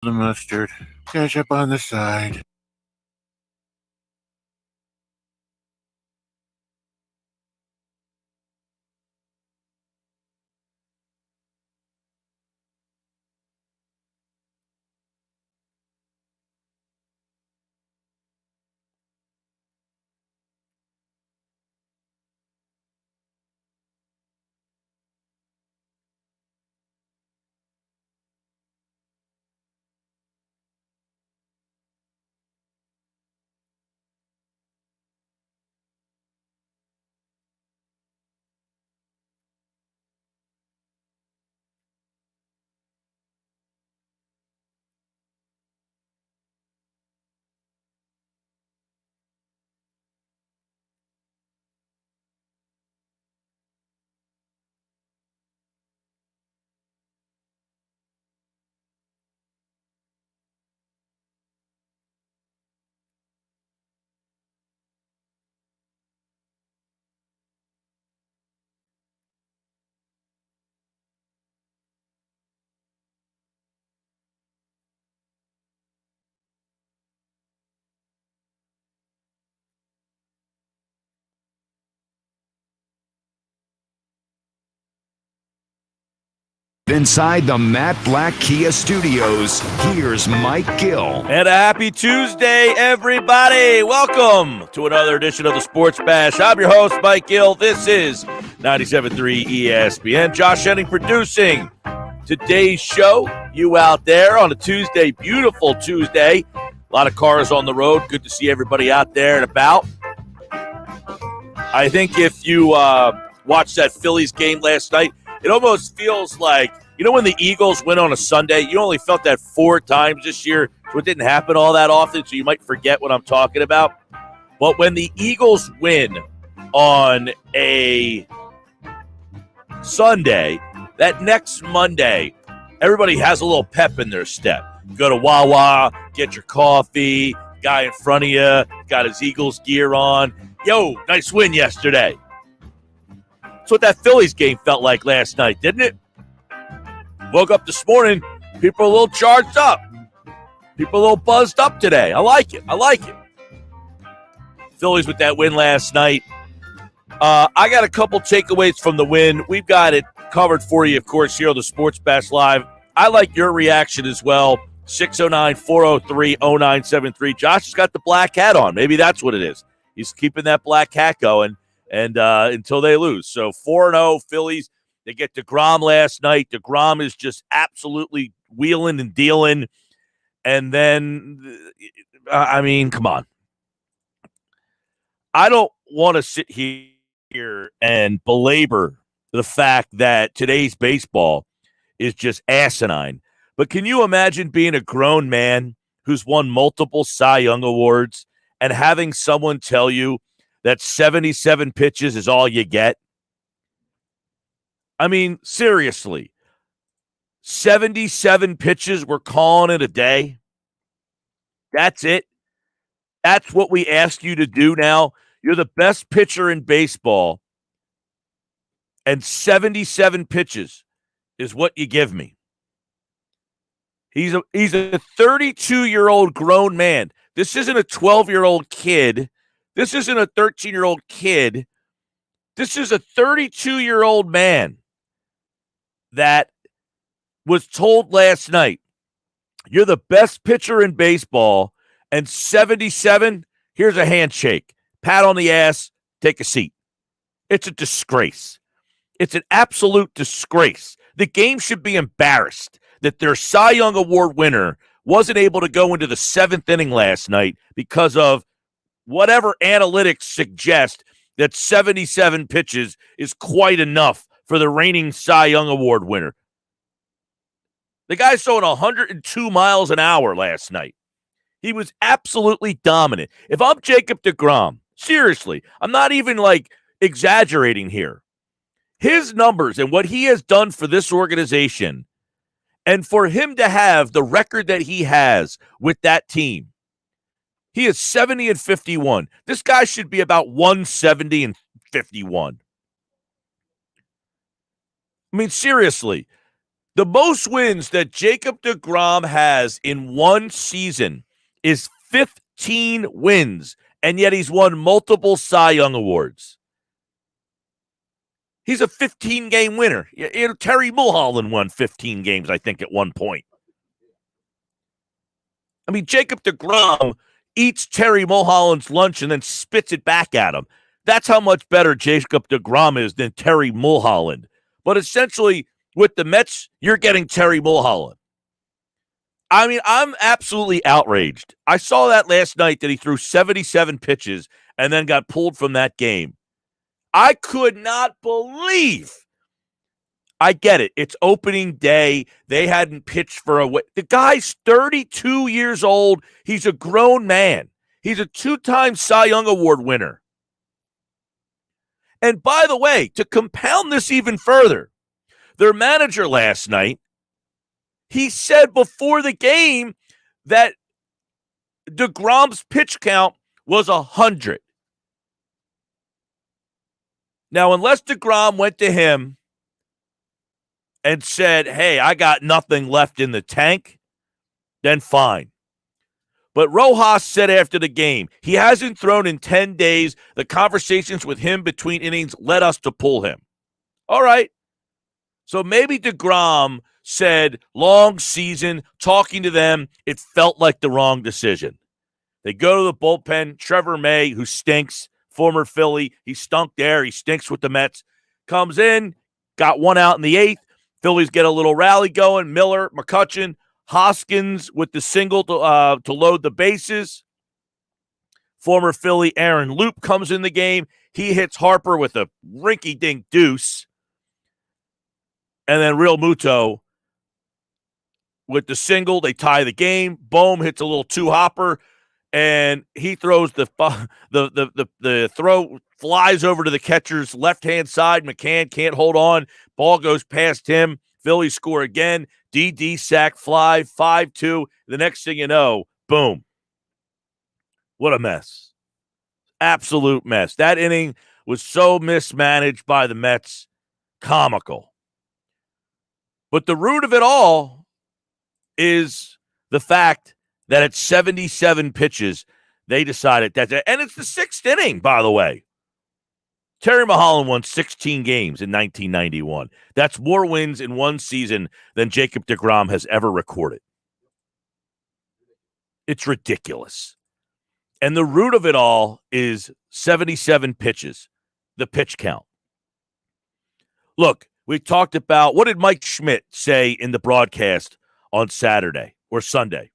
the mustard, ketchup on the side. Inside the Matt Black Kia Studios, here's Mike Gill. And a happy Tuesday, everybody. Welcome to another edition of the Sports Bash. I'm your host, Mike Gill. This is 97.3 ESPN. Josh Henning producing today's show. You out there on a Tuesday, beautiful Tuesday. A lot of cars on the road. Good to see everybody out there and about. I think if you watched that Phillies game last night, it almost feels like, you know, when the Eagles win on a Sunday, you only felt that 4 times this year, so it didn't happen all that often, so you might forget what I'm talking about. But when the Eagles win on a Sunday, that next Monday, everybody has a little pep in their step. You go to Wawa, get your coffee, guy in front of you got his Eagles gear on. Yo, nice win yesterday. That's what that Phillies game felt like last night, didn't it? Woke up this morning, people are a little charged up. People a little buzzed up today. I like it. Phillies with that win last night. I got a couple takeaways from the win. We've got it covered for you, of course, here on the Sports Bash Live. I like your reaction as well. 609-403-0973. Josh has got the black hat on. Maybe that's what it is. He's keeping that black hat going. And until they lose. So 4-0 Phillies. They get DeGrom last night. DeGrom is just absolutely wheeling and dealing. And then, I mean, come on. I don't want to sit here and belabor the fact that today's baseball is just asinine. But can you imagine being a grown man who's won multiple Cy Young Awards and having someone tell you that 77 pitches is all you get? I mean, seriously, 77 pitches, we're calling it a day? That's it? That's what we ask you to do now? You're the best pitcher in baseball, and 77 pitches is what you give me. He's a 32-year-old grown man. This isn't a 12-year-old kid. This isn't a 13-year-old kid. This is a 32-year-old man that was told last night, you're the best pitcher in baseball, and 77, here's a handshake, pat on the ass, take a seat. It's a disgrace. It's an absolute disgrace. The game should be embarrassed that their Cy Young Award winner wasn't able to go into the 7th inning last night because of whatever analytics suggest that 77 pitches is quite enough for the reigning Cy Young Award winner. The guy's throwing 102 miles an hour last night. He was absolutely dominant. If I'm Jacob DeGrom, seriously, I'm not even exaggerating here. His numbers and what he has done for this organization, and for him to have the record that he has with that team, he is 70-51. This guy should be about 170-51. I mean, seriously, The most wins that Jacob deGrom has in one season is 15 wins, and yet he's won multiple Cy Young Awards. He's a 15-game winner. Terry Mulholland won 15 games, I think, at one point. I mean, Jacob deGrom eats Terry Mulholland's lunch and then spits it back at him. That's how much better Jacob deGrom is than Terry Mulholland. But essentially, with the Mets, you're getting Terry Mulholland. I mean, I'm absolutely outraged. I saw that last night that he threw 77 pitches and then got pulled from that game. I could not believe. I get it. It's opening day. They hadn't pitched for a way. The guy's 32 years old. He's a grown man. He's a 2-time Cy Young Award winner. And by the way, to compound this even further, their manager last night, he said before the game that deGrom's pitch count was 100. Now, unless deGrom went to him and said, hey, I got nothing left in the tank, then fine. But Rojas said after the game, he hasn't thrown in 10 days. The conversations with him between innings led us to pull him. All right. So maybe deGrom said, long season, talking to them, it felt like the wrong decision. They go to the bullpen. Trevor May, who stinks, former Philly, he stunk there. He stinks with the Mets. Comes in, got one out in the 8th. Phillies get a little rally going. Miller, McCutchen, Hoskins with the single to load the bases. Former Philly Aaron Loop comes in the game. He hits Harper with a rinky-dink deuce. And then Real Muto with the single. They tie the game. Bohm hits a little two-hopper, and he throws the throw flies over to the catcher's left-hand side. McCann can't hold on. Ball goes past him. Phillies score again. DD sack fly, 5-2. The next thing you know, boom. What a mess. Absolute mess. That inning was so mismanaged by the Mets. Comical. But the root of it all is the fact that at 77 pitches, they decided that. And it's the 6th inning, by the way. Terry Mulholland won 16 games in 1991. That's more wins in one season than Jacob deGrom has ever recorded. It's ridiculous. And the root of it all is 77 pitches, the pitch count. Look, we talked about, what did Mike Schmidt say in the broadcast on Saturday or Sunday?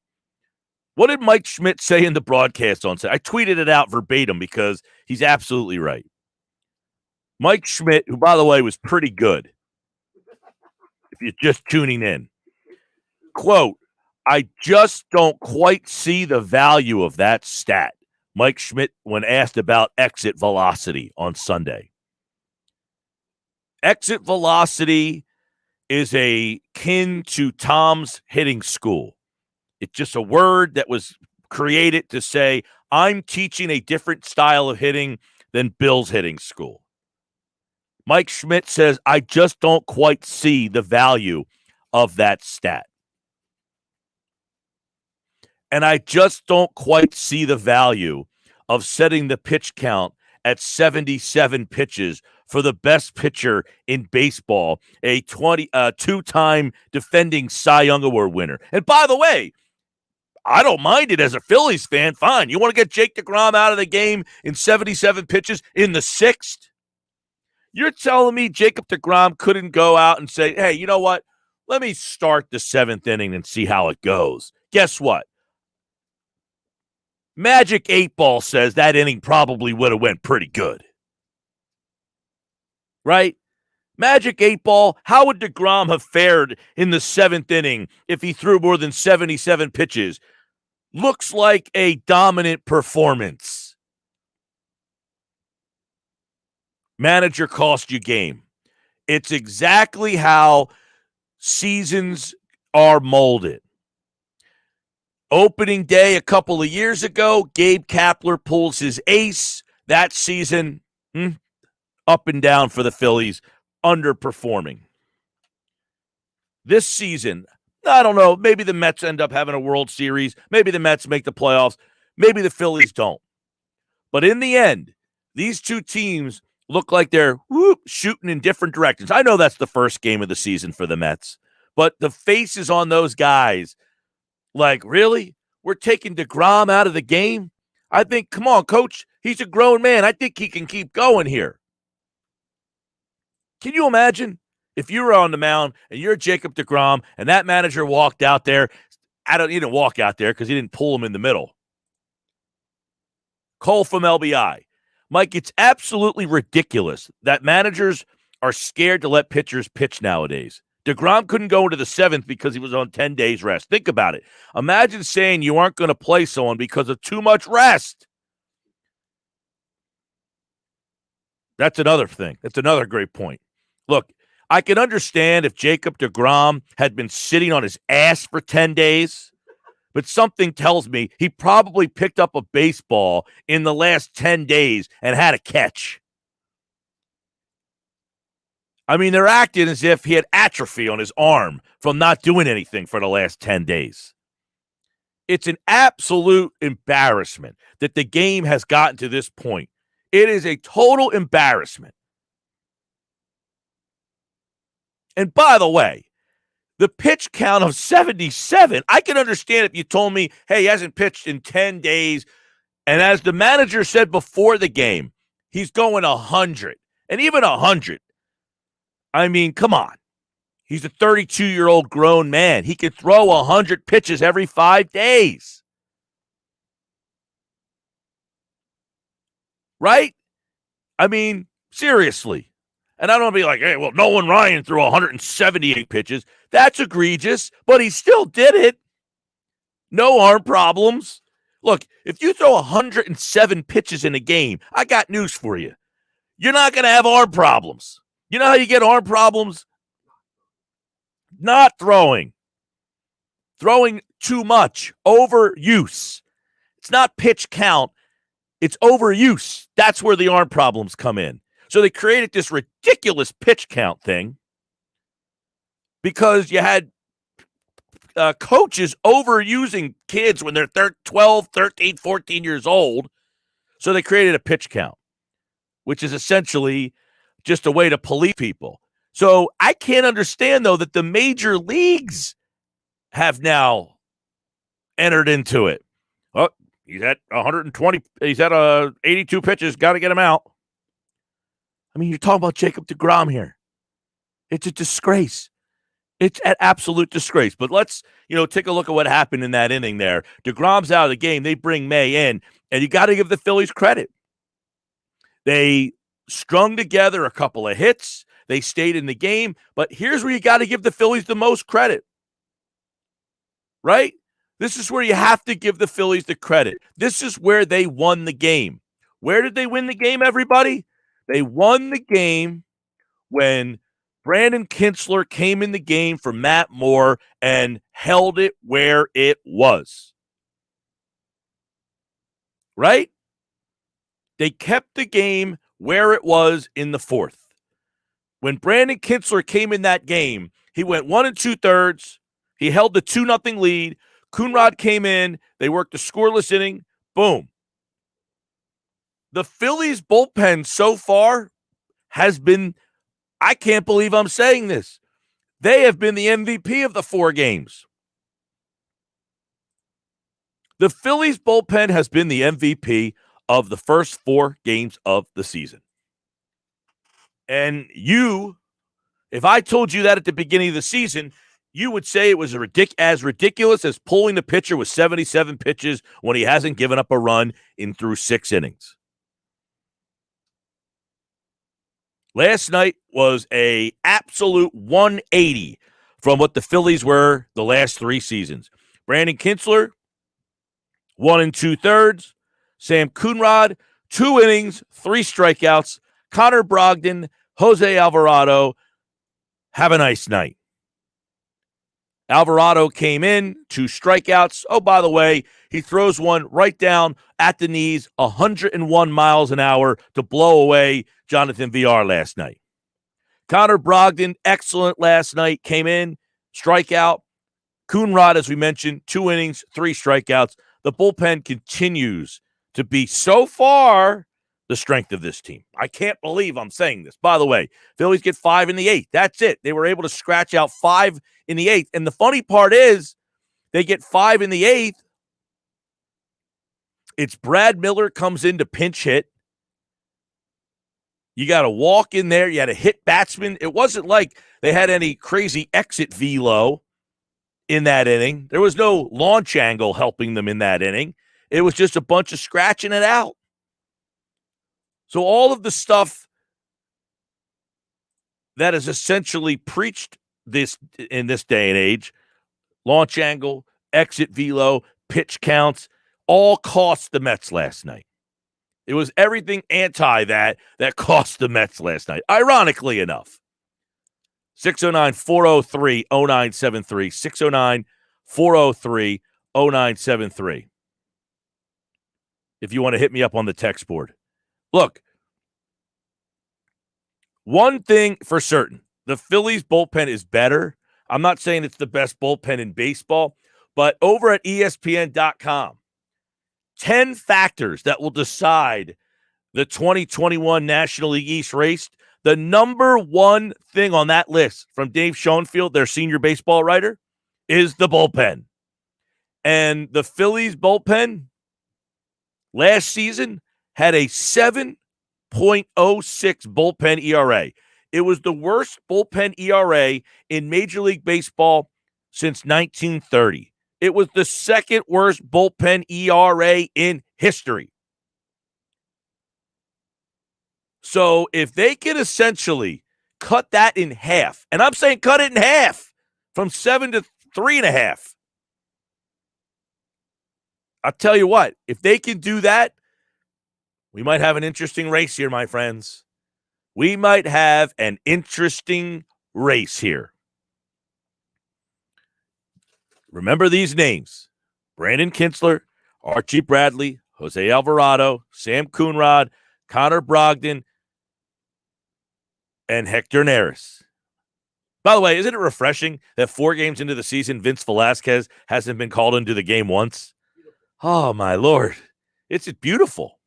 What did Mike Schmidt say in the broadcast on Saturday? I tweeted it out verbatim because he's absolutely right. Mike Schmidt, who, by the way, was pretty good, if you're just tuning in, quote, I just don't quite see the value of that stat. Mike Schmidt, when asked about exit velocity on Sunday. Exit velocity is akin to Tom's hitting school. It's just a word that was created to say, I'm teaching a different style of hitting than Bill's hitting school. Mike Schmidt says, I just don't quite see the value of that stat. And I just don't quite see the value of setting the pitch count at 77 pitches for the best pitcher in baseball, a 2-time defending Cy Young Award winner. And by the way, I don't mind it as a Phillies fan. Fine. You want to get Jake deGrom out of the game in 77 pitches in the 6th? You're telling me Jacob deGrom couldn't go out and say, hey, you know what? Let me start the 7th inning and see how it goes. Guess what? Magic 8 Ball says that inning probably would have went pretty good. Right? Magic 8 Ball, how would deGrom have fared in the 7th inning if he threw more than 77 pitches? Looks like a dominant performance. Manager cost you game. It's exactly how seasons are molded. Opening day a couple of years ago, Gabe Kapler pulls his ace. That season, up and down for the Phillies, underperforming. this season, I don't know, maybe the Mets end up having a World Series. Maybe the Mets make the playoffs. Maybe the Phillies don't. But in the end, these two teams look like they're shooting in different directions. I know that's the first game of the season for the Mets, but the faces on those guys, like, really? We're taking DeGrom out of the game? I think, come on, coach, he's a grown man. I think he can keep going here. Can you imagine if you were on the mound and you're Jacob DeGrom and that manager walked out there? He didn't walk out there because he didn't pull him in the middle. Cole from LBI. Mike, it's absolutely ridiculous that managers are scared to let pitchers pitch nowadays. DeGrom couldn't go into the seventh because he was on 10 days rest. Think about it. Imagine saying you aren't going to play someone because of too much rest. That's another thing. That's another great point. Look, I can understand if Jacob DeGrom had been sitting on his ass for 10 days, but something tells me he probably picked up a baseball in the last 10 days and had a catch. I mean, they're acting as if he had atrophy on his arm from not doing anything for the last 10 days. It's an absolute embarrassment that the game has gotten to this point. It is a total embarrassment. And by the way, the pitch count of 77, I can understand if you told me, hey, he hasn't pitched in 10 days. And as the manager said before the game, he's going 100. And even 100. I mean, come on. He's a 32-year-old grown man. He can throw 100 pitches every 5 days. Right? I mean, seriously. And I don't want to be like, hey, well, Nolan Ryan threw 178 pitches. That's egregious, but he still did it. No arm problems. Look, if you throw 107 pitches in a game, I got news for you. You're not going to have arm problems. You know how you get arm problems? Not throwing. Throwing too much. Overuse. It's not pitch count. It's overuse. That's where the arm problems come in. So they created this ridiculous pitch count thing because you had coaches overusing kids when they're 12, 13, 14 years old. So they created a pitch count, which is essentially just a way to police people. So I can't understand, though, that the major leagues have now entered into it. Oh, he's at 120. He's at 82 pitches. Got to get him out. I mean, you're talking about Jacob DeGrom here. It's a disgrace. It's an absolute disgrace. But let's, take a look at what happened in that inning there. DeGrom's out of the game. They bring May in, and you got to give the Phillies credit. They strung together a couple of hits. They stayed in the game. But here's where you got to give the Phillies the most credit. Right? This is where you have to give the Phillies the credit. This is where they won the game. Where did they win the game, everybody? They won the game when Brandon Kintzler came in the game for Matt Moore and held it where it was. Right? They kept the game where it was in the fourth. When Brandon Kintzler came in that game, he went 1 2/3. He held the 2-0 lead. Coonrod came in. They worked the scoreless inning. Boom. The Phillies bullpen so far has been, I can't believe I'm saying this, they have been the MVP of the 4 games. The Phillies bullpen has been the MVP of the first 4 games of the season. And if I told you that at the beginning of the season, you would say it was as ridiculous as pulling the pitcher with 77 pitches when he hasn't given up a run through 6 innings. Last night was a absolute 180 from what the Phillies were the last 3 seasons. Brandon Kintzler, 1 2/3. Sam Coonrod, 2 innings, 3 strikeouts. Connor Brogdon, Jose Alvarado, have a nice night. Alvarado came in, 2 strikeouts. Oh, by the way, he throws one right down at the knees, 101 miles an hour to blow away Jonathan VR last night. Connor Brogdon, excellent last night, came in, strikeout. Coonrod, as we mentioned, 2 innings, 3 strikeouts. The bullpen continues to be so far the strength of this team. I can't believe I'm saying this. By the way, Phillies get 5 in the 8th. That's it. They were able to scratch out 5 in the 8th. And the funny part is they get 5 in the 8th. It's Brad Miller comes in to pinch hit. You got to walk in there. You had to hit batsman. It wasn't like they had any crazy exit velo in that inning. There was no launch angle helping them in that inning. It was just a bunch of scratching it out. So all of the stuff that is essentially preached in this day and age, launch angle, exit velo, pitch counts, all cost the Mets last night. It was everything anti that cost the Mets last night, ironically enough. 609-403-0973. 609-403-0973. If you want to hit me up on the text board. Look, one thing for certain, the Phillies bullpen is better. I'm not saying it's the best bullpen in baseball, but over at ESPN.com, 10 factors that will decide the 2021 National League East race. The number one thing on that list from Dave Schoenfield, their senior baseball writer, is the bullpen. And the Phillies bullpen last season had a 7.06 bullpen ERA. It was the worst bullpen ERA in Major League Baseball since 1930. It was the second worst bullpen ERA in history. So if they can essentially cut that in half, and I'm saying cut it in half from 7 to 3.5, I'll tell you what, if they can do that, we might have an interesting race here, my friends. We might have an interesting race here. Remember these names: Brandon Kintzler, Archie Bradley, Jose Alvarado, Sam Coonrod, Connor Brogdon, and Hector Neris. By the way, isn't it refreshing that 4 games into the season, Vince Velasquez hasn't been called into the game once? Oh, my Lord. It's beautiful.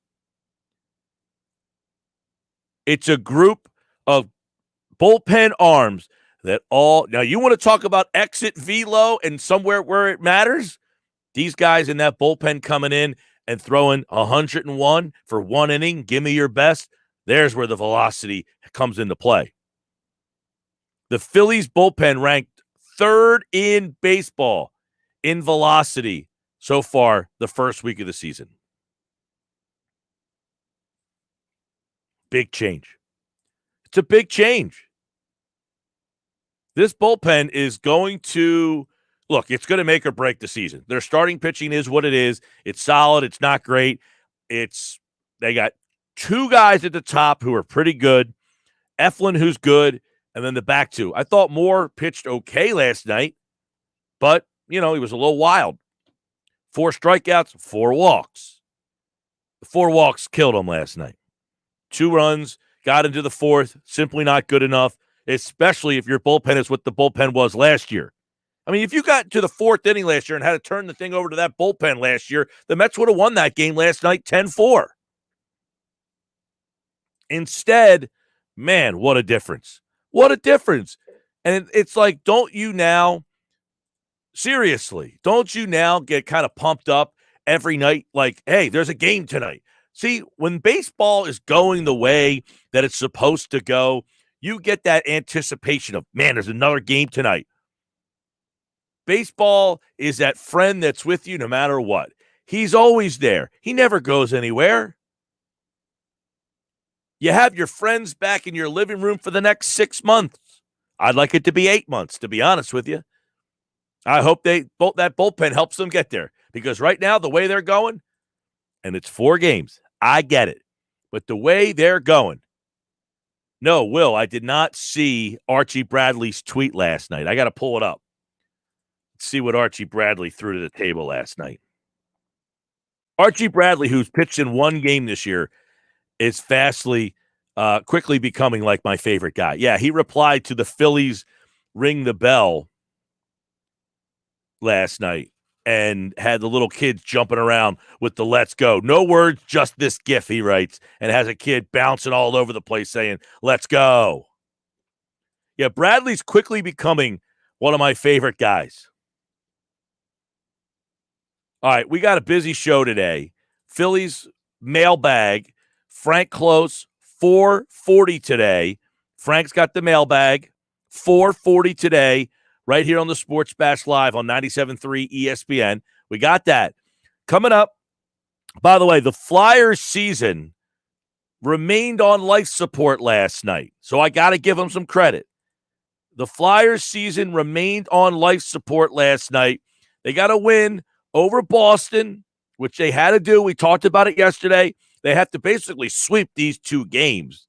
It's a group of bullpen arms that all – now, you want to talk about exit velo and somewhere where it matters? These guys in that bullpen coming in and throwing 101 for 1 inning, give me your best. There's where the velocity comes into play. The Phillies bullpen ranked 3rd in baseball in velocity so far the first week of the season. Big change. It's a big change. This bullpen is going to – look, it's going to make or break the season. Their starting pitching is what it is. It's solid. It's not great. They got 2 guys at the top who are pretty good. Eflin, who's good, and then the back 2. I thought Moore pitched okay last night, but, he was a little wild. 4 strikeouts, 4 walks. The 4 walks killed him last night. 2 runs, got into the 4th, simply not good enough, especially if your bullpen is what the bullpen was last year. I mean, if you got to the 4th inning last year and had to turn the thing over to that bullpen last year, the Mets would have won that game last night 10-4. Instead, man, what a difference. What a difference. And it's like, don't you now get kind of pumped up every night like, hey, there's a game tonight. See, when baseball is going the way that it's supposed to go, you get that anticipation of, man, there's another game tonight. Baseball is that friend that's with you no matter what. He's always there. He never goes anywhere. You have your friends back in your living room for the next 6 months. I'd like it to be 8 months, to be honest with you. I hope that bullpen helps them get there, because right now, the way they're going, and it's 4 games, I get it. But the way they're going, no, Will, I did not see Archie Bradley's tweet last night. I got to pull it up. Let's see what Archie Bradley threw to the table last night. Archie Bradley, who's pitched in 1 game this year, is quickly becoming like my favorite guy. Yeah, he replied to the Phillies ring the bell last night and had the little kids jumping around with the let's go. No words, just this GIF, he writes, and has a kid bouncing all over the place saying, let's go. Yeah, Bradley's quickly becoming one of my favorite guys. All right, we got a busy show today. Phillies mailbag, Frank Klose, 4:40 today. Frank's got the mailbag, 4:40 today, right here on the Sports Bash Live on 97.3 ESPN. We got that. Coming up, by the way, the Flyers season remained on life support last night, so I got to give them some credit. The Flyers season remained on life support last night. They got a win over Boston, which they had to do. We talked about it yesterday. They have to basically sweep these two games,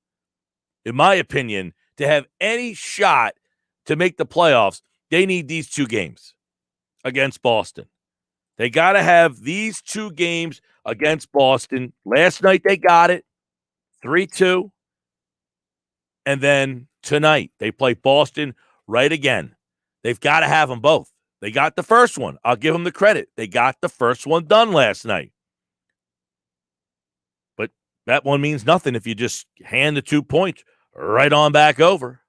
in my opinion, to have any shot to make the playoffs. They need these two games against Boston. They got to have these two games against Boston. Last night they got it, 3-2. And then tonight they play Boston right again. They've got to have them both. They got the first one. I'll give them the credit. They got the first one done last night. But that one means nothing if you just hand the 2 points right on back over.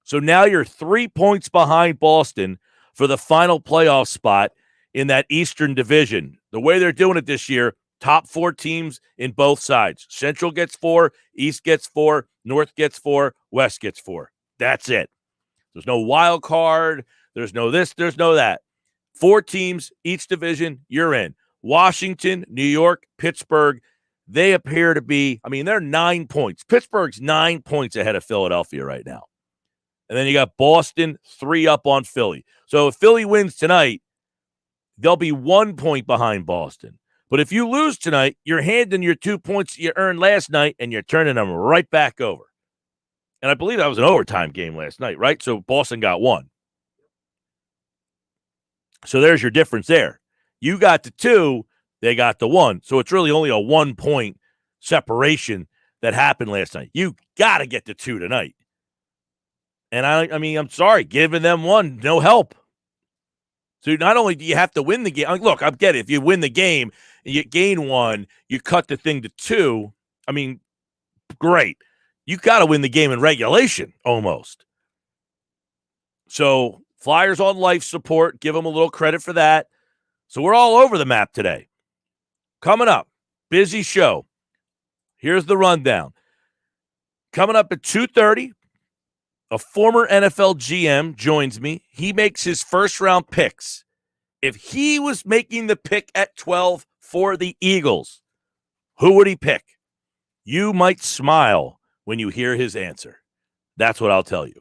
So now you're 3 points behind Boston for the final playoff spot in that Eastern Division. The way they're doing it this year, top 4 teams in both sides. Central gets 4, East gets 4, North gets 4, West gets 4. That's it. There's no wild card. There's no this. There's no that. 4 teams, each division, you're in. Washington, New York, Pittsburgh, they appear to be, they're 9 points. Pittsburgh's 9 points ahead of Philadelphia right now. And then you got Boston 3 up on Philly. So if Philly wins tonight, they'll be 1 point behind Boston. But if you lose tonight, you're handing your 2 points you earned last night and you're turning them right back over. And I believe that was an overtime game last night, right? So Boston got 1. So there's your difference there. You got the 2, they got the 1. So it's really only a 1 point separation that happened last night. You got to get the 2 tonight. And I'm sorry, giving them 1, no help. So not only do you have to win the game, look, I get it. If you win the game and you gain 1, you cut the thing to 2. Great. You got to win the game in regulation almost. So Flyers on life support. Give them a little credit for that. So we're all over the map today. Coming up, busy show. Here's the rundown. Coming up at 2:30, a former NFL GM joins me. He makes his first-round picks. If he was making the pick at 12 for the Eagles, who would he pick? You might smile when you hear his answer. That's what I'll tell you.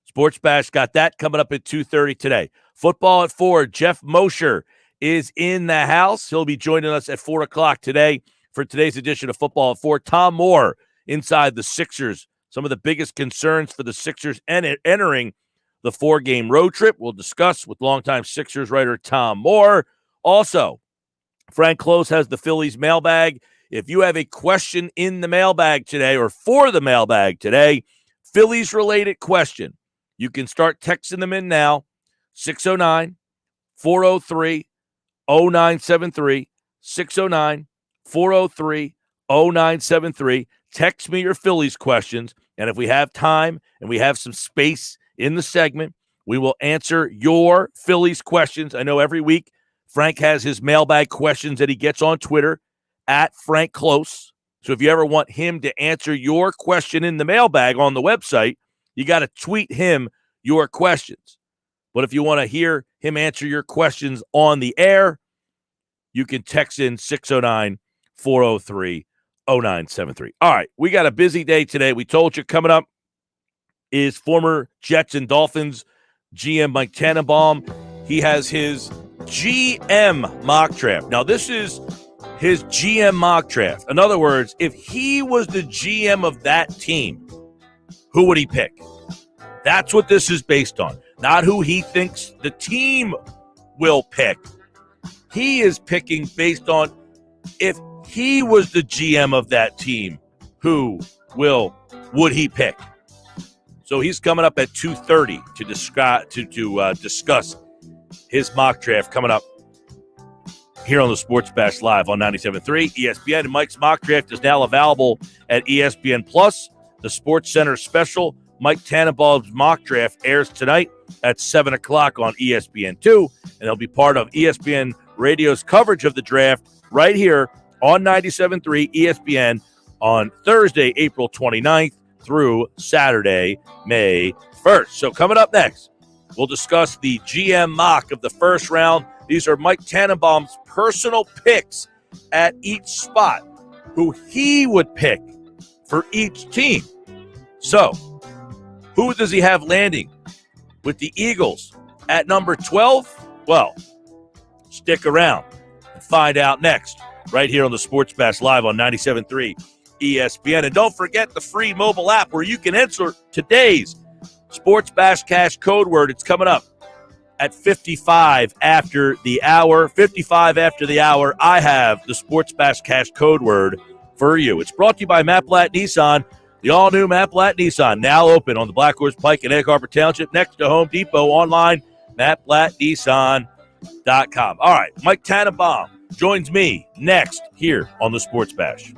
Sports Bash got that coming up at 2:30 today. Football at 4. Geoff Mosher is in the house. He'll be joining us at 4 o'clock today for today's edition of Football at 4. Tom Moore inside the Sixers. Some of the biggest concerns for the Sixers entering the 4-game road trip. We'll discuss with longtime Sixers writer Tom Moore. Also, Frank Klose has the Phillies mailbag. If you have a question in the mailbag today or for the mailbag today, Phillies-related question, you can start texting them in now, 609-403-0973, 609-403-0973. Text me your Phillies questions, and if we have time and we have some space in the segment, we will answer your Phillies questions. I know every week Frank has his mailbag questions that he gets on Twitter, at Frank Klose. So if you ever want him to answer your question in the mailbag on the website, you got to tweet him your questions. But if you want to hear him answer your questions on the air, you can text in 609-403-0973. All right, we got a busy day today. We told you coming up is former Jets and Dolphins GM Mike Tannenbaum. He has his GM mock draft. Now, this is his GM mock draft. In other words, if he was the GM of that team, who would he pick? That's what this is based on. Not who he thinks the team will pick. He is picking based on if he was the GM of that team, who would he pick? So he's coming up at 2:30 to discuss his mock draft coming up here on the Sports Bash Live on 97.3 ESPN. And Mike's mock draft is now available at ESPN Plus. The Sports Center special, Mike Tannenbaum's mock draft, airs tonight at 7 o'clock on ESPN2, and it'll be part of ESPN Radio's coverage of the draft right here on 97.3 ESPN on Thursday, April 29th through Saturday, May 1st. So coming up next, we'll discuss the GM mock of the first round. These are Mike Tannenbaum's personal picks at each spot, who he would pick for each team. So, who does he have landing with the Eagles at number 12? Well, stick around and find out next, right here on the Sports Bash Live on 97.3 ESPN. And don't forget the free mobile app where you can enter today's Sports Bash Cash code word. It's coming up at 55 after the hour. 55 after the hour, I have the Sports Bash Cash code word for you. It's brought to you by Matt Blatt Nissan. The all-new Matt Blatt Nissan, now open on the Black Horse Pike in Egg Harbor Township next to Home Depot. Online, mattblattnissan.com. All right, Mike Tannenbaum joins me next here on the Sports Bash.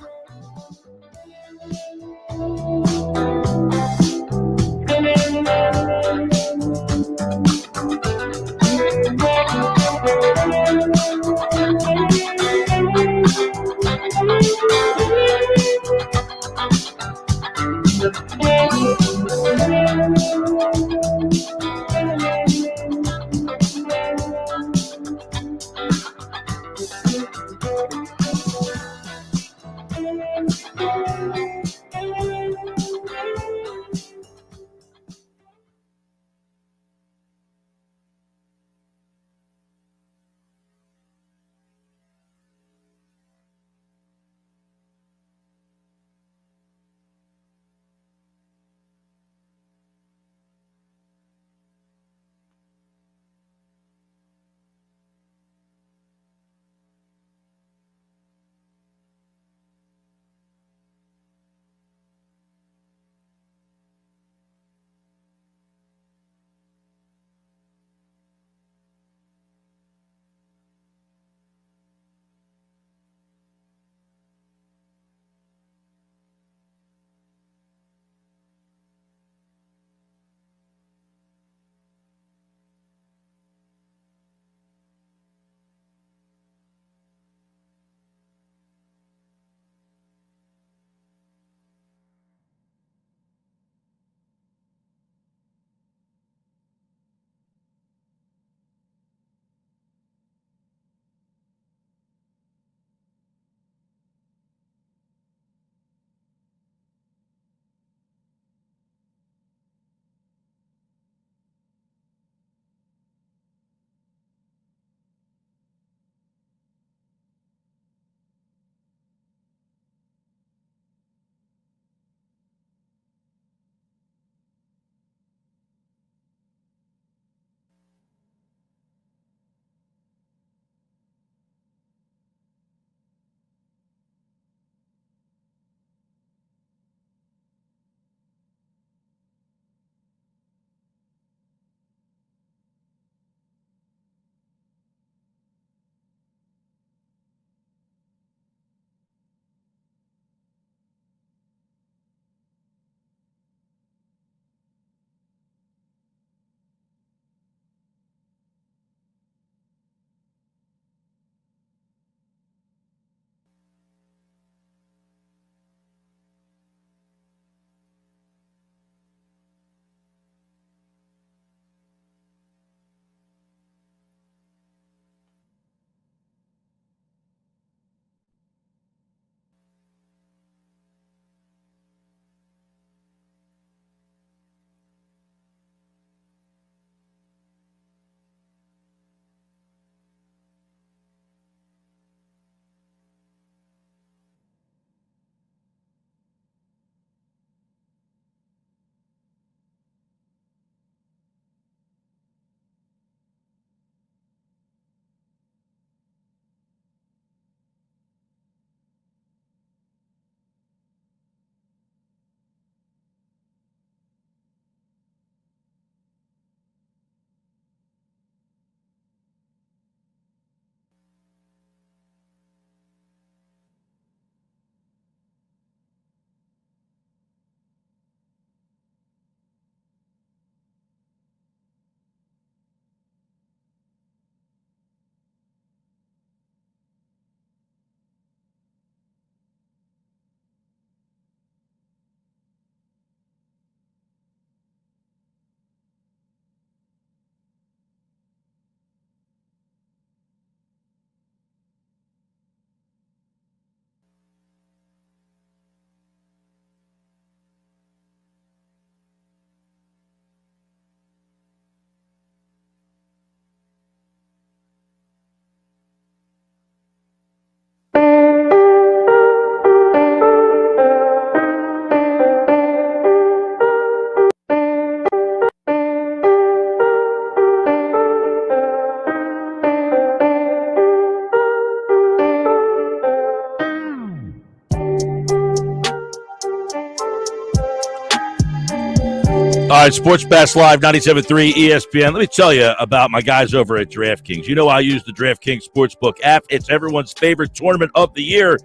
right, Sports Bash Live, 97.3 ESPN. Let me tell you about my guys over at DraftKings. You know I use the DraftKings Sportsbook app. It's everyone's favorite tournament of the year.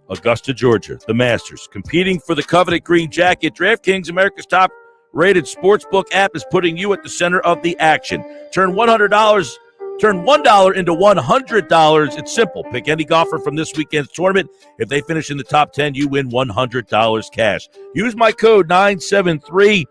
Augusta, Georgia, the Masters. Competing for the coveted green jacket, DraftKings, America's top-rated sportsbook app, is putting you at the center of the action. Turn $100 into $100. It's simple. Pick any golfer from this weekend's tournament. If they finish in the top 10, you win $100 cash. Use my code 973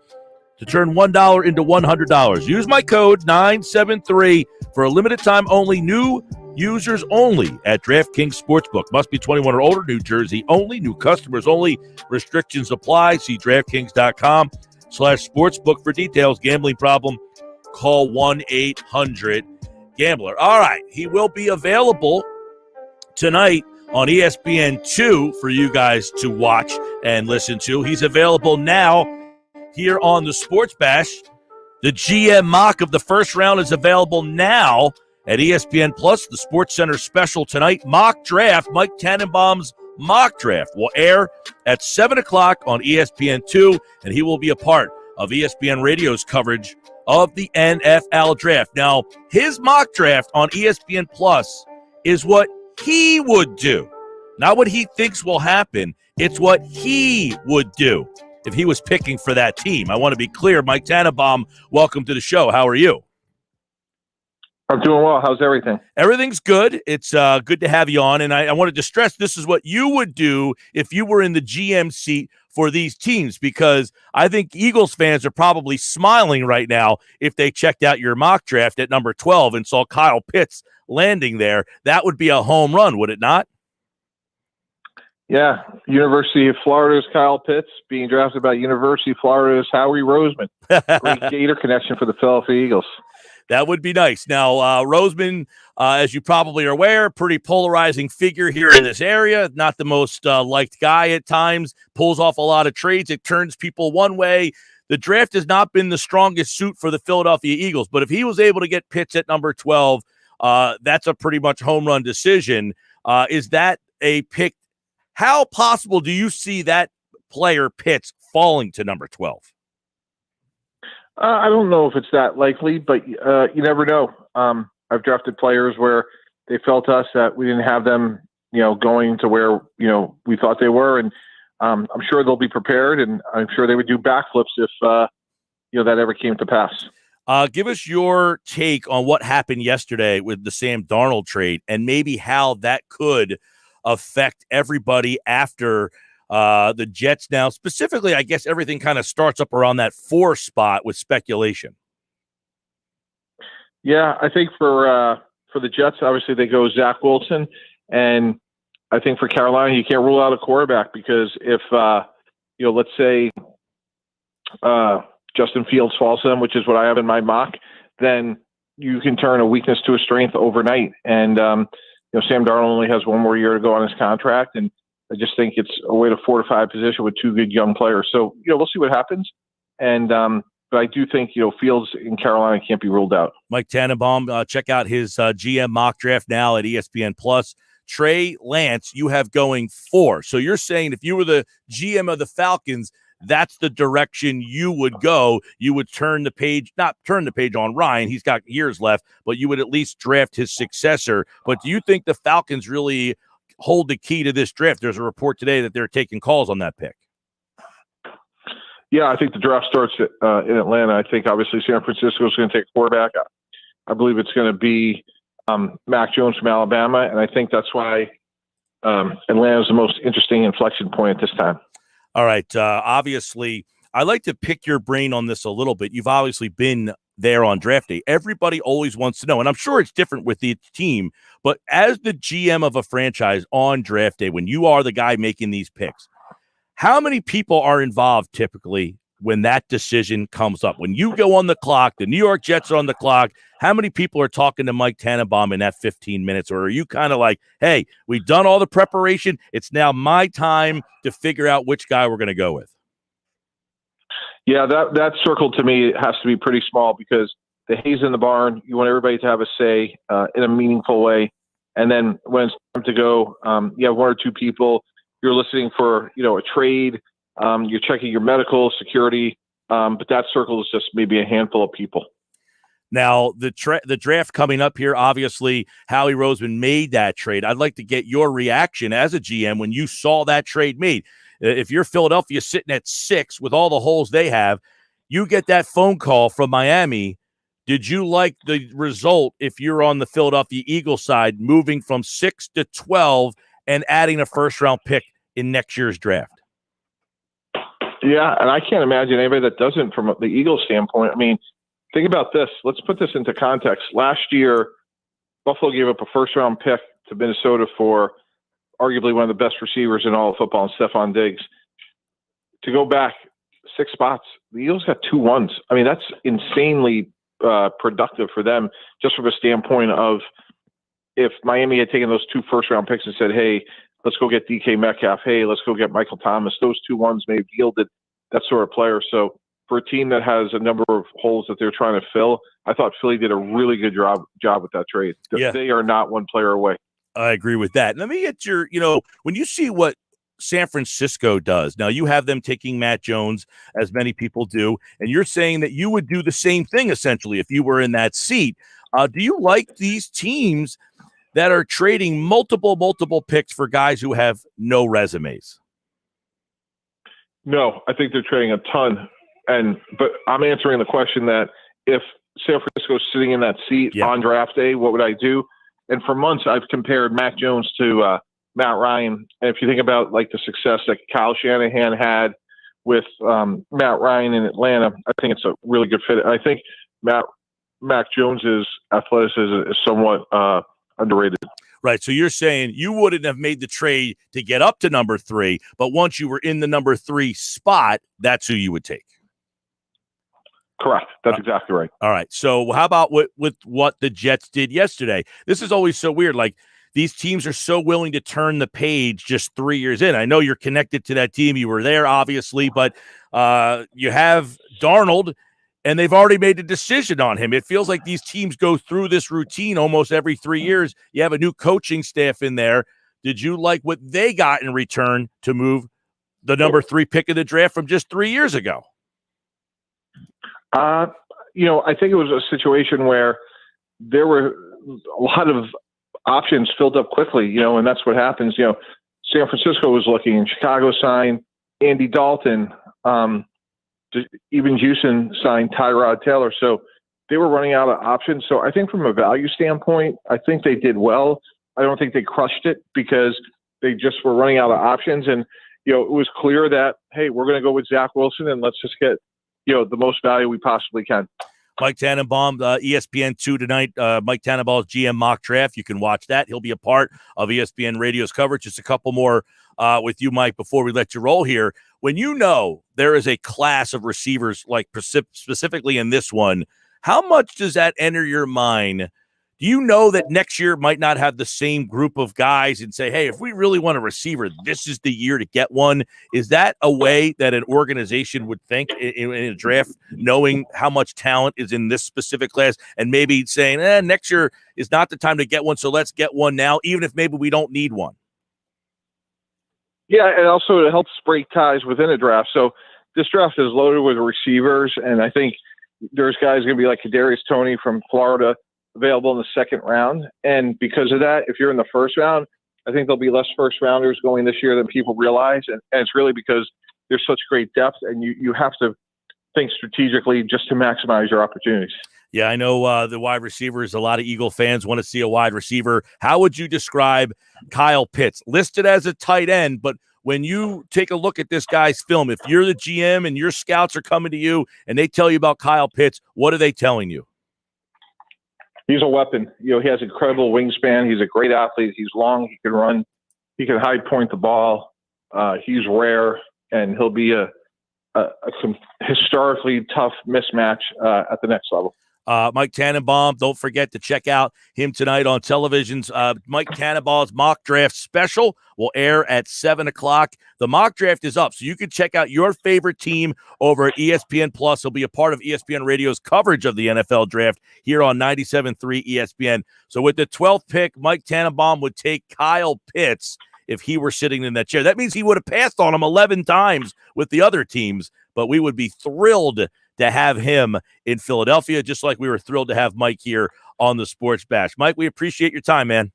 to turn $1 into $100. Use my code 973 for a limited time only. New users only at DraftKings Sportsbook. Must be 21 or older. New Jersey only. New customers only. Restrictions apply. See DraftKings.com/sportsbook for details. Gambling problem? Call 1-800-GAMBLER. All right. He will be available tonight on ESPN2 for you guys to watch and listen to. He's available now here on the Sports Bash. The GM mock of the first round is available now at ESPN Plus. The Sports Center special tonight, mock draft. Mike Tannenbaum's mock draft will air at 7 o'clock on ESPN2, and he will be a part of ESPN Radio's coverage of the NFL draft. Now, his mock draft on ESPN Plus is what he would do, not what he thinks will happen. It's what he would do if he was picking for that team. I want to be clear. Mike Tannenbaum, welcome to the show. How are you? I'm doing well. How's everything? Everything's good. It's good to have you on. And I wanted to stress this is what you would do if you were in the GM seat for these teams, because I think Eagles fans are probably smiling right now if they checked out your mock draft at number 12 and saw Kyle Pitts landing there. That would be a home run, would it not? Yeah. University of Florida's Kyle Pitts being drafted by University of Florida's Howie Roseman. Great Gator connection for the Philadelphia Eagles. That would be nice. Now, Roseman, as you probably are aware, pretty polarizing figure here in this area. Not the most liked guy at times. Pulls off a lot of trades. It turns people one way. The draft has not been the strongest suit for the Philadelphia Eagles. But if he was able to get Pitts at number 12, that's a pretty much home run decision. Is that a pick? How possible do you see that player Pitts falling to number 12? I don't know if it's that likely, but you never know. I've drafted players where they felt us that we didn't have them, going to where, we thought they were. And I'm sure they'll be prepared, and I'm sure they would do backflips if, that ever came to pass. Give us your take on what happened yesterday with the Sam Darnold trade and maybe how that could affect everybody after the Jets. Now, specifically, I guess everything kind of starts up around that 4 spot with speculation. Yeah, I think for the Jets, obviously they go Zach Wilson, and I think for Carolina, you can't rule out a quarterback because if let's say Justin Fields falls to them, which is what I have in my mock, then you can turn a weakness to a strength overnight. And Sam Darnold only has 1 more year to go on his contract, and I just think it's a way to fortify a position with 2 good young players. So, we'll see what happens. And, but I do think, Fields in Carolina can't be ruled out. Mike Tannenbaum, check out his GM mock draft now at ESPN Plus. Trey Lance, you have going 4. So you're saying if you were the GM of the Falcons, that's the direction you would go. You would not turn the page on Ryan. He's got years left, but you would at least draft his successor. But do you think the Falcons really hold the key to this draft? There's a report today that they're taking calls on that pick. Yeah, I think the draft starts in Atlanta. I think obviously San Francisco is going to take quarterback. I believe it's going to be Mac Jones from Alabama, and I think that's why Atlanta is the most interesting inflection point at this time. All right. Obviously, I like to pick your brain on this a little bit. You've obviously been there on draft day. Everybody always wants to know, and I'm sure it's different with each team, but as the GM of a franchise on draft day, when you are the guy making these picks, how many people are involved typically when that decision comes up? When you go on the clock, the New York Jets are on the clock, how many people are talking to Mike Tannenbaum in that 15 minutes? Or are you kind of like, hey, we've done all the preparation. It's now my time to figure out which guy we're going to go with? Yeah, that circle to me has to be pretty small because the hay's in the barn. You want everybody to have a say in a meaningful way. And then when it's time to go, you have 1 or 2 people. You're listening for, a trade. You're checking your medical security. But that circle is just maybe a handful of people. Now, the draft coming up here, obviously, Howie Roseman made that trade. I'd like to get your reaction as a GM when you saw that trade made. If you're Philadelphia sitting at 6 with all the holes they have, you get that phone call from Miami. Did you like the result if you're on the Philadelphia Eagles side, moving from 6 to 12 and adding a first-round pick in next year's draft? Yeah, and I can't imagine anybody that doesn't from the Eagles standpoint. I mean, think about this. Let's put this into context. Last year, Buffalo gave up a first-round pick to Minnesota for arguably one of the best receivers in all of football, and Stephon Diggs. To go back 6 spots, the Eagles got 2 1s. I mean, that's insanely productive for them, just from a standpoint of if Miami had taken those 2 first-round picks and said, hey, let's go get DK Metcalf, hey, let's go get Michael Thomas, those 2 1s may have yielded that sort of player. So for a team that has a number of holes that they're trying to fill, I thought Philly did a really good job with that trade. Yeah. They are not one player away. I agree with that. Let me get your, when you see what San Francisco does, now you have them taking Matt Jones, as many people do, and you're saying that you would do the same thing, essentially, if you were in that seat. Do you like these teams that are trading multiple picks for guys who have no resumes? No, I think they're trading a ton. But I'm answering the question that if San Francisco's sitting in that seat on draft day, what would I do? And for months, I've compared Mac Jones to Matt Ryan. And if you think about like the success that Kyle Shanahan had with Matt Ryan in Atlanta, I think it's a really good fit. I think Mac Jones's athleticism is somewhat underrated. Right. So you're saying you wouldn't have made the trade to get up to number 3, but once you were in the number 3 spot, that's who you would take. Correct. That's exactly right. All right. So how about with what the Jets did yesterday? This is always so weird. Like, these teams are so willing to turn the page just 3 years in. I know you're connected to that team. You were there, obviously, but you have Darnold, and they've already made a decision on him. It feels like these teams go through this routine almost every 3 years. You have a new coaching staff in there. Did you like what they got in return to move the number 3 pick of the draft from just 3 years ago? I think it was a situation where there were a lot of options filled up quickly, and that's what happens. San Francisco was looking, and Chicago signed Andy Dalton. Even Houston signed Tyrod Taylor. So they were running out of options. So I think from a value standpoint, I think they did well. I don't think they crushed it because they just were running out of options. And, it was clear that, hey, we're going to go with Zach Wilson and let's just get, the most value we possibly can. Mike Tannenbaum, ESPN2 tonight. Mike Tannenbaum's GM mock draft. You can watch that. He'll be a part of ESPN Radio's coverage. Just a couple more with you, Mike, before we let you roll here. When you know there is a class of receivers, like specifically in this one, how much does that enter your mind? Do you know that next year might not have the same group of guys and say, hey, if we really want a receiver, this is the year to get one? Is that a way that an organization would think in a draft, knowing how much talent is in this specific class and maybe saying, next year is not the time to get one, so let's get one now, even if maybe we don't need one? Yeah, and also it helps break ties within a draft. So this draft is loaded with receivers, and I think there's guys going to be like Kadarius Toney from Florida available in the second round. And because of that, if you're in the first round, I think there'll be less first rounders going this year than people realize. And it's really because there's such great depth, and you have to think strategically just to maximize your opportunities. Yeah, I know the wide receivers, a lot of Eagle fans want to see a wide receiver. How would you describe Kyle Pitts? Listed as a tight end, but when you take a look at this guy's film, if you're the GM and your scouts are coming to you and they tell you about Kyle Pitts, what are they telling you? He's a weapon. He has incredible wingspan. He's a great athlete. He's long. He can run. He can high point the ball. He's rare, and he'll be a historically tough mismatch at the next level. Mike Tannenbaum, don't forget to check out him tonight on television's Mike Tannenbaum's mock draft special will air at 7 o'clock. The mock draft is up, so you can check out your favorite team over at ESPN Plus. He'll be a part of ESPN Radio's coverage of the NFL draft here on 97.3 ESPN. So with the 12th pick, Mike Tannenbaum would take Kyle Pitts if he were sitting in that chair. That means he would have passed on him 11 times with the other teams, but we would be thrilled to have him in Philadelphia, just like we were thrilled to have Mike here on the Sports Bash. Mike, we appreciate your time, man.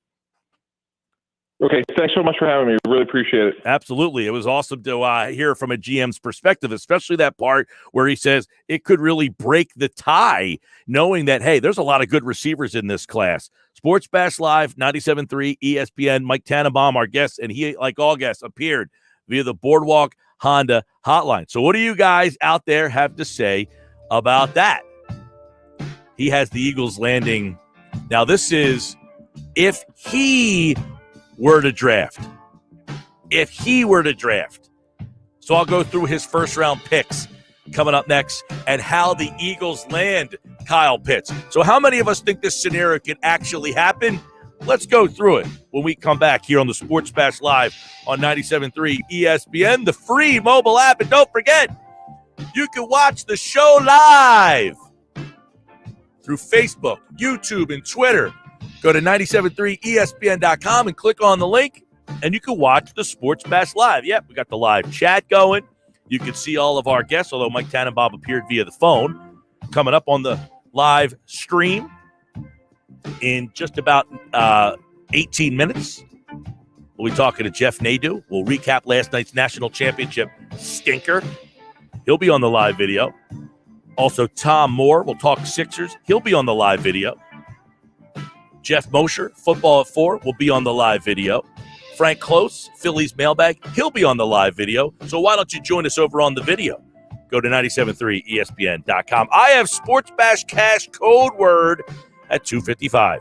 Okay, thanks so much for having me. Really appreciate it. Absolutely. It was awesome to hear from a GM's perspective, especially that part where he says it could really break the tie, knowing that, hey, there's a lot of good receivers in this class. Sports Bash Live, 97.3 ESPN, Mike Tannenbaum, our guest, and he, like all guests, appeared via the Boardwalk Honda hotline. So what do you guys out there have to say about that? He has the Eagles landing. Now, this is if he were to draft. If he were to draft. So I'll go through his first-round picks coming up next and how the Eagles land Kyle Pitts. So how many of us think this scenario can actually happen? Let's go through it when we come back here on the Sports Bash Live on 97.3 ESPN, the free mobile app. And don't forget, you can watch the show live through Facebook, YouTube, and Twitter. Go to 973ESPN.com and click on the link, and you can watch the Sports Bash Live. Yep, we got the live chat going. You can see all of our guests, although Mike Tannenbaum appeared via the phone. Coming up on the live stream in just about 18 minutes. We'll be talking to Jeff Nadeau. We'll recap last night's national championship stinker. He'll be on the live video. Also, Tom Moore will talk Sixers. He'll be on the live video. Geoff Mosher, Football at 4, will be on the live video. Frank Klose, Phillies mailbag, he'll be on the live video. So why don't you join us over on the video? Go to 973ESPN.com. I have Sports Bash Cash code word at 255.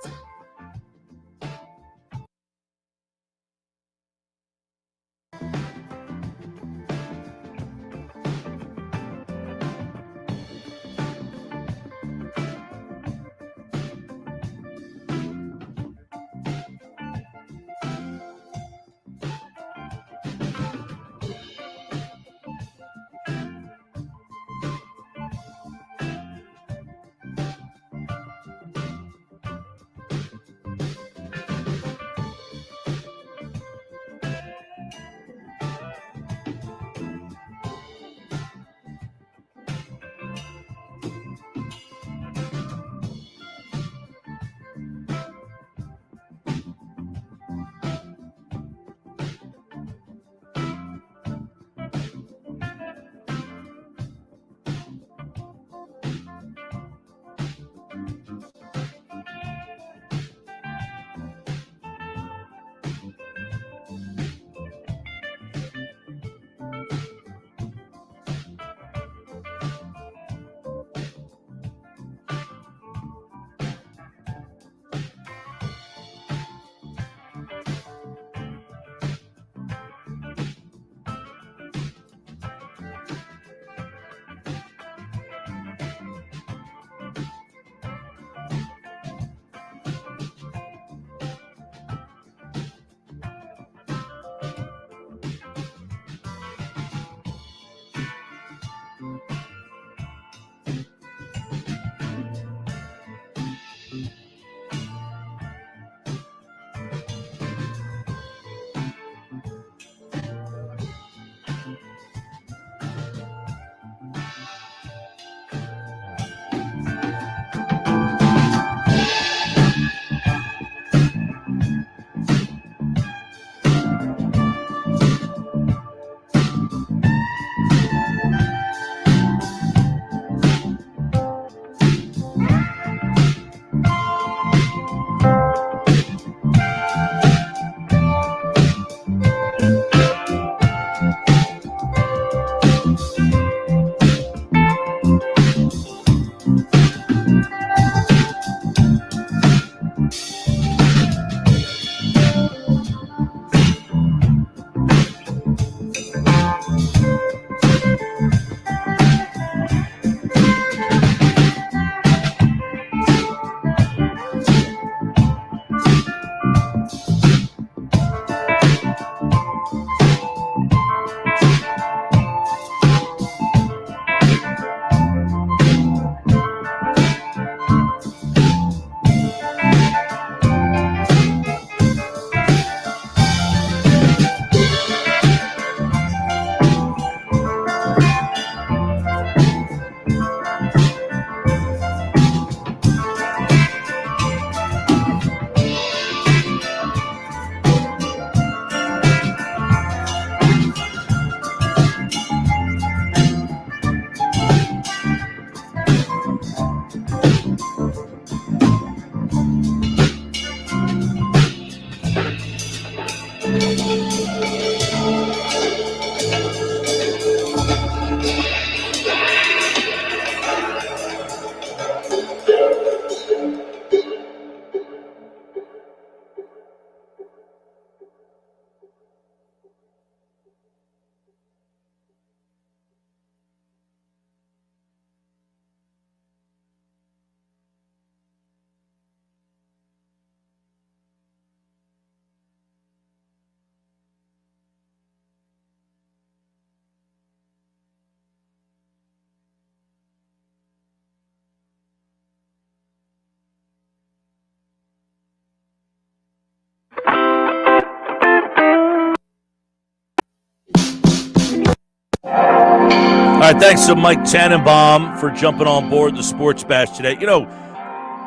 All right, thanks to Mike Tannenbaum for jumping on board the Sports Bash today. You know,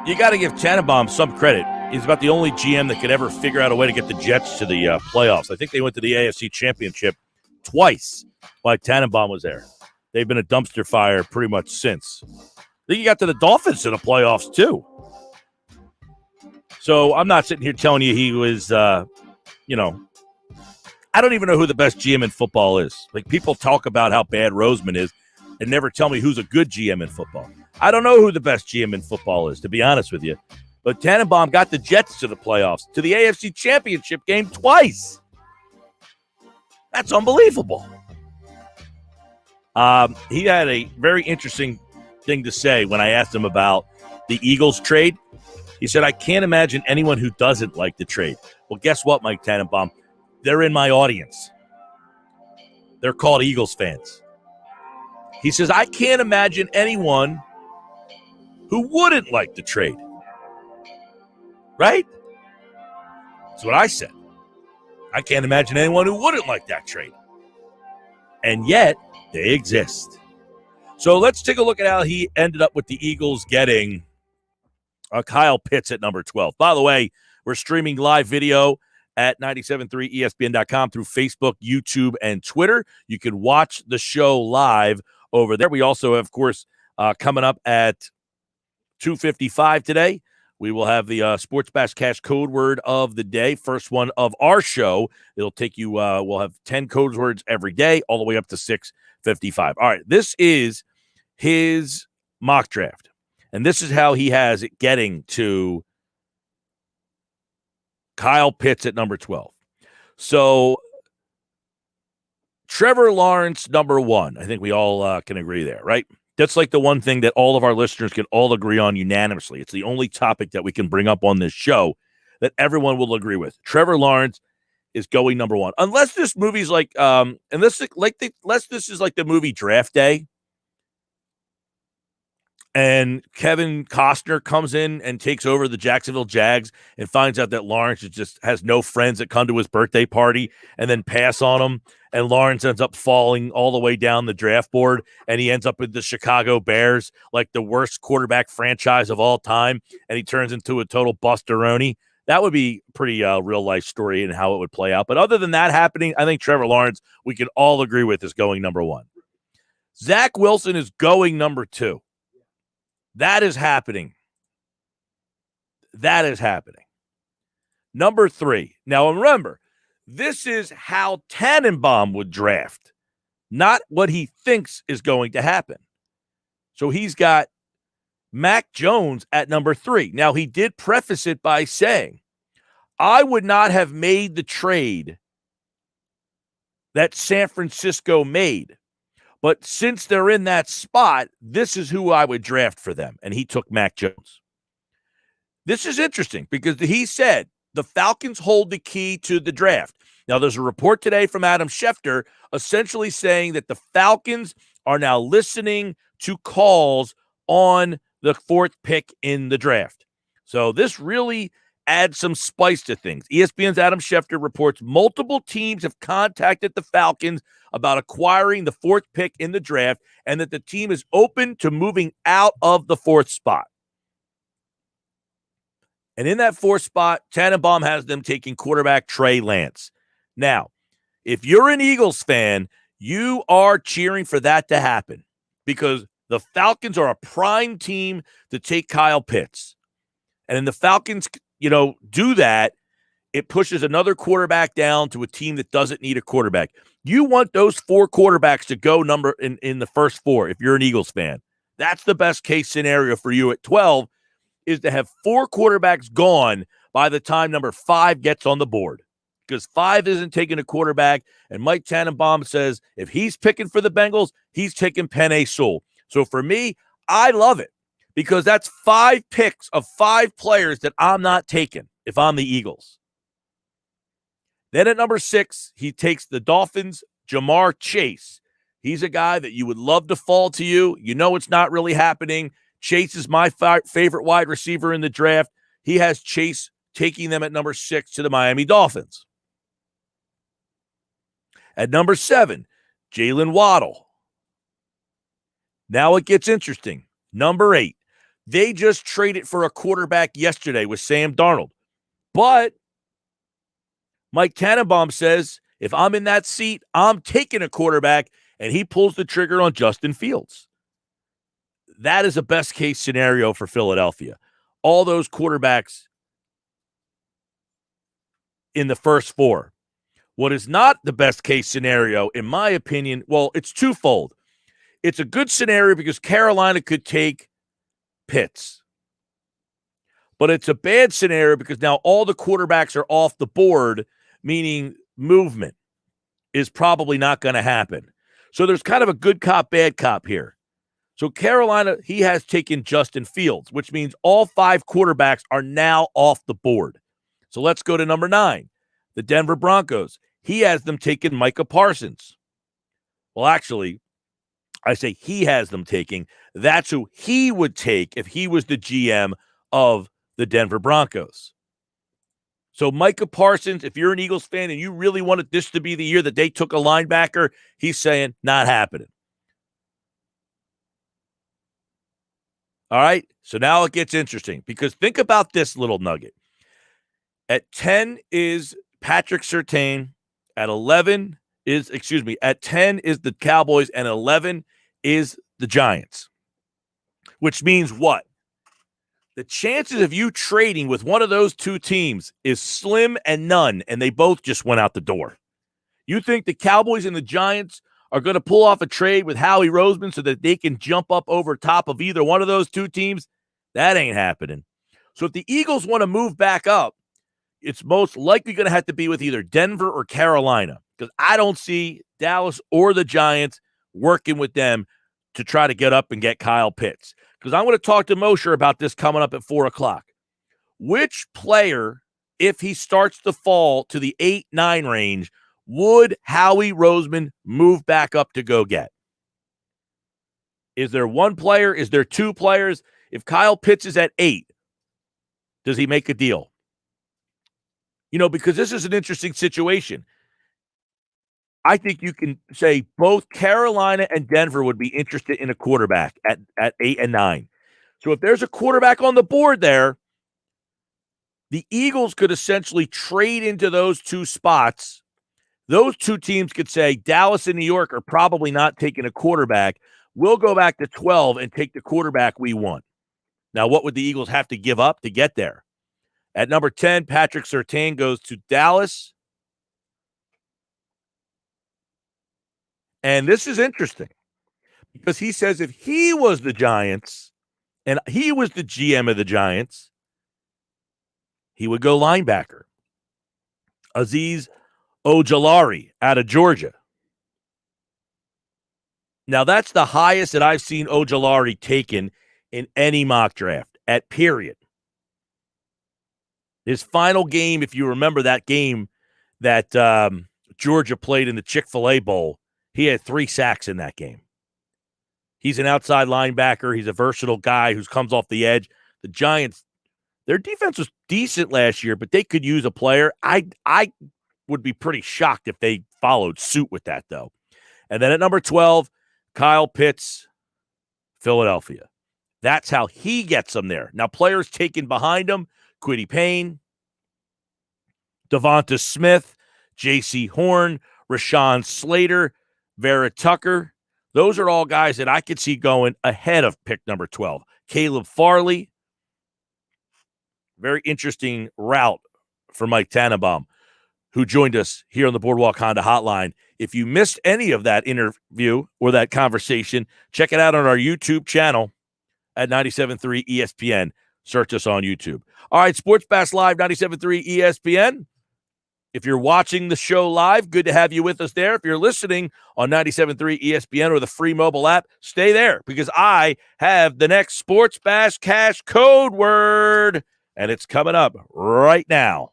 you got to give Tannenbaum some credit. He's about the only GM that could ever figure out a way to get the Jets to the playoffs. I think they went to the AFC Championship twice while Tannenbaum was there. They've been a dumpster fire pretty much since. I think he got to the Dolphins in the playoffs, too. So I'm not sitting here telling you he was, I don't even know who the best GM in football is. Like, people talk about how bad Roseman is and never tell me who's a good GM in football. I don't know who the best GM in football is, to be honest with you. But Tannenbaum got the Jets to the playoffs, to the AFC Championship game twice. That's unbelievable. He had a very interesting thing to say when I asked him about the Eagles trade. He said, I can't imagine anyone who doesn't like the trade. Well, guess what, Mike Tannenbaum? They're in my audience. They're called Eagles fans. He says, I can't imagine anyone who wouldn't like the trade. Right? That's what I said. I can't imagine anyone who wouldn't like that trade. And yet, they exist. So let's take a look at how he ended up with the Eagles getting Kyle Pitts at number 12. By the way, we're streaming live video at 973ESPN.com through Facebook, YouTube, and Twitter. You can watch the show live over there. We also, of course, coming up at 2:55 today, we will have the Sports Bash Cash code word of the day, first one of our show. It'll take you, we'll have 10 code words every day, all the way up to 6:55. All right, this is his mock draft, and this is how he has it getting to Kyle Pitts at number 12. So Trevor Lawrence, number 1. I think we all can agree there, right? That's like the one thing that all of our listeners can all agree on unanimously. It's the only topic that we can bring up on this show that everyone will agree with. Trevor Lawrence is going number 1. Unless this movie's like, unless this is like the movie Draft Day, and Kevin Costner comes in and takes over the Jacksonville Jags and finds out that Lawrence just has no friends that come to his birthday party and then pass on him. And Lawrence ends up falling all the way down the draft board, and he ends up with the Chicago Bears, like the worst quarterback franchise of all time, and he turns into a total busteroni. That would be a pretty real-life story and how it would play out. But other than that happening, I think Trevor Lawrence, we can all agree with, is going number 1. Zach Wilson is going number 2. That is happening. That is happening. Number 3. Now, remember, this is how Tannenbaum would draft, not what he thinks is going to happen. So he's got Mac Jones at number 3. Now, he did preface it by saying, I would not have made the trade that San Francisco made. But since they're in that spot, this is who I would draft for them. And he took Mac Jones. This is interesting because he said the Falcons hold the key to the draft. Now, there's a report today from Adam Schefter essentially saying that the Falcons are now listening to calls on the 4th pick in the draft. So this really adds some spice to things. ESPN's Adam Schefter reports multiple teams have contacted the Falcons about acquiring the 4th pick in the draft and that the team is open to moving out of the 4th spot. And in that 4th spot, Tannenbaum has them taking quarterback Trey Lance. Now, if you're an Eagles fan, you are cheering for that to happen because the Falcons are a prime team to take Kyle Pitts. And then the Falcons, do that. it pushes another quarterback down to a team that doesn't need a quarterback. You want those 4 quarterbacks to go number in the first 4 if you're an Eagles fan. That's the best case scenario for you at 12, is to have 4 quarterbacks gone by the time number 5 gets on the board. Because 5 isn't taking a quarterback, and Mike Tannenbaum says if he's picking for the Bengals, he's taking Penei Sewell. So for me, I love it because that's 5 picks of 5 players that I'm not taking if I'm the Eagles. Then at number 6, he takes the Dolphins' Jamar Chase. He's a guy that you would love to fall to you. You know it's not really happening. Chase is my favorite wide receiver in the draft. He has Chase taking them at number 6 to the Miami Dolphins. At number 7, Jalen Waddle. Now it gets interesting. Number 8, they just traded for a quarterback yesterday with Sam Darnold. But Mike Tannenbaum says, if I'm in that seat, I'm taking a quarterback, and he pulls the trigger on Justin Fields. That is a best-case scenario for Philadelphia. All those quarterbacks in the first 4. What is not the best-case scenario, in my opinion, well, it's twofold. It's a good scenario because Carolina could take Pitts. But it's a bad scenario because now all the quarterbacks are off the board, meaning movement is probably not going to happen. So there's kind of a good cop, bad cop here. So Carolina, he has taken Justin Fields, which means all 5 quarterbacks are now off the board. So let's go to number 9, the Denver Broncos. He has them taking Micah Parsons. Well, actually, I say he has them taking. That's who he would take if he was the GM of the Denver Broncos. So Micah Parsons, if you're an Eagles fan and you really wanted this to be the year that they took a linebacker, he's saying not happening. All right, so now it gets interesting because think about this little nugget. At 10 is Patrick Surtain. At 10 is the Cowboys, and 11 is the Giants. Which means what? The chances of you trading with one of those 2 teams is slim and none, and they both just went out the door. You think the Cowboys and the Giants are going to pull off a trade with Howie Roseman so that they can jump up over top of either one of those 2 teams? That ain't happening. So if the Eagles want to move back up, it's most likely going to have to be with either Denver or Carolina because I don't see Dallas or the Giants working with them to try to get up and get Kyle Pitts. Because I'm going to talk to Mosher about this coming up at 4 o'clock. Which player, if he starts to fall to the 8-9 range, would Howie Roseman move back up to go get? Is there 1 player? Is there 2 players? If Kyle Pitts is at 8, does he make a deal? Because this is an interesting situation. I think you can say both Carolina and Denver would be interested in a quarterback at 8 and 9. So if there's a quarterback on the board there, the Eagles could essentially trade into those 2 spots. Those 2 teams could say Dallas and New York are probably not taking a quarterback. We'll go back to 12 and take the quarterback we want. Now, what would the Eagles have to give up to get there? At number 10, Patrick Surtain goes to Dallas. And this is interesting because he says if he was the Giants and he was the GM of the Giants, he would go linebacker. Azeez Ojulari out of Georgia. Now, that's the highest that I've seen Ojulari taken in any mock draft, at period. His final game, if you remember that game that Georgia played in the Chick-fil-A Bowl, he had 3 sacks in that game. He's an outside linebacker. He's a versatile guy who comes off the edge. The Giants, their defense was decent last year, but they could use a player. I would be pretty shocked if they followed suit with that, though. And then at number 12, Kyle Pitts, Philadelphia. That's how he gets them there. Now, players taken behind him, Kwity Paye, Devonta Smith, J.C. Horn, Rashawn Slater, Vera Tucker. Those are all guys that I could see going ahead of pick number 12. Caleb Farley, very interesting route for Mike Tannenbaum, who joined us here on the Boardwalk Honda Hotline. If you missed any of that interview or that conversation, check it out on our YouTube channel at 97.3 ESPN. Search us on YouTube. All right, Sports Bash Live, 97.3 ESPN. If you're watching the show live, good to have you with us there. If you're listening on 97.3 ESPN or the free mobile app, stay there because I have the next Sports Bash Cash code word, and it's coming up right now.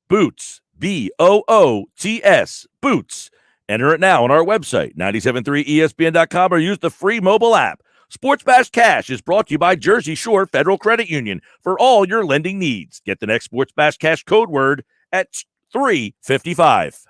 Boots, Boots, Boots. Enter it now on our website, 973ESPN.com, or use the free mobile app. Sports Bash Cash is brought to you by Jersey Shore Federal Credit Union for all your lending needs. Get the next Sports Bash Cash code word at 355.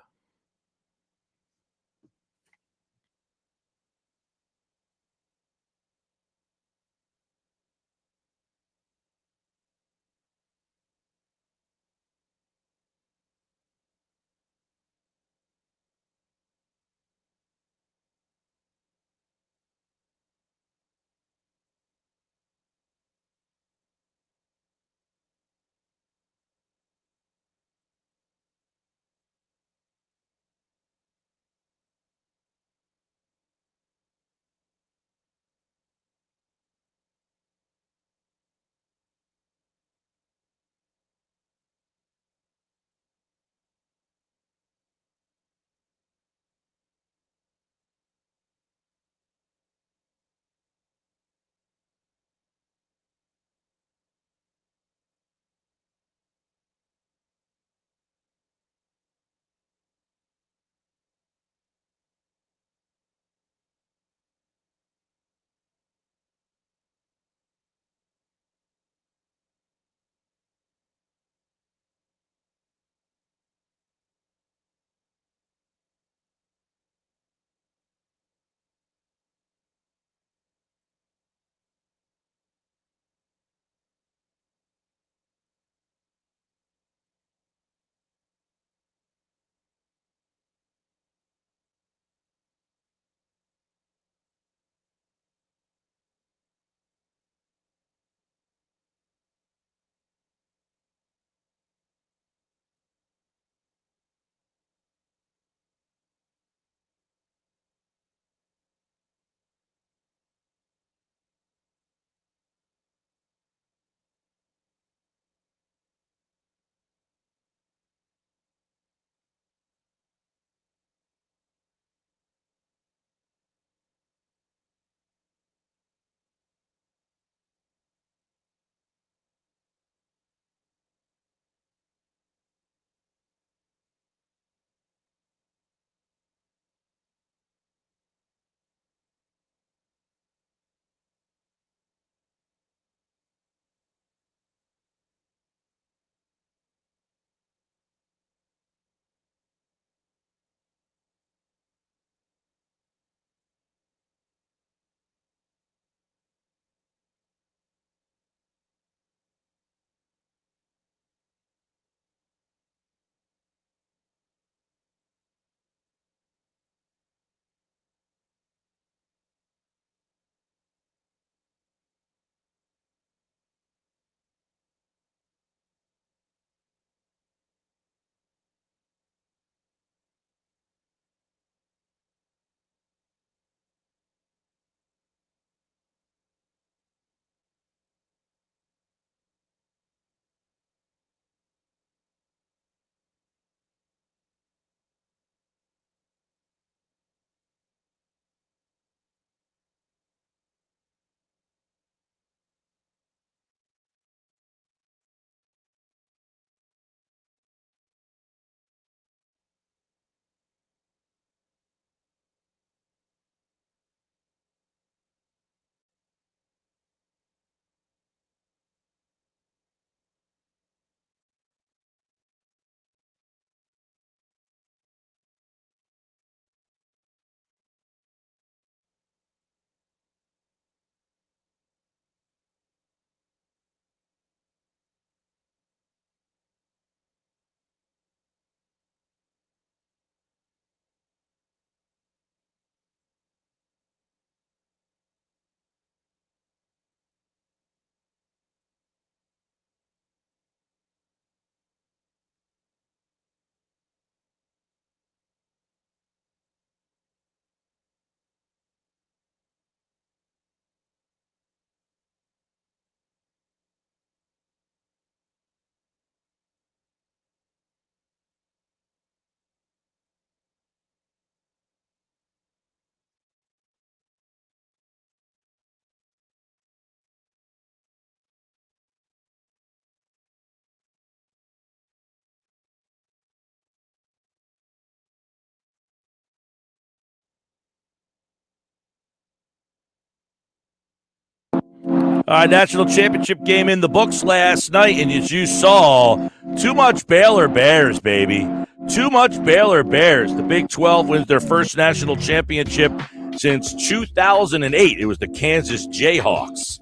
All right, national championship game in the books last night, and as you saw, too much Baylor Bears, baby. Too much Baylor Bears. The Big 12 wins their first national championship since 2008. It was the Kansas Jayhawks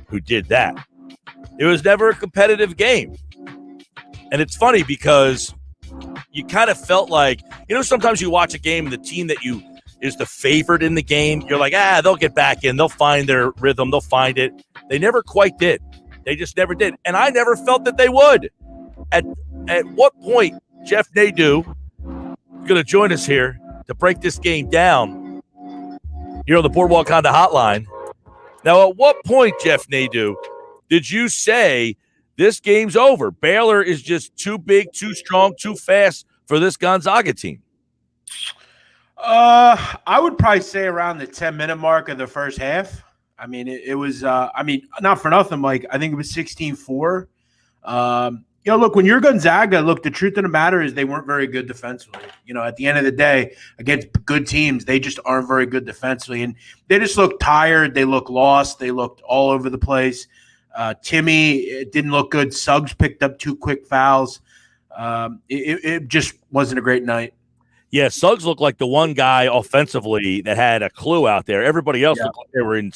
who did that. It was never a competitive game. And it's funny because you kind of felt like, sometimes you watch a game and the team that you is the favorite in the game, you're like, they'll get back in. They'll find their rhythm. They'll find it. They never quite did. They just never did. And I never felt that they would. At what point, Jeff Nadeau is going to join us here to break this game down here on the Boardwalk Honda Hotline. Now, at what point, Jeff Nadeau, did you say this game's over? Baylor is just too big, too strong, too fast for this Gonzaga team. I would probably say around the 10-minute mark of the first half. I mean, it was not for nothing, Mike. I think it was 16-4. Look, when you're Gonzaga, the truth of the matter is they weren't very good defensively. At the end of the day, against good teams, they just aren't very good defensively. And they just looked tired. They looked lost. They looked all over the place. Timmy didn't look good. Suggs picked up 2 quick fouls. It just wasn't a great night. Yeah, Suggs looked like the one guy offensively that had a clue out there. Everybody else looked like they were in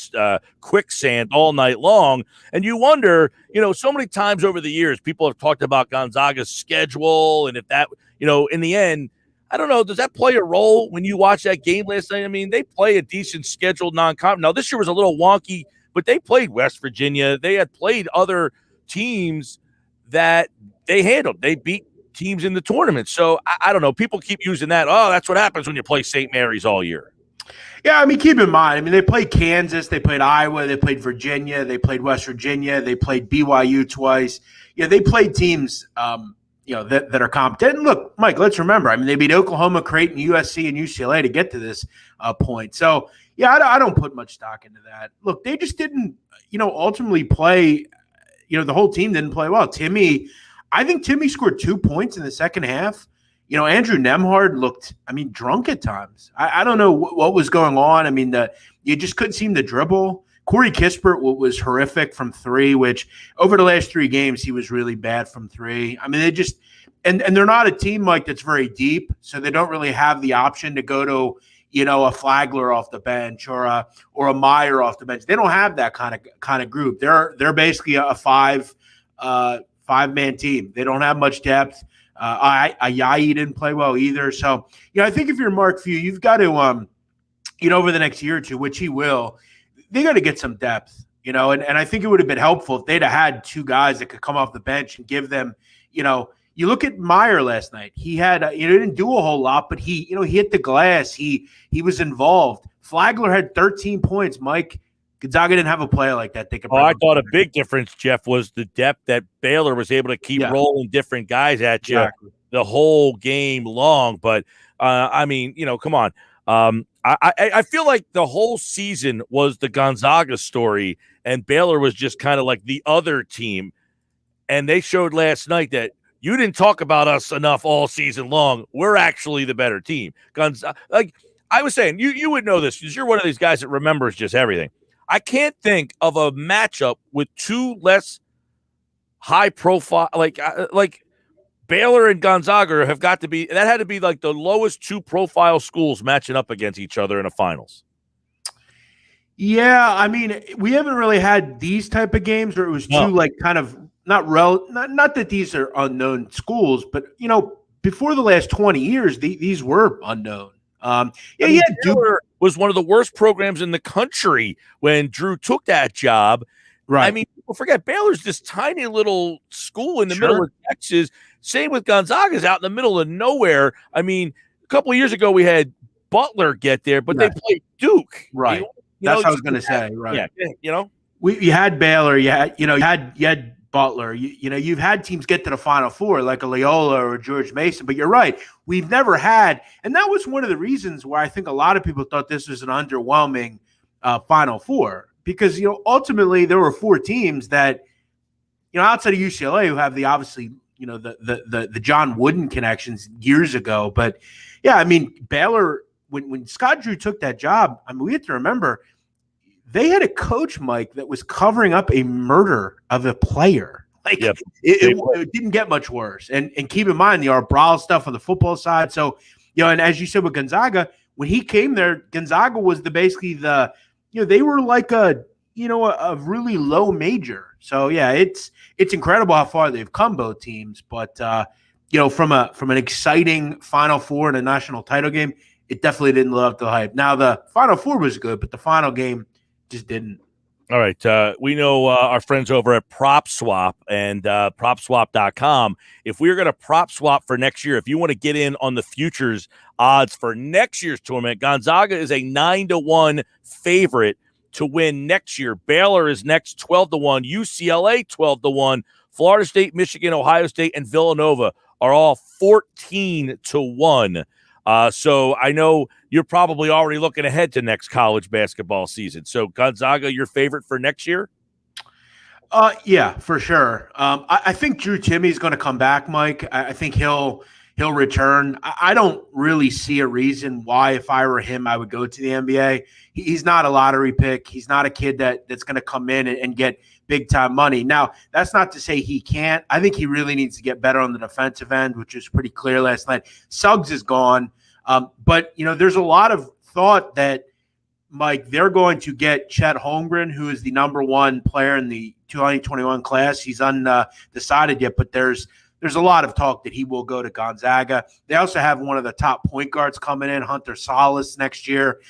quicksand all night long. And you wonder, so many times over the years, people have talked about Gonzaga's schedule. And if that, in the end, I don't know, does that play a role when you watch that game last night? I mean, they play a decent scheduled non-con. Now, this year was a little wonky, but they played West Virginia. They had played other teams that they handled. They beat teams in the tournament. So I don't know. People keep using that. Oh, that's what happens when you play St. Mary's all year. Yeah, keep in mind, they played Kansas, they played Iowa, they played Virginia, they played West Virginia, they played BYU twice. Yeah, they played teams, that are competent. And look, Mike, let's remember, they beat Oklahoma, Creighton, USC, and UCLA to get to this point. So, yeah, I don't put much stock into that. Look, they just didn't, ultimately play, the whole team didn't play well. I think Timmy scored 2 points in the second half. Andrew Nembhard looked, drunk at times. I don't know what was going on. You just couldn't seem to dribble. Corey Kispert was horrific from 3, which over the last 3 games, he was really bad from 3. They just – and they're not a team, Mike, that's very deep, so they don't really have the option to go to, a Flagler off the bench or a Meyer off the bench. They don't have that kind of group. They're basically a five-man team. They don't have much depth. Ayayi didn't play well either. So, I think if you're Mark Few, you've got to, over the next year or two, which he will, they got to get some depth, and I think it would have been helpful if they'd have had 2 guys that could come off the bench and give them, you look at Meyer last night. He had, he didn't do a whole lot, but he hit the glass. He was involved. Flagler had 13 points, Mike. Gonzaga didn't have a player like that. I thought a big difference, Jeff, was the depth that Baylor was able to keep rolling different guys at you the whole game long. But, come on. I feel like the whole season was the Gonzaga story, and Baylor was just kind of like the other team. And they showed last night that you didn't talk about us enough all season long. We're actually the better team. Like I was saying, you would know this because you're one of these guys that remembers just everything. I can't think of a matchup with 2 less high profile, like Baylor and Gonzaga have got to be, that had to be like the lowest 2 profile schools matching up against each other in a finals. Yeah. We haven't really had these type of games where it was 2 like kind of not that these are unknown schools, but before the last 20 years, these were unknown. Baylor was one of the worst programs in the country when Drew took that job. Right. People forget Baylor's this tiny little school in the middle of Texas. Same with Gonzaga's out in the middle of nowhere. A couple of years ago we had Butler get there, but they played Duke. Right. That's what I was going to say. Right. Yeah. You had Baylor. You had Butler. You've had teams get to the Final Four like a Loyola or a George Mason, but you're right. We've never had, and that was one of the reasons why I think a lot of people thought this was an underwhelming Final Four because ultimately there were 4 teams that outside of UCLA who have the obviously the John Wooden connections years ago, but yeah, Baylor when Scott Drew took that job, we have to remember they had a coach, Mike, that was covering up a murder of a player. Like Yep. it didn't get much worse. And keep in mind the Arbral stuff on the football side. So, and as you said with Gonzaga, when he came there, Gonzaga was basically they were like a really low major. So yeah, it's incredible how far they've come, both teams. But from an exciting Final Four and a national title game, it definitely didn't live up to the hype. Now the Final Four was good, but the final game just didn't. All right. We know our friends over at PropSwap and PropSwap.com. If we were going to prop swap for next year, if you want to get in on the futures odds for next year's tournament, Gonzaga is a 9-1 favorite to win next year. Baylor is next 12-1. UCLA 12-1. Florida State, Michigan, Ohio State, and Villanova are all 14-1. So I know you're probably already looking ahead to next college basketball season. So Gonzaga, your favorite for next year? Yeah, for sure. I think Drew Timme is going to come back, Mike. I think he'll return. I don't really see a reason why, if I were him, I would go to the NBA. He's not a lottery pick. He's not a kid that's going to come in and get big-time money. Now, that's not to say he can't. I think he really needs to get better on the defensive end, which is pretty clear last night. Suggs is gone. But, there's a lot of thought that, Mike, they're going to get Chet Holmgren, who is the number one player in the 2021 class. He's undecided yet, but there's a lot of talk that he will go to Gonzaga. They also have one of the top point guards coming in, Hunter Salas, next year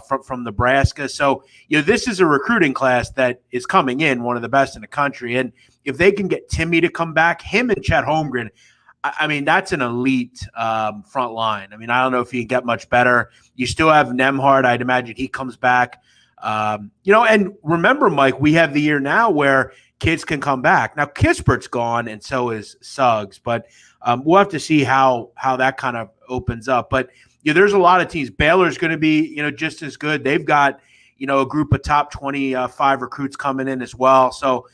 from Nebraska. So, this is a recruiting class that is coming in, one of the best in the country. And if they can get Timme to come back, him and Chet Holmgren, I mean, that's an elite front line. I mean, I don't know if he can get much better. You still have Nembhard. I'd imagine he comes back. And remember, Mike, we have the year now where kids can come back. Now, Kispert's gone, and so is Suggs. But we'll have to see how that kind of opens up. But there's a lot of teams. Baylor's going to be just as good. They've got a group of top 25 recruits coming in as well. So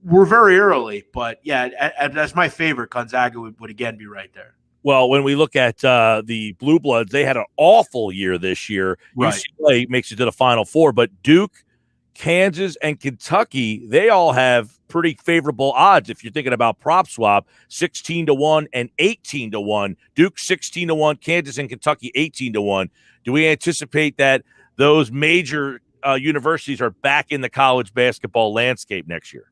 we're very early, but yeah, that's my favorite. Gonzaga would again be right there. Well, when we look at the Blue Bloods, they had an awful year this year. Right. UCLA makes it to the Final Four, but Duke, Kansas, and Kentucky, they all have pretty favorable odds. If you're thinking about prop swap, 16-1 and 18-1. Duke 16-1, Kansas and Kentucky 18-1. Do we anticipate that those major universities are back in the college basketball landscape next year?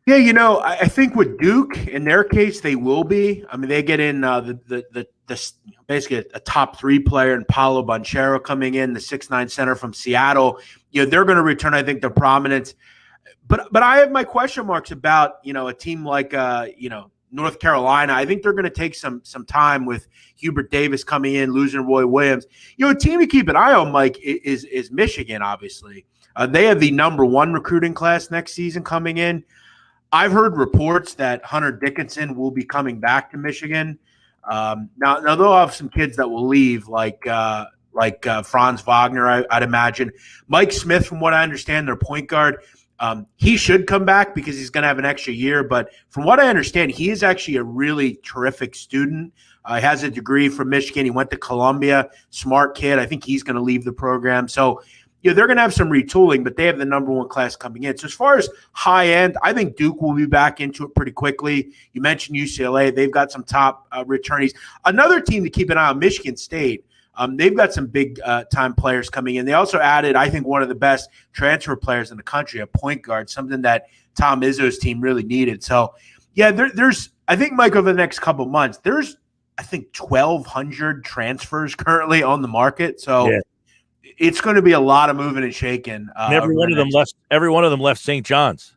Yeah, I think with Duke, in their case, they will be. I mean, they get in the basically a top 3 player in Paolo Banchero coming in, the 6'9" center from Seattle. They're going to return, I think, to prominence. But I have my question marks about a team like North Carolina. I think they're going to take some time with Hubert Davis coming in, losing Roy Williams. A team to keep an eye on, Mike, is Michigan, obviously. They have the number 1 recruiting class next season coming in. I've heard reports that Hunter Dickinson will be coming back to Michigan. Now they'll have some kids that will leave, like Franz Wagner, I'd imagine. Mike Smith, from what I understand, their point guard, he should come back because he's going to have an extra year. But from what I understand, he is actually a really terrific student. He has a degree from Michigan. He went to Columbia. Smart kid. I think he's going to leave the program. So, they're going to have some retooling, but they have the number 1 class coming in. So as far as high end, I think Duke will be back into it pretty quickly. You mentioned UCLA. They've got some top returnees. Another team to keep an eye on, Michigan State. They've got some big time players coming in. They also added, I think, one of the best transfer players in the country, a point guard, something that Tom Izzo's team really needed. So, yeah, there's I think, Mike, over the next couple of months, there's, I think, 1,200 transfers currently on the market. So it's going to be a lot of moving and shaking. And every one of them left St. John's.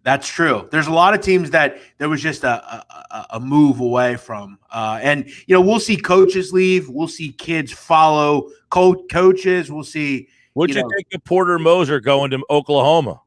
That's true. There's a lot of teams that there was just a move away from. And, we'll see coaches leave. We'll see kids follow coaches. We'll see. What'd you think of Porter Moser going to Oklahoma?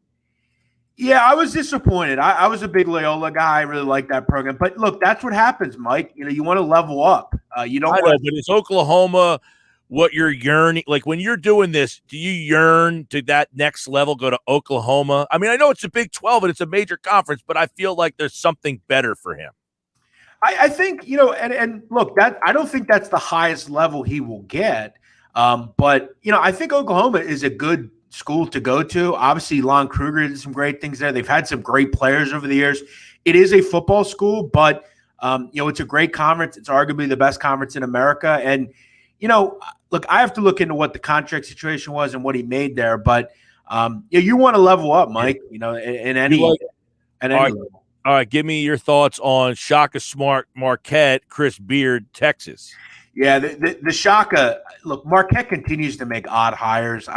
Yeah, I was disappointed. I was a big Loyola guy. I really like that program. But, look, that's what happens, Mike. You want to level up. You don't know, but it's Oklahoma – what you're yearning, like when you're doing this, do you yearn to that next level, go to Oklahoma? I mean, I know it's a Big 12 and it's a major conference, but I feel like there's something better for him. I think, and look, that I don't think that's the highest level he will get. But, I think Oklahoma is a good school to go to. Obviously, Lon Kruger did some great things there. They've had some great players over the years. It is a football school, but it's a great conference. It's arguably the best conference in America. And, look, I have to look into what the contract situation was and what he made there. But, you want to level up, Mike, in any level. All right, give me your thoughts on Shaka Smart, Marquette, Chris Beard, Texas. Yeah, the Shaka, look, Marquette continues to make odd hires.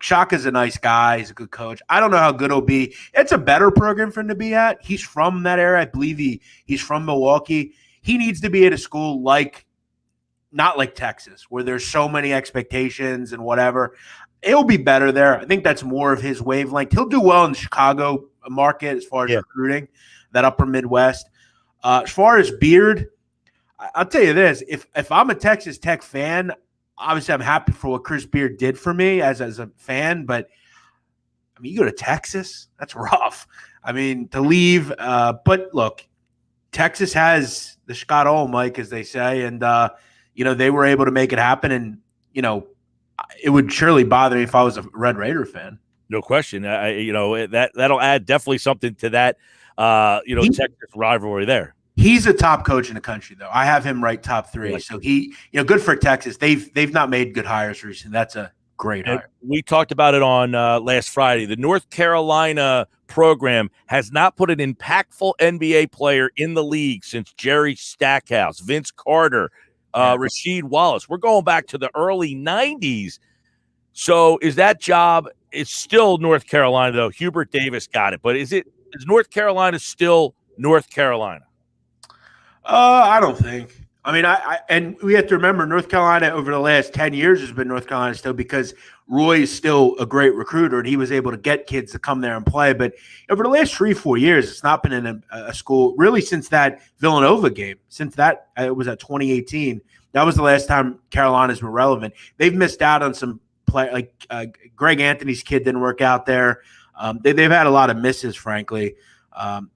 Shaka's a nice guy. He's a good coach. I don't know how good he'll be. It's a better program for him to be at. He's from that area. I believe he's from Milwaukee. He needs to be at a school not like Texas, where there's so many expectations and whatever. It'll be better there. I think that's more of his wavelength. He'll do well in the Chicago market as far as recruiting, that upper Midwest. As far as Beard, I'll tell you this. If I'm a Texas Tech fan, obviously I'm happy for what Chris Beard did for me as a fan, but you go to Texas, that's rough. To leave. But look, Texas has the Scott Ohl, Mike, as they say, and they were able to make it happen. And it would surely bother me if I was a Red Raider fan. No question. That'll add definitely something to that. Texas rivalry there. He's a top coach in the country, though. I have him right top 3. Right. So he, good for Texas. They've not made good hires recently. That's a great hire. We talked about it on last Friday. The North Carolina program has not put an impactful NBA player in the league since Jerry Stackhouse, Vince Carter, Rasheed Wallace. We're going back to the early 90s. So is that job? It's still North Carolina, though. Hubert Davis got it. But is North Carolina still North Carolina? I don't think. And we have to remember North Carolina over the last 10 years has been North Carolina still, because Roy is still a great recruiter and he was able to get kids to come there and play. But over the last 3-4 years, it's not been in a school really since that Villanova game. Since that, it was at 2018. That was the last time Carolinas were relevant. They've missed out on some play, like Greg Anthony's kid didn't work out there. They've had a lot of misses, frankly.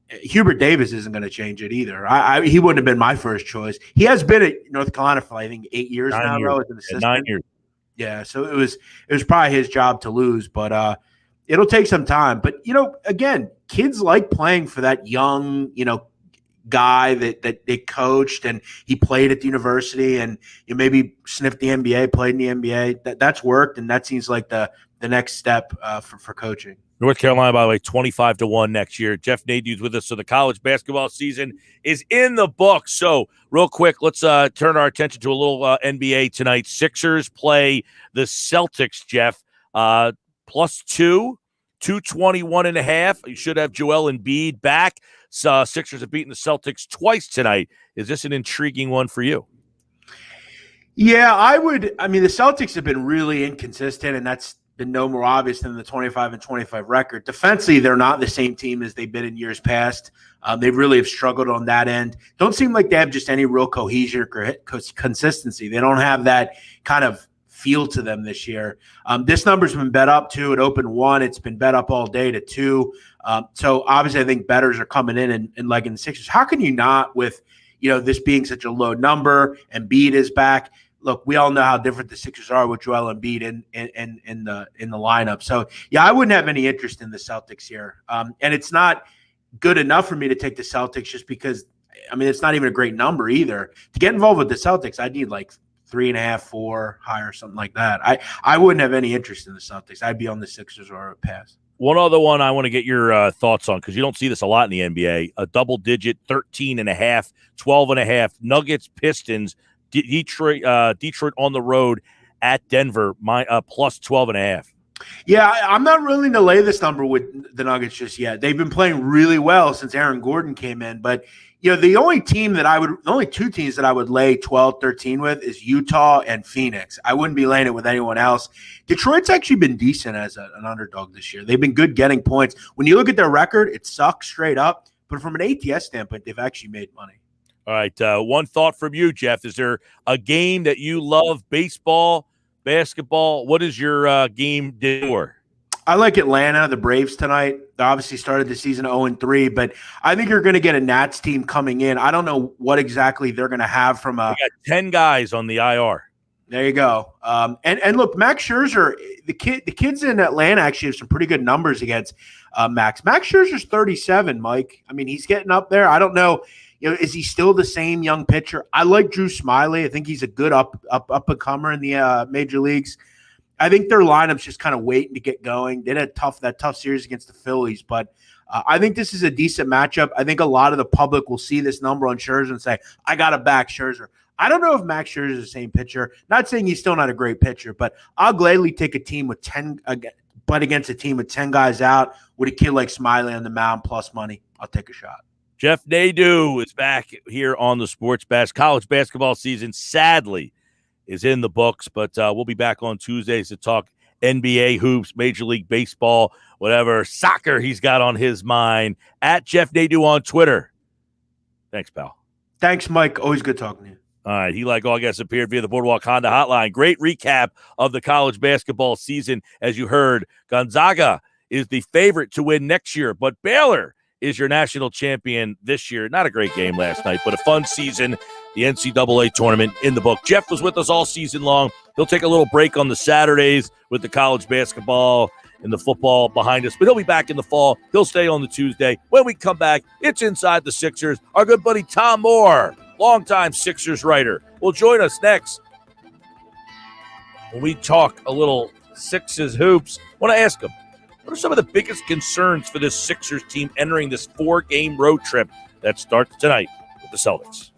Hubert Davis isn't going to change it either. He wouldn't have been my first choice. He has been at North Carolina for I think 8 years now, though, as an assistant. 9 years. Yeah, so it was probably his job to lose, but it'll take some time. But again, kids like playing for that young, guy that they coached and he played at the university and maybe sniffed the NBA, played in the NBA. That's worked, and that seems like the next step for coaching. North Carolina, by the way, 25-1 next year. Jeff Nadeau's with us. So the college basketball season is in the books. So real quick, let's turn our attention to a little NBA tonight. Sixers play the Celtics, Jeff. +2, 221.5. You should have Joel Embiid back. So Sixers have beaten the Celtics twice tonight. Is this an intriguing one for you? Yeah, I would. The Celtics have been really inconsistent, and that's been no more obvious than the 25-25 record. Defensively, they're not the same team as they've been in years past. They really have struggled on that end. Don't seem like they have just any real cohesion or consistency. They don't have that kind of feel to them this year. This number's been bet up too. It opened 1. It's been bet up all day to 2. So obviously, I think bettors are coming in and liking the Sixers. How can you not with this being such a low number? Embiid is back. Look, we all know how different the Sixers are with Joel Embiid in the lineup. So, yeah, I wouldn't have any interest in the Celtics here. And it's not good enough for me to take the Celtics just because, it's not even a great number either. To get involved with the Celtics, I'd need like 3.5, 4 higher, something like that. I wouldn't have any interest in the Celtics. I'd be on the Sixers or a pass. One other one I want to get your thoughts on, because you don't see this a lot in the NBA. A double-digit 13.5, 12.5, Nuggets, Pistons, Detroit on the road at Denver, plus 12.5. Yeah, I'm not willing to lay this number with the Nuggets just yet. They've been playing really well since Aaron Gordon came in. But, the only two teams that I would lay 12, 13 with is Utah and Phoenix. I wouldn't be laying it with anyone else. Detroit's actually been decent as an underdog this year. They've been good getting points. When you look at their record, it sucks straight up. But from an ATS standpoint, they've actually made money. All right. One thought from you, Jeff. Is there a game that you love? Baseball, basketball? What is your game for? I like Atlanta, the Braves tonight. They obviously started the season 0-3, but I think you're going to get a Nats team coming in. I don't know what exactly they're going to have from a. We got 10 guys on the IR. There you go. And look, Max Scherzer, the kids in Atlanta actually have some pretty good numbers against Max. Max Scherzer's 37, Mike. I mean, he's getting up there. I don't know, is he still the same young pitcher? I like Drew Smyly. I think he's a good up and comer in the major leagues. I think their lineup's just kind of waiting to get going. They had that tough series against the Phillies, but I think this is a decent matchup. I think a lot of the public will see this number on Scherzer and say, I got to back Scherzer. I don't know if Max Scherzer is the same pitcher. Not saying he's still not a great pitcher, but I'll gladly take a team with 10, but against a team with 10 guys out with a kid like Smyly on the mound plus money. I'll take a shot. Jeff Nadeau is back here on the Sports Bash. College basketball season, sadly, is in the books, but we'll be back on Tuesdays to talk NBA hoops, Major League Baseball, whatever soccer he's got on his mind. At Jeff Nadeau on Twitter. Thanks, pal. Thanks, Mike. Always good talking to you. All right, he, like all guests, appeared via the Boardwalk Honda Hotline. Great recap of the college basketball season. As you heard, Gonzaga is the favorite to win next year, but Baylor is your national champion this year. Not a great game last night, but a fun season. The NCAA tournament in the book. Jeff was with us all season long. He'll take a little break on the Saturdays with the college basketball and the football behind us, but he'll be back in the fall. He'll stay on the Tuesday. When we come back, it's Inside the Sixers. Our good buddy Tom Moore, longtime Sixers writer, will join us next when we talk a little Sixers hoops. I want to ask him, what are some of the biggest concerns for this Sixers team entering this 4-game road trip that starts tonight with the Celtics?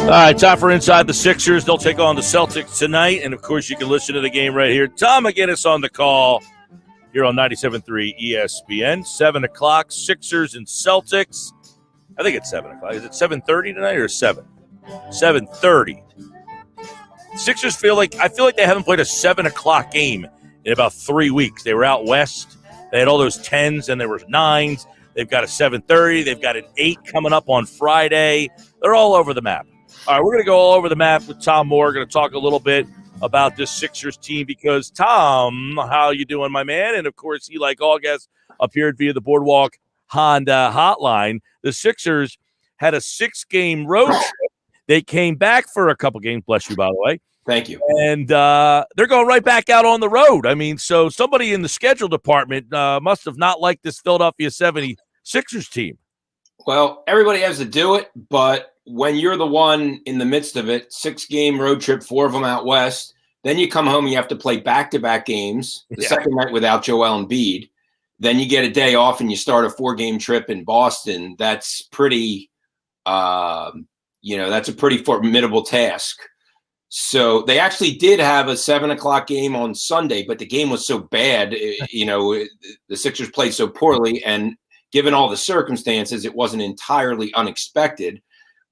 All right, time for Inside the Sixers. They'll take on the Celtics tonight. And, of course, you can listen to the game right here. Tom McGinnis on the call here on 97.3 ESPN. 7 o'clock, Sixers and Celtics. I think it's 7 o'clock. Is it 7:30 tonight or 7? 7:30. Sixers I feel like they haven't played a 7 o'clock game in about 3 weeks. They were out west. They had all those 10s and there were 9s. They've got a 7:30. They've got an 8 coming up on Friday. They're all over the map. All right, we're going to go all over the map with Tom Moore. We're going to talk a little bit about this Sixers team because, Tom, how you doing, my man? And, of course, he, like all guests, appeared via the Boardwalk Honda hotline. The Sixers had a 6-game road trip. They came back for a couple games. Bless you, by the way. Thank you. And they're going right back out on the road. I mean, so somebody in the schedule department must have not liked this Philadelphia 76ers team. Well, everybody has to do it, but when you're the one in the midst of it, 6-game road trip, 4 of them out west, then you come home and you have to play back-to-back games, the second night without Joel Embiid. Then you get a day off and you start a 4-game trip in Boston. That's pretty, that's a pretty formidable task. So they actually did have a 7 o'clock game on Sunday, but the game was so bad, the Sixers played so poorly, and given all the circumstances, it wasn't entirely unexpected.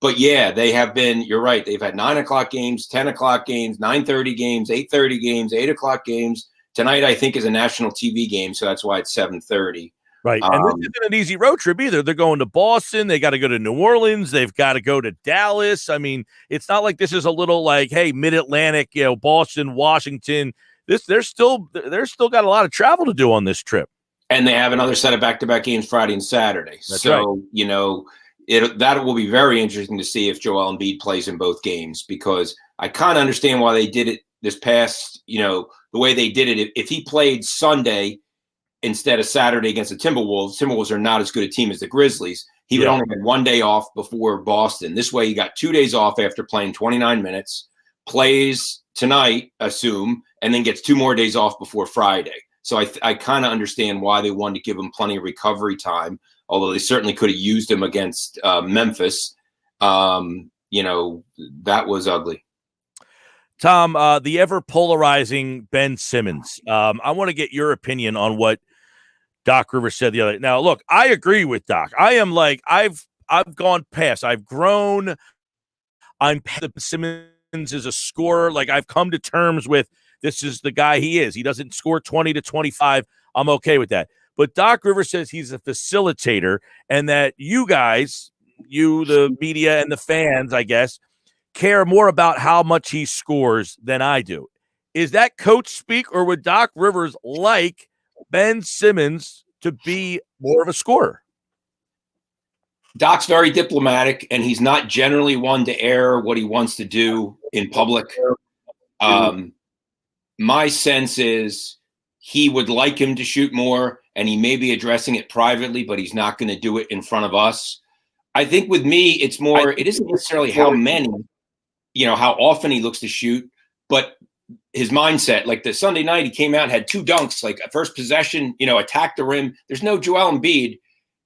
But yeah, they have been, you're right, they've had 9 o'clock games, 10 o'clock games, 9:30 games, 8:30 games, 8 o'clock games. Tonight, I think, is a national TV game, so that's why it's 7:30. Right, and this isn't an easy road trip either. They're going to Boston. They got to go to New Orleans. They've got to go to Dallas. I mean, it's not like this is a little like, hey, Mid-Atlantic, Boston, Washington. They're still got a lot of travel to do on this trip. And they have another set of back-to-back games Friday and Saturday. That's so, right. That will be very interesting to see if Joel Embiid plays in both games, because I kind of understand why they did it this past, the way they did it. If he played Sunday instead of Saturday against the Timberwolves are not as good a team as the Grizzlies. He would only have 1 day off before Boston. This way, he got 2 days off after playing 29 minutes, plays tonight, assume, and then gets 2 more days off before Friday. So I kind of understand why they wanted to give him plenty of recovery time, although they certainly could have used him against Memphis. That was ugly. Tom, the ever polarizing Ben Simmons. I want to get your opinion on what Doc Rivers said the other day. Now, look, I agree with Doc. I am like, I've gone past. I've grown. I'm Simmons is a scorer. Like, I've come to terms with this is the guy he is. He doesn't score 20 to 25. I'm okay with that. But Doc Rivers says he's a facilitator, and that you guys, the media and the fans, I guess, care more about how much he scores than I do. Is that coach speak, or would Doc Rivers like Ben Simmons to be more of a scorer? Doc's very diplomatic, and he's not generally one to air what he wants to do in public. My sense is he would like him to shoot more, and he may be addressing it privately, but he's not going to do it in front of us. I think with me, it's more, it isn't necessarily how many, how often he looks to shoot, but his mindset. Like the Sunday night, he came out and had 2 dunks, like first possession, attacked the rim. There's no Joel Embiid.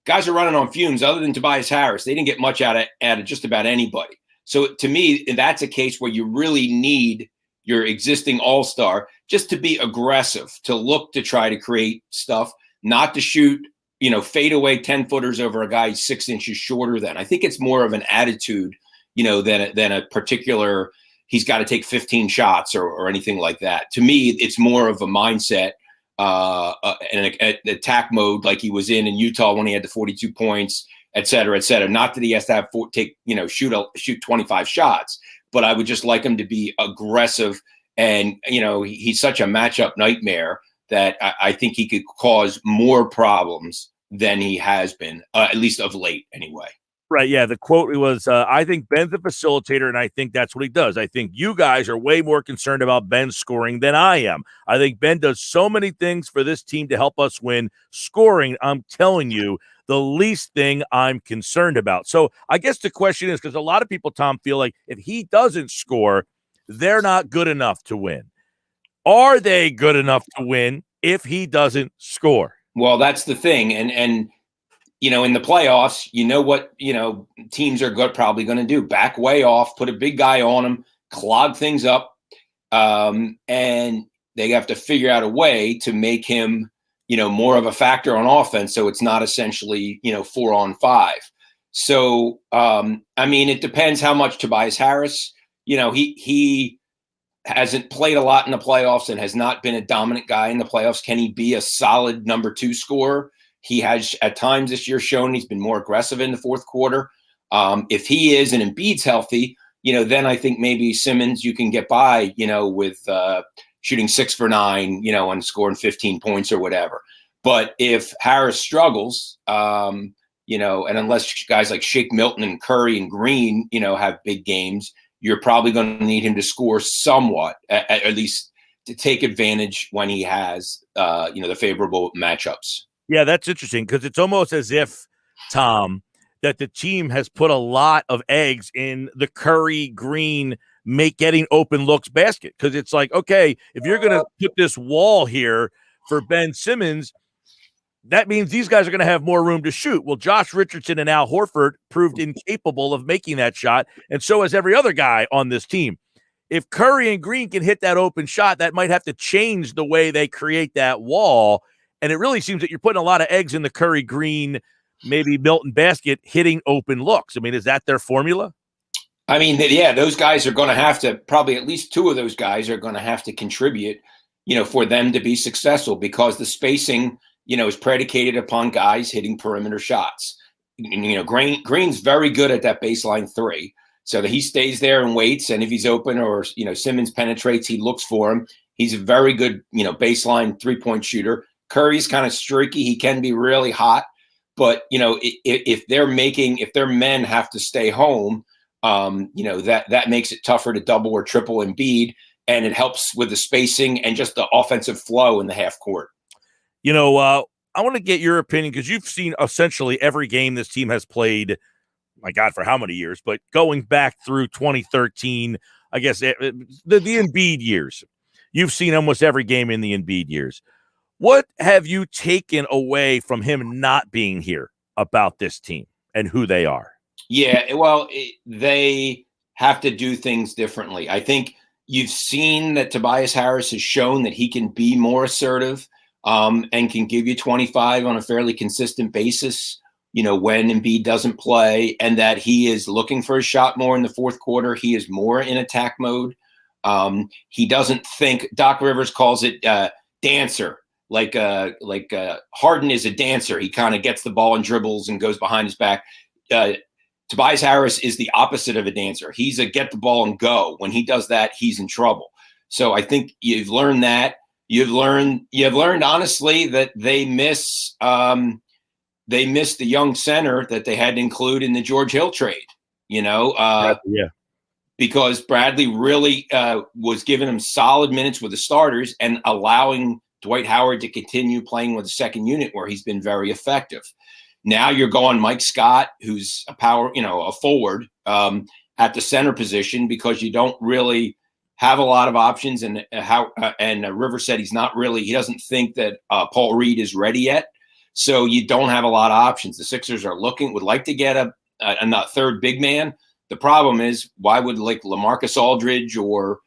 Guys are running on fumes other than Tobias Harris. They didn't get much out of just about anybody. So to me, that's a case where you really need your existing all-star just to be aggressive, to look to try to create stuff, not to shoot, fade away 10-footers over a guy 6 inches shorter than. I think it's more of an attitude than a particular. He's got to take 15 shots or anything like that. To me, it's more of a mindset and an attack mode like he was in Utah when he had the 42 points, et cetera, et cetera. Not that he has to shoot 25 shots, but I would just like him to be aggressive. And, he's such a matchup nightmare that I think he could cause more problems than he has been, at least of late anyway. Right, yeah. The quote was, I think Ben's a facilitator, and I think that's what he does. I think you guys are way more concerned about Ben scoring than I am. I think Ben does so many things for this team to help us win. Scoring, I'm telling you, the least thing I'm concerned about. So I guess the question is, because a lot of people, Tom, feel like if he doesn't score, they're not good enough to win. Are they good enough to win if he doesn't score? Well, that's the thing. And in the playoffs, what, teams are probably going to do. Back way off, put a big guy on him, clog things up. And they have to figure out a way to make him, more of a factor on offense. So it's not essentially, 4-on-5. So, it depends how much Tobias Harris, he hasn't played a lot in the playoffs and has not been a dominant guy in the playoffs. Can he be a solid number 2 scorer? He has at times this year shown he's been more aggressive in the fourth quarter. If he is and Embiid's healthy, then I think maybe Simmons you can get by, with shooting 6 for 9, and scoring 15 points or whatever. But if Harris struggles, and unless guys like Shake Milton and Curry and Green, have big games, you're probably going to need him to score somewhat, at least to take advantage when he has, the favorable matchups. Yeah, that's interesting because it's almost as if, Tom, that the team has put a lot of eggs in the Curry Green getting open looks basket. Because it's like, okay, if you're going to put this wall here for Ben Simmons, that means these guys are going to have more room to shoot. Well, Josh Richardson and Al Horford proved incapable of making that shot, and so has every other guy on this team. If Curry and Green can hit that open shot, that might have to change the way they create that wall. And it really seems that you're putting a lot of eggs in the Curry Green, maybe Milton basket, hitting open looks. Is that their formula? Those guys are going to have to, probably at least 2 of those guys are going to have to contribute, for them to be successful because the spacing, is predicated upon guys hitting perimeter shots. Green's very good at that baseline 3. So that he stays there and waits. And if he's open or, Simmons penetrates, he looks for him. He's a very good, baseline 3-point shooter. Curry's kind of streaky. He can be really hot, but if their men have to stay home, that makes it tougher to double or triple Embiid, and it helps with the spacing and just the offensive flow in the half court. I want to get your opinion because you've seen essentially every game this team has played. My God, for how many years? But going back through 2013, I guess the Embiid years, you've seen almost every game in the Embiid years. What have you taken away from him not being here about this team and who they are? Yeah, well, they have to do things differently. I think you've seen that Tobias Harris has shown that he can be more assertive and can give you 25 on a fairly consistent basis, when Embiid doesn't play, and that he is looking for a shot more in the fourth quarter. He is more in attack mode. He doesn't think, Doc Rivers calls it dancer. Like Harden is a dancer. He kind of gets the ball and dribbles and goes behind his back. Tobias Harris is the opposite of a dancer. He's a get the ball and go. When he does that, he's in trouble. So I think you've learned that. You've learned honestly that they miss the young center that they had to include in the George Hill trade. Because Bradley really was giving him solid minutes with the starters and allowing Dwight Howard to continue playing with the second unit where he's been very effective. Now you're going Mike Scott, who's a forward at the center position because you don't really have a lot of options. And Rivers said he doesn't think that Paul Reed is ready yet. So you don't have a lot of options. The Sixers would like to get a third big man. The problem is, why would LaMarcus Aldridge or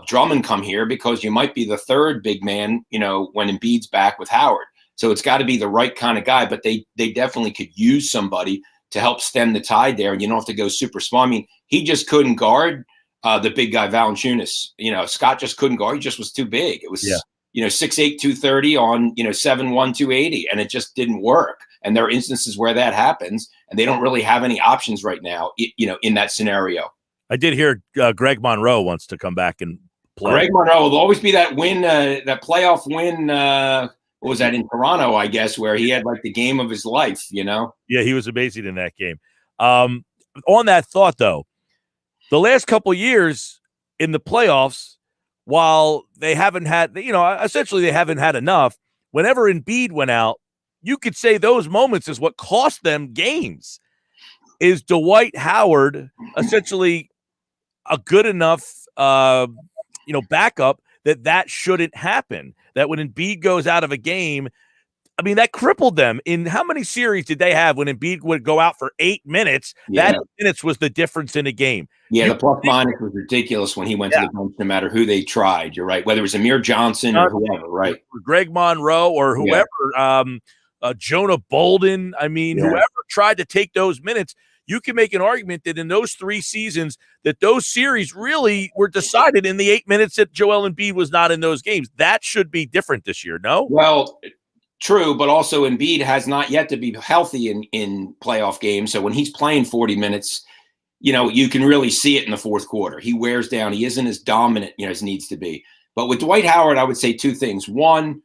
Drummond come here? Because you might be the third big man, when Embiid's back with Howard. So it's got to be the right kind of guy, but they definitely could use somebody to help stem the tide there. And you don't have to go super small. he just couldn't guard the big guy Valanciunas. Scott just couldn't guard. He just was too big. It was 6'8", 230 on 7'1", 280, and it just didn't work. And there are instances where that happens, and they don't really have any options right now. In that scenario. I did hear Greg Monroe wants to come back and play. Greg Monroe will always be that win, that playoff win. What was that in Toronto? I guess where he had like the game of his life. Yeah, he was amazing in that game. On that thought, though, the last couple years in the playoffs, while they haven't had, essentially they haven't had enough. Whenever Embiid went out, you could say those moments is what cost them games. Is Dwight Howard essentially a good enough, backup that shouldn't happen? That when Embiid goes out of a game, I mean, that crippled them. In how many series did they have when Embiid would go out for 8 minutes? Yeah. That 8 minutes was the difference in a game. Yeah, the plus minus was ridiculous when he went to the bench, no matter who they tried. You're right. Whether it was Amir Johnson or whoever, right? Or Greg Monroe or whoever, Jonah Bolden. I mean, whoever tried to take those minutes, you can make an argument that in those 3 seasons that those series really were decided in the 8 minutes that Joel Embiid was not in those games. That should be different this year, no? Well, true, but also Embiid has not yet to be healthy in playoff games. So when he's playing 40 minutes, you can really see it in the fourth quarter. He wears down. He isn't as dominant, as needs to be. But with Dwight Howard, I would say 2 things. One,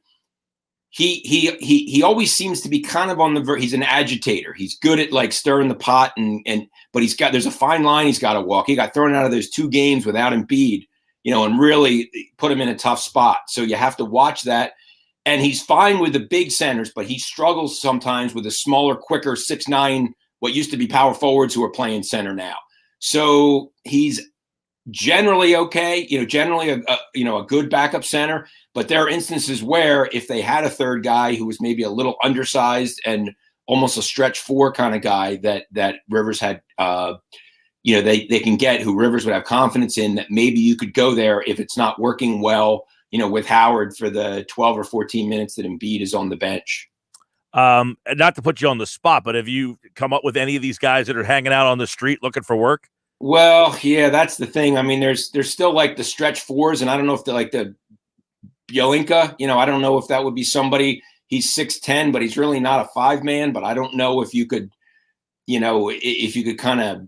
he always seems to be kind of on the he's an agitator. He's good at like stirring the pot but there's a fine line he's got to walk. He got thrown out of those 2 games without Embiid, and really put him in a tough spot. So you have to watch that. And he's fine with the big centers, but he struggles sometimes with the smaller, quicker 6'9", what used to be power forwards who are playing center now. So he's generally okay, generally a good backup center. But there are instances where if they had a third guy who was maybe a little undersized and almost a stretch 4 kind of guy that Rivers had, they can get, who Rivers would have confidence in, that maybe you could go there if it's not working well, with Howard for the 12 or 14 minutes that Embiid is on the bench. Not to put you on the spot, but have you come up with any of these guys that are hanging out on the street looking for work? Well, yeah, that's the thing. I mean, there's still like the stretch 4s, and I don't know if they're like the Bielinka, I don't know if that would be somebody. He's 6'10", but he's really not a 5-man. But I don't know if you could, if you could kind of,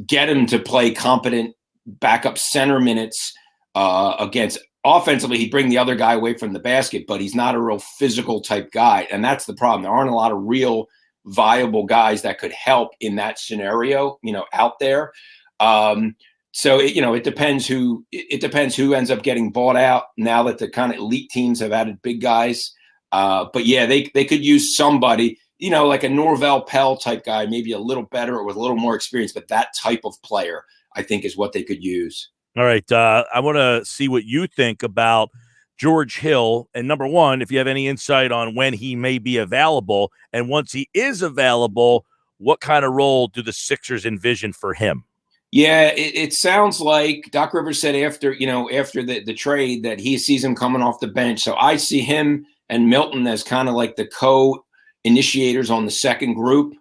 get him to play competent backup center minutes against. Offensively, he'd bring the other guy away from the basket, but he's not a real physical type guy. And that's the problem. There aren't a lot of real viable guys that could help in that scenario, out there. So it depends who ends up getting bought out now that the kind of elite teams have added big guys. But yeah, they could use somebody, like a Norvell Pell type guy, maybe a little better or with a little more experience, but that type of player, I think, is what they could use. All right. I want to see what you think about George Hill. And number one, if you have any insight on when he may be available, and once he is available, what kind of role do the Sixers envision for him? Yeah, it sounds like Doc Rivers said after the trade that he sees him coming off the bench. So I see him and Milton as kind of like the co-initiators on the second group.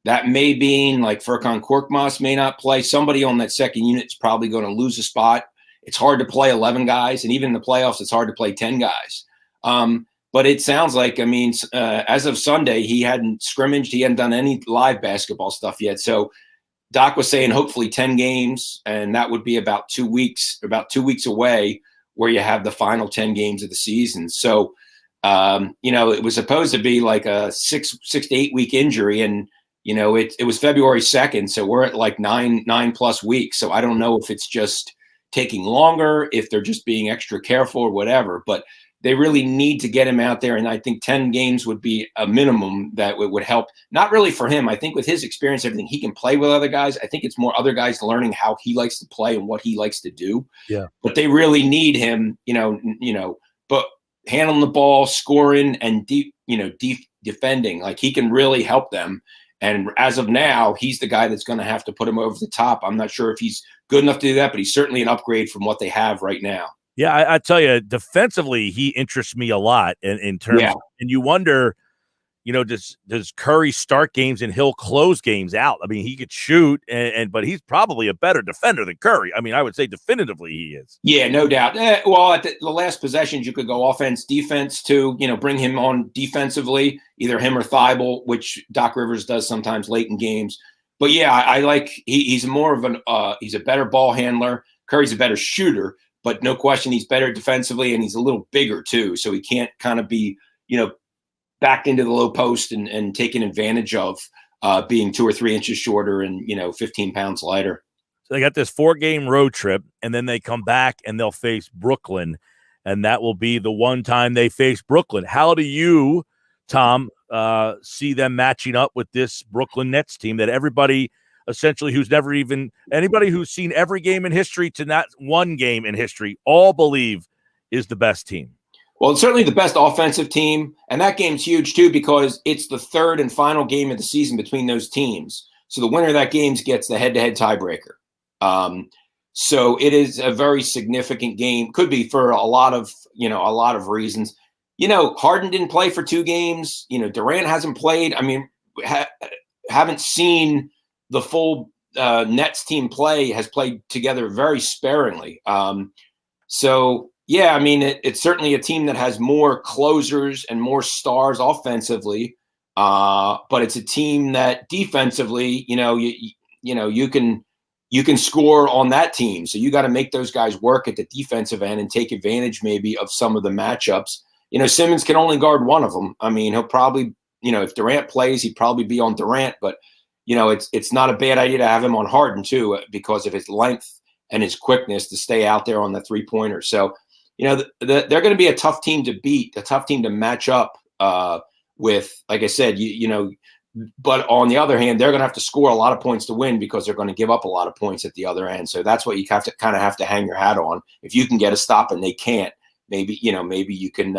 That may mean like Furkan Korkmaz may not play. Somebody on that second unit is probably going to lose a spot. It's hard to play 11 guys, and even in the playoffs, it's hard to play 10 guys. But it sounds like, as of Sunday, he hadn't scrimmaged. He hadn't done any live basketball stuff yet. So Doc was saying hopefully 10 games, and that would be about 2 weeks away, where you have the final 10 games of the season. So, it was supposed to be like a 6 to 8 week injury, and it was February 2nd, so we're at like 9+ weeks. So I don't know if it's just taking longer, if they're just being extra careful or whatever, but they really need to get him out there. And I think 10 games would be a minimum that would help. Not really for him. I think with his experience, everything, he can play with other guys. I think it's more other guys learning how he likes to play and what he likes to do. Yeah. But they really need him, but handling the ball, scoring, and deep defending. Like, he can really help them. And as of now, he's the guy that's going to have to put him over the top. I'm not sure if he's good enough to do that, but he's certainly an upgrade from what they have right now. Yeah, I tell you, defensively, he interests me a lot in terms of, and you wonder, does Curry start games and he'll close games out? I mean, he could shoot, but he's probably a better defender than Curry. I mean, I would say definitively he is. Yeah, no doubt. Well, at the last possessions, you could go offense, defense too. Bring him on defensively, either him or Thibault, which Doc Rivers does sometimes late in games. But yeah, I like he's more of he's a better ball handler. Curry's a better shooter, but no question he's better defensively, and he's a little bigger too, so he can't kind of be backed into the low post and taken advantage of being 2 or 3 inches shorter and 15 pounds lighter. So they got this 4-game road trip, and then they come back and they'll face Brooklyn, and that will be the one time they face Brooklyn. How do you, Tom, see them matching up with this Brooklyn Nets team that everybody essentially anybody who's seen every game in history to not one game in history all believe is the best team? Well, it's certainly the best offensive team, and that game's huge too because it's the third and final game of the season between those teams. So the winner of that game gets the head-to-head tiebreaker. So it is a very significant game. Could be for a lot of reasons. Harden didn't play for 2 games. Durant hasn't played. I mean, haven't seen the full Nets team play. Has played together very sparingly. So. Yeah, I mean, it's certainly a team that has more closers and more stars offensively, but it's a team that defensively, you can score on that team. So you got to make those guys work at the defensive end and take advantage maybe of some of the matchups. Simmons can only guard one of them. I mean, he'll probably, if Durant plays, he'd probably be on Durant, but it's not a bad idea to have him on Harden too because of his length and his quickness to stay out there on the 3-pointer. So. They're going to be a tough team to beat, a tough team to match up with, like I said, but on the other hand, they're going to have to score a lot of points to win because they're going to give up a lot of points at the other end. So that's what you have to hang your hat on. If you can get a stop and they can't, maybe you can,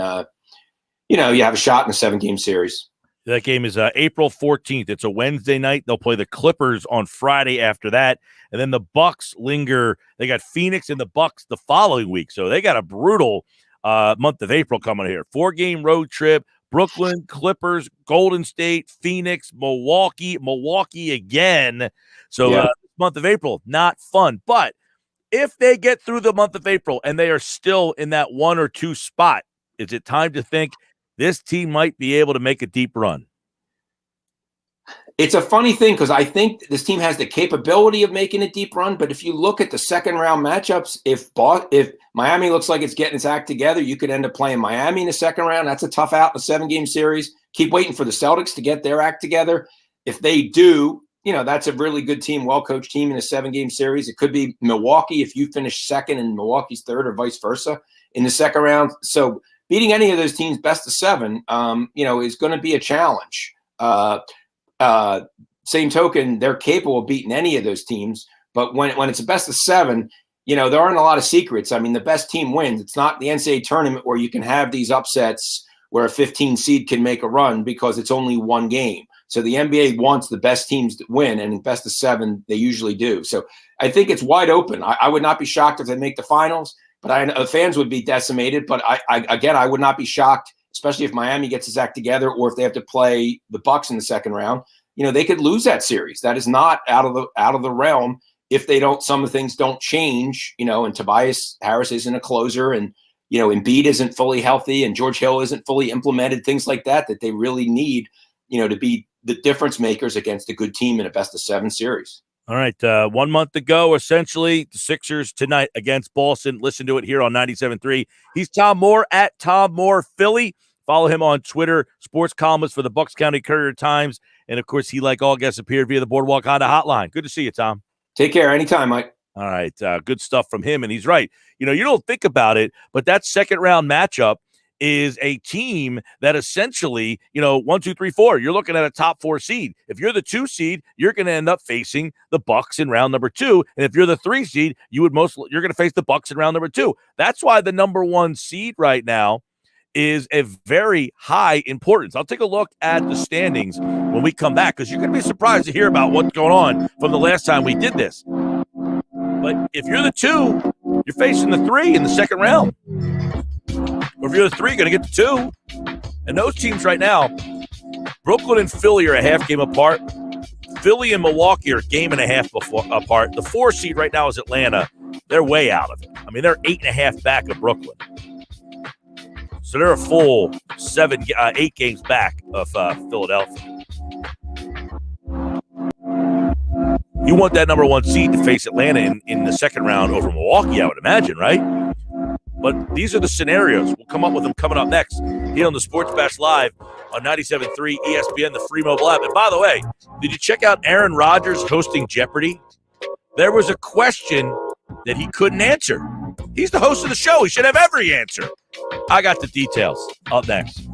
you have a shot in a 7-game series. That game is April 14th. It's a Wednesday night. They'll play the Clippers on Friday after that. And then the Bucks linger. They got Phoenix and the Bucks the following week. So they got a brutal month of April coming here. 4-game road trip. Brooklyn, Clippers, Golden State, Phoenix, Milwaukee again. So month of April, not fun. But if they get through the month of April and they are still in that 1 or 2 spot, is it time to think this team might be able to make a deep run? It's a funny thing because I think this team has the capability of making a deep run. But if you look at the second-round matchups, if Miami looks like it's getting its act together, you could end up playing Miami in the second round. That's a tough out in a 7-game series. Keep waiting for the Celtics to get their act together. If they do, that's a really good team, well-coached team in a 7-game series. It could be Milwaukee if you finish second and Milwaukee's third or vice versa in the second round. So beating any of those teams best of 7, is going to be a challenge. Same token, they're capable of beating any of those teams. But when it's a best of 7, there aren't a lot of secrets. I mean, the best team wins. It's not the NCAA tournament where you can have these upsets where a 15 seed can make a run because it's only 1 game. So the NBA wants the best teams to win, and in best of 7, they usually do. So I think it's wide open. I would not be shocked if they make the finals, but fans would be decimated. But I would not be shocked, especially if Miami gets his act together or if they have to play the Bucks in the second round. They could lose that series. That is not out of the realm if some of the things don't change, and Tobias Harris isn't a closer and, Embiid isn't fully healthy and George Hill isn't fully implemented, things like that they really need, to be the difference makers against a good team in a best of 7 series. All right. 1 month to go, essentially. The Sixers tonight against Boston. Listen to it here on 97.3. He's Tom Moore at Tom Moore Philly. Follow him on Twitter, sports columnist for the Bucks County Courier-Times. And, of course, he, like all guests, appeared via the Boardwalk Honda hotline. Good to see you, Tom. Take care. Anytime, Mike. All right. Good stuff from him. And he's right. You don't think about it, but that second-round matchup is a team that essentially, 1, 2, 3, 4, you're looking at a top 4 seed. If you're the 2 seed, you're going to end up facing the Bucks in round number 2. And if you're the 3 seed, you're going to face the Bucks in round number 2. That's why the number 1 seed right now is a very high importance. I'll take a look at the standings when we come back because you're going to be surprised to hear about what's going on from the last time we did this. But if you're the 2, you're facing the 3 in the second round. Or if you're the 3, you're going to get the 2. And those teams right now Brooklyn and Philly are a half game apart. Philly and Milwaukee are a game and a half apart. The 4 seed right now is Atlanta. They're way out of it. I mean, they're 8.5 back of Brooklyn. So they're a full 8 games back of Philadelphia. You want that number 1 seed to face Atlanta in the second round over Milwaukee, I would imagine, right? But these are the scenarios. We'll come up with them coming up next here on the Sports Bash Live on 97.3 ESPN, the free mobile app. And by the way, did you check out Aaron Rodgers hosting Jeopardy? There was a question that he couldn't answer. He's the host of the show. He should have every answer. I got the details. Up next.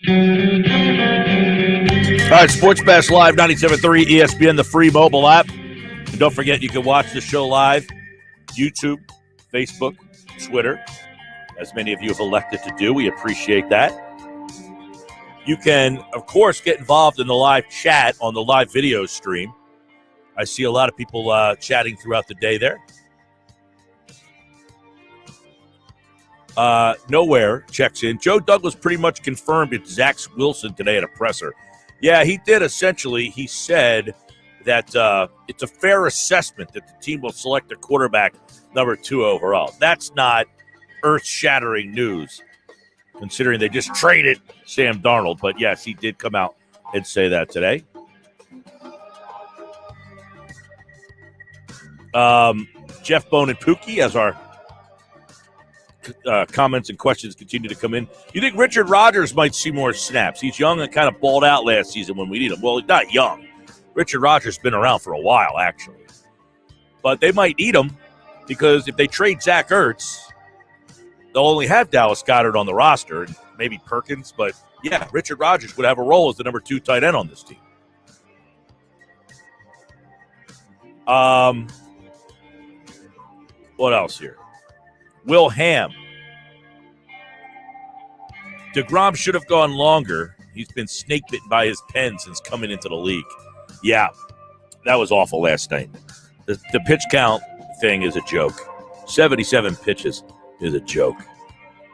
All right, Sports Bash Live 97.3 ESPN, the free mobile app. And don't forget, you can watch the show live, YouTube, Facebook, Twitter, as many of you have elected to do. We appreciate that. You can, of course, get involved in the live chat on the live video stream. I see a lot of people chatting throughout the day there. Nowhere checks in. Joe Douglas pretty much confirmed it's Zach Wilson today at a presser. Yeah, he did essentially. He said that it's a fair assessment that the team will select a quarterback number 2 overall. That's not earth-shattering news, considering they just traded Sam Darnold. But, yes, he did come out and say that today. Jeff Bone and Pookie, as our comments and questions continue to come in. You think Richard Rodgers might see more snaps? He's young and kind of balled out last season when we need him. Well, he's not young. Richard Rodgers has been around for a while, actually. But they might need him because if they trade Zach Ertz, they'll only have Dallas Goedert on the roster and maybe Perkins. But, yeah, Richard Rodgers would have a role as the number 2 tight end on this team. What else here? Will Ham. DeGrom should have gone longer. He's been snake bitten by his pen since coming into the league. Yeah, that was awful last night. The pitch count thing is a joke. 77 pitches is a joke.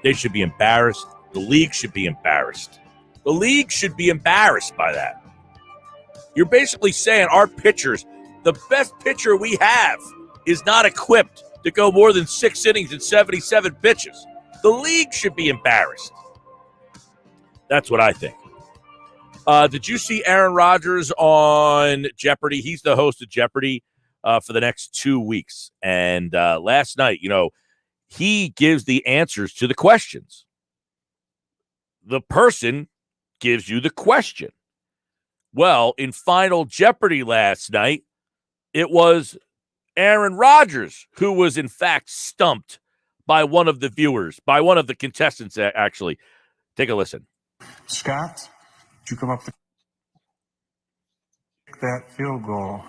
They should be embarrassed. The league should be embarrassed. The league should be embarrassed by that. You're basically saying our pitchers, the best pitcher we have, is not equipped to go more than 6 innings and 77 pitches. The league should be embarrassed. That's what I think. Did you see Aaron Rodgers on Jeopardy? He's the host of Jeopardy for the next 2 weeks. And last night, he gives the answers to the questions. The person gives you the question. Well, in Final Jeopardy last night, it was Aaron Rodgers, who was in fact stumped by one of the viewers, by one of the contestants, actually. Take a listen. Scott, did you come up to that field goal?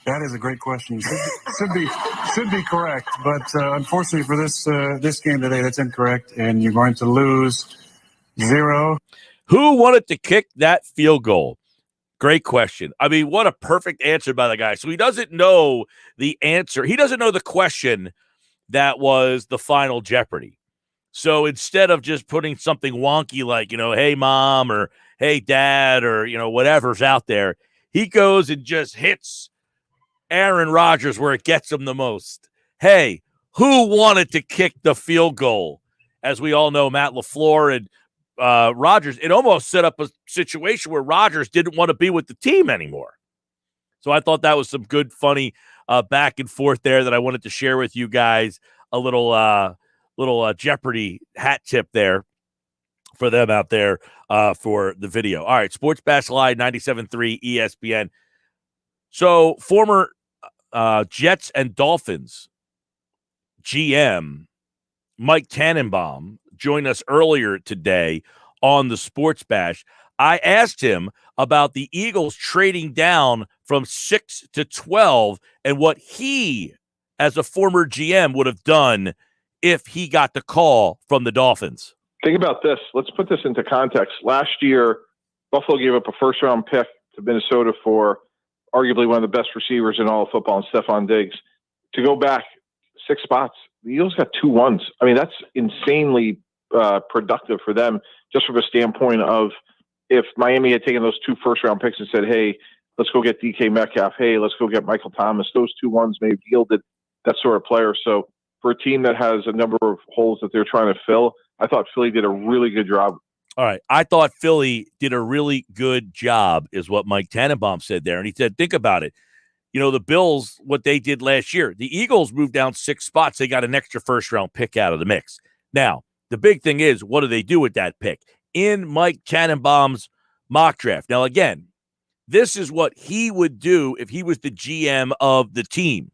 That is a great question. Should be correct, but unfortunately for this game today, that's incorrect, and you're going to lose 0. Who wanted to kick that field goal? Great question. I mean, what a perfect answer by the guy. So he doesn't know the answer. He doesn't know the question that was the Final Jeopardy. So instead of just putting something wonky like, hey, mom, or hey, dad, or, whatever's out there, he goes and just hits Aaron Rodgers where it gets him the most. Hey, who wanted to kick the field goal? As we all know, Matt LaFleur and Rodgers, it almost set up a situation where Rodgers didn't want to be with the team anymore. So I thought that was some good, funny back and forth there that I wanted to share with you guys. A little Jeopardy hat tip there for them out there for the video. All right, Sports Bash Live 97.3 ESPN. So former Jets and Dolphins GM Mike Tannenbaum joined us earlier today on the Sports Bash. I asked him about the Eagles trading down from 6 to 12 and what he, as a former GM, would have done if he got the call from the Dolphins. Think about this. Let's put this into context. Last year, Buffalo gave up a first-round pick to Minnesota for arguably one of the best receivers in all of football, and Stephon Diggs. To go back 6 spots, the Eagles got 2 ones. I mean, that's insanely productive for them, just from a standpoint of if Miami had taken those 2 first-round picks and said, hey, let's go get DK Metcalf, hey, let's go get Michael Thomas, those 2 ones may have yielded that sort of player. So for a team that has a number of holes that they're trying to fill, I thought Philly did a really good job. All right. I thought Philly did a really good job is what Mike Tannenbaum said there. And he said, think about it. The Bills, what they did last year, the Eagles moved down 6 spots. They got an extra first-round pick out of the mix. Now, the big thing is, what do they do with that pick? In Mike Tannenbaum's mock draft. Now, again, this is what he would do if he was the GM of the team.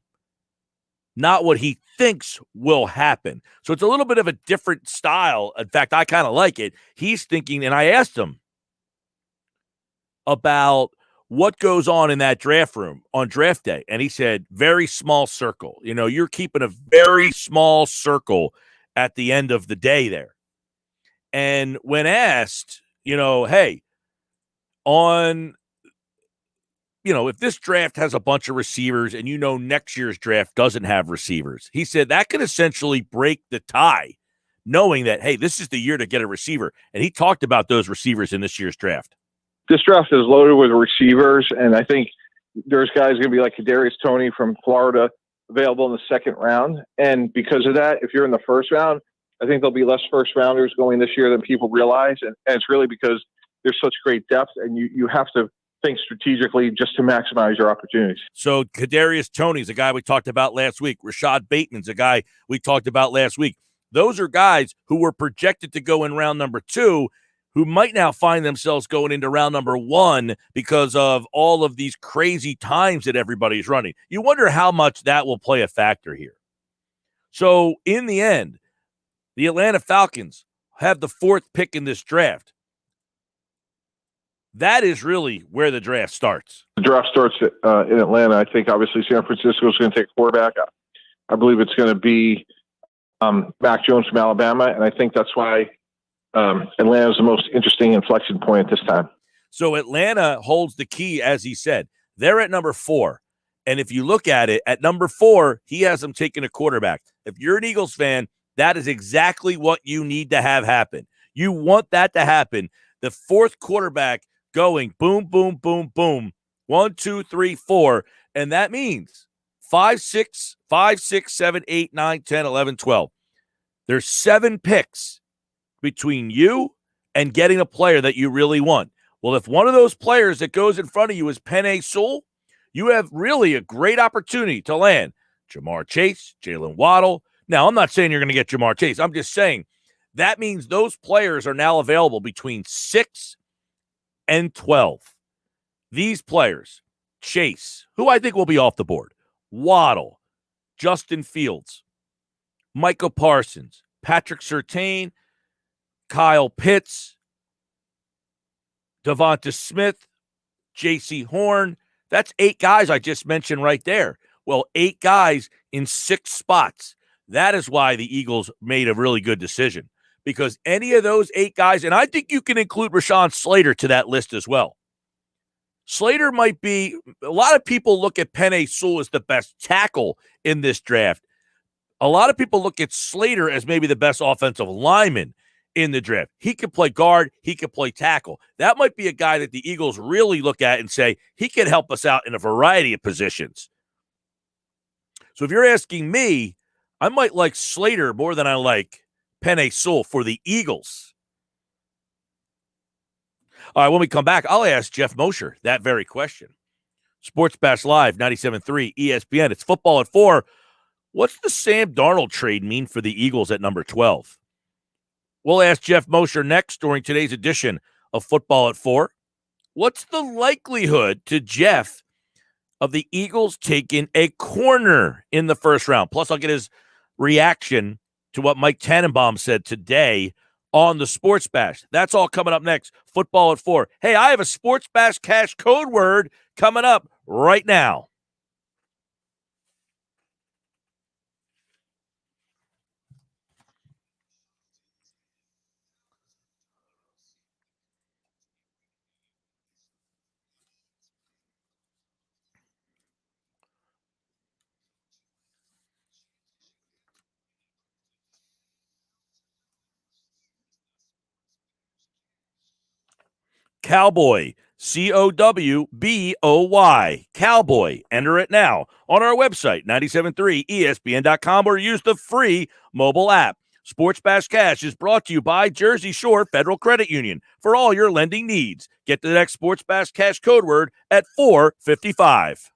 not what he thinks will happen. So it's a little bit of a different style. In fact, I kind of like it. He's thinking, and I asked him about what goes on in that draft room on draft day. And he said, very small circle. You know, you're keeping a very small circle at the end of the day there. And when asked, you know, hey, on, you know, if this draft has a bunch of receivers and you know next year's draft doesn't have receivers, he said that could essentially break the tie, knowing that, hey, this is the year to get a receiver. And he talked about those receivers in this year's draft. This draft is loaded with receivers, and I think there's guys going to be like Kadarius Toney from Florida available in the second round. And because of that, if you're in the first round, I think there'll be less first rounders going this year than people realize. And it's really because there's such great depth, and you have to think strategically just to maximize your opportunities. So Kadarius Toney's a guy we talked about last week. Rashad Bateman's a guy we talked about last week. Those are guys who were projected to go in round number 2, who might now find themselves going into round number 1 because of all of these crazy times that everybody's running. You wonder how much that will play a factor here. So in the end, the Atlanta Falcons have the 4th pick in this draft. That is really where the draft starts. The draft starts in Atlanta. I think obviously San Francisco is going to take a quarterback. I believe it's going to be Mac Jones from Alabama, and I think that's why Atlanta is the most interesting inflection point at this time. So Atlanta holds the key, as he said. They're at number 4. And if you look at it, at number 4, he has them taking a quarterback. If you're an Eagles fan, that is exactly what you need to have happen. You want that to happen. The 4th quarterback going boom, boom, boom, boom. 1, 2, 3, 4. And that means 5, 6, 7, 8, 9, 10, 11, 12. There's 7 picks between you and getting a player that you really want. Well, if one of those players that goes in front of you is Penei Sewell, you have really a great opportunity to land Jamar Chase, Jalen Waddle. Now, I'm not saying you're going to get Jamar Chase. I'm just saying that means those players are now available between 6 and 12. These players, Chase, who I think will be off the board, Waddle, Justin Fields, Michael Parsons, Patrick Surtain, Kyle Pitts, Devonta Smith, J.C. Horn. That's 8 guys I just mentioned right there. Well, 8 guys in 6 spots. That is why the Eagles made a really good decision, because any of those 8 guys, and I think you can include Rashawn Slater to that list as well. Slater might be, a lot of people look at Penei Sewell as the best tackle in this draft. A lot of people look at Slater as maybe the best offensive lineman in the draft. He could play guard. He could play tackle. That might be a guy that the Eagles really look at and say, he could help us out in a variety of positions. So if you're asking me, I might like Slater more than I like Penei Sewell for the Eagles. All right, when we come back, I'll ask Geoff Mosher that very question. Sports Bash Live, 97.3 ESPN. It's football at 4. What's the Sam Darnold trade mean for the Eagles at number 12? We'll ask Geoff Mosher next during today's edition of Football at 4. What's the likelihood to Geoff of the Eagles taking a corner in the first round? Plus, I'll get his reaction to what Mike Tannenbaum said today on the Sports Bash. That's all coming up next. Football at 4. Hey, I have a Sports Bash cash code word coming up right now. Cowboy, Cowboy, Cowboy. Enter it now on our website, 973ESPN.com, or use the free mobile app. Sports Bash Cash is brought to you by Jersey Shore Federal Credit Union for all your lending needs. Get the next Sports Bash Cash code word at 455.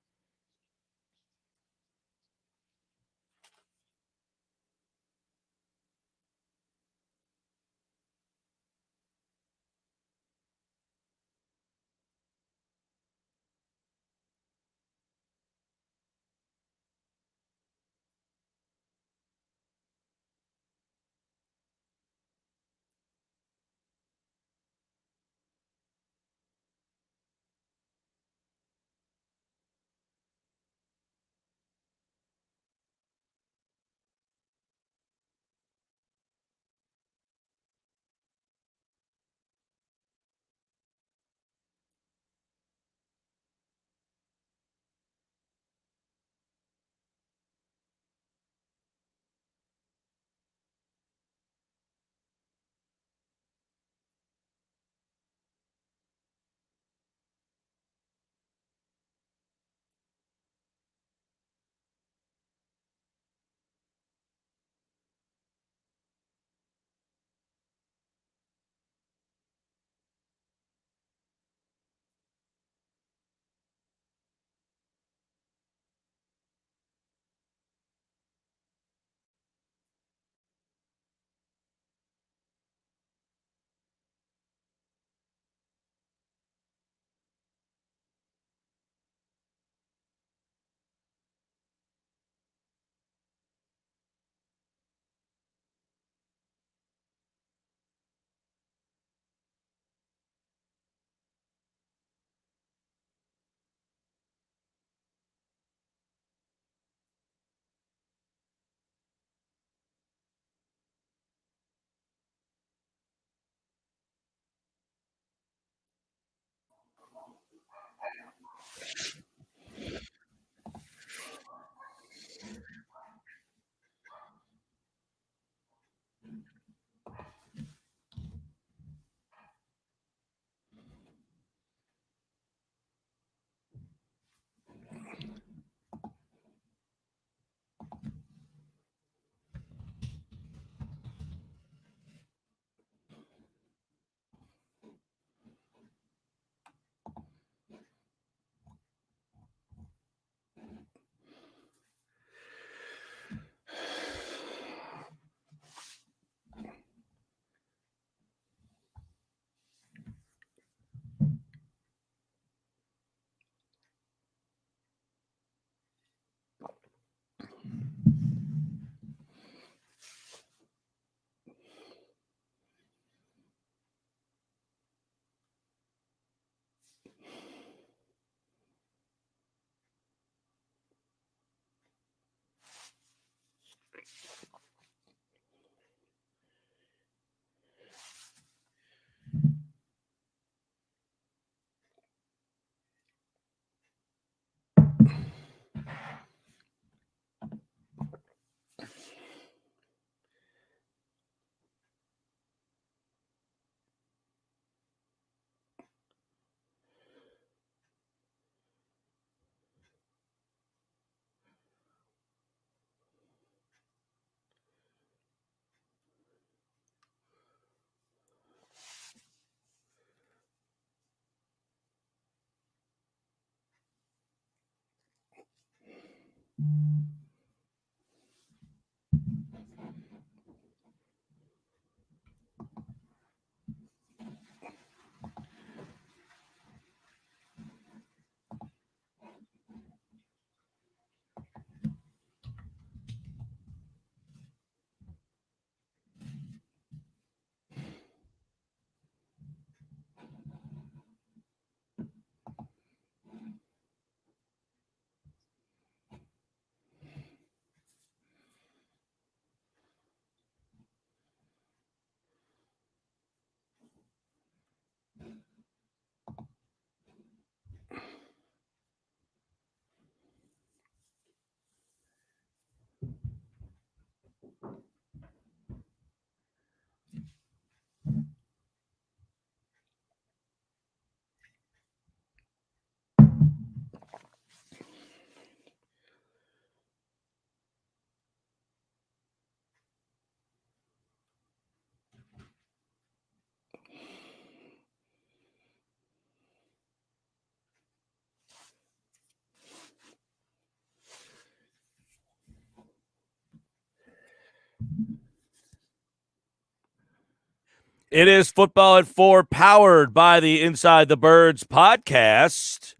It is Football at 4, powered by the Inside the Birds podcast.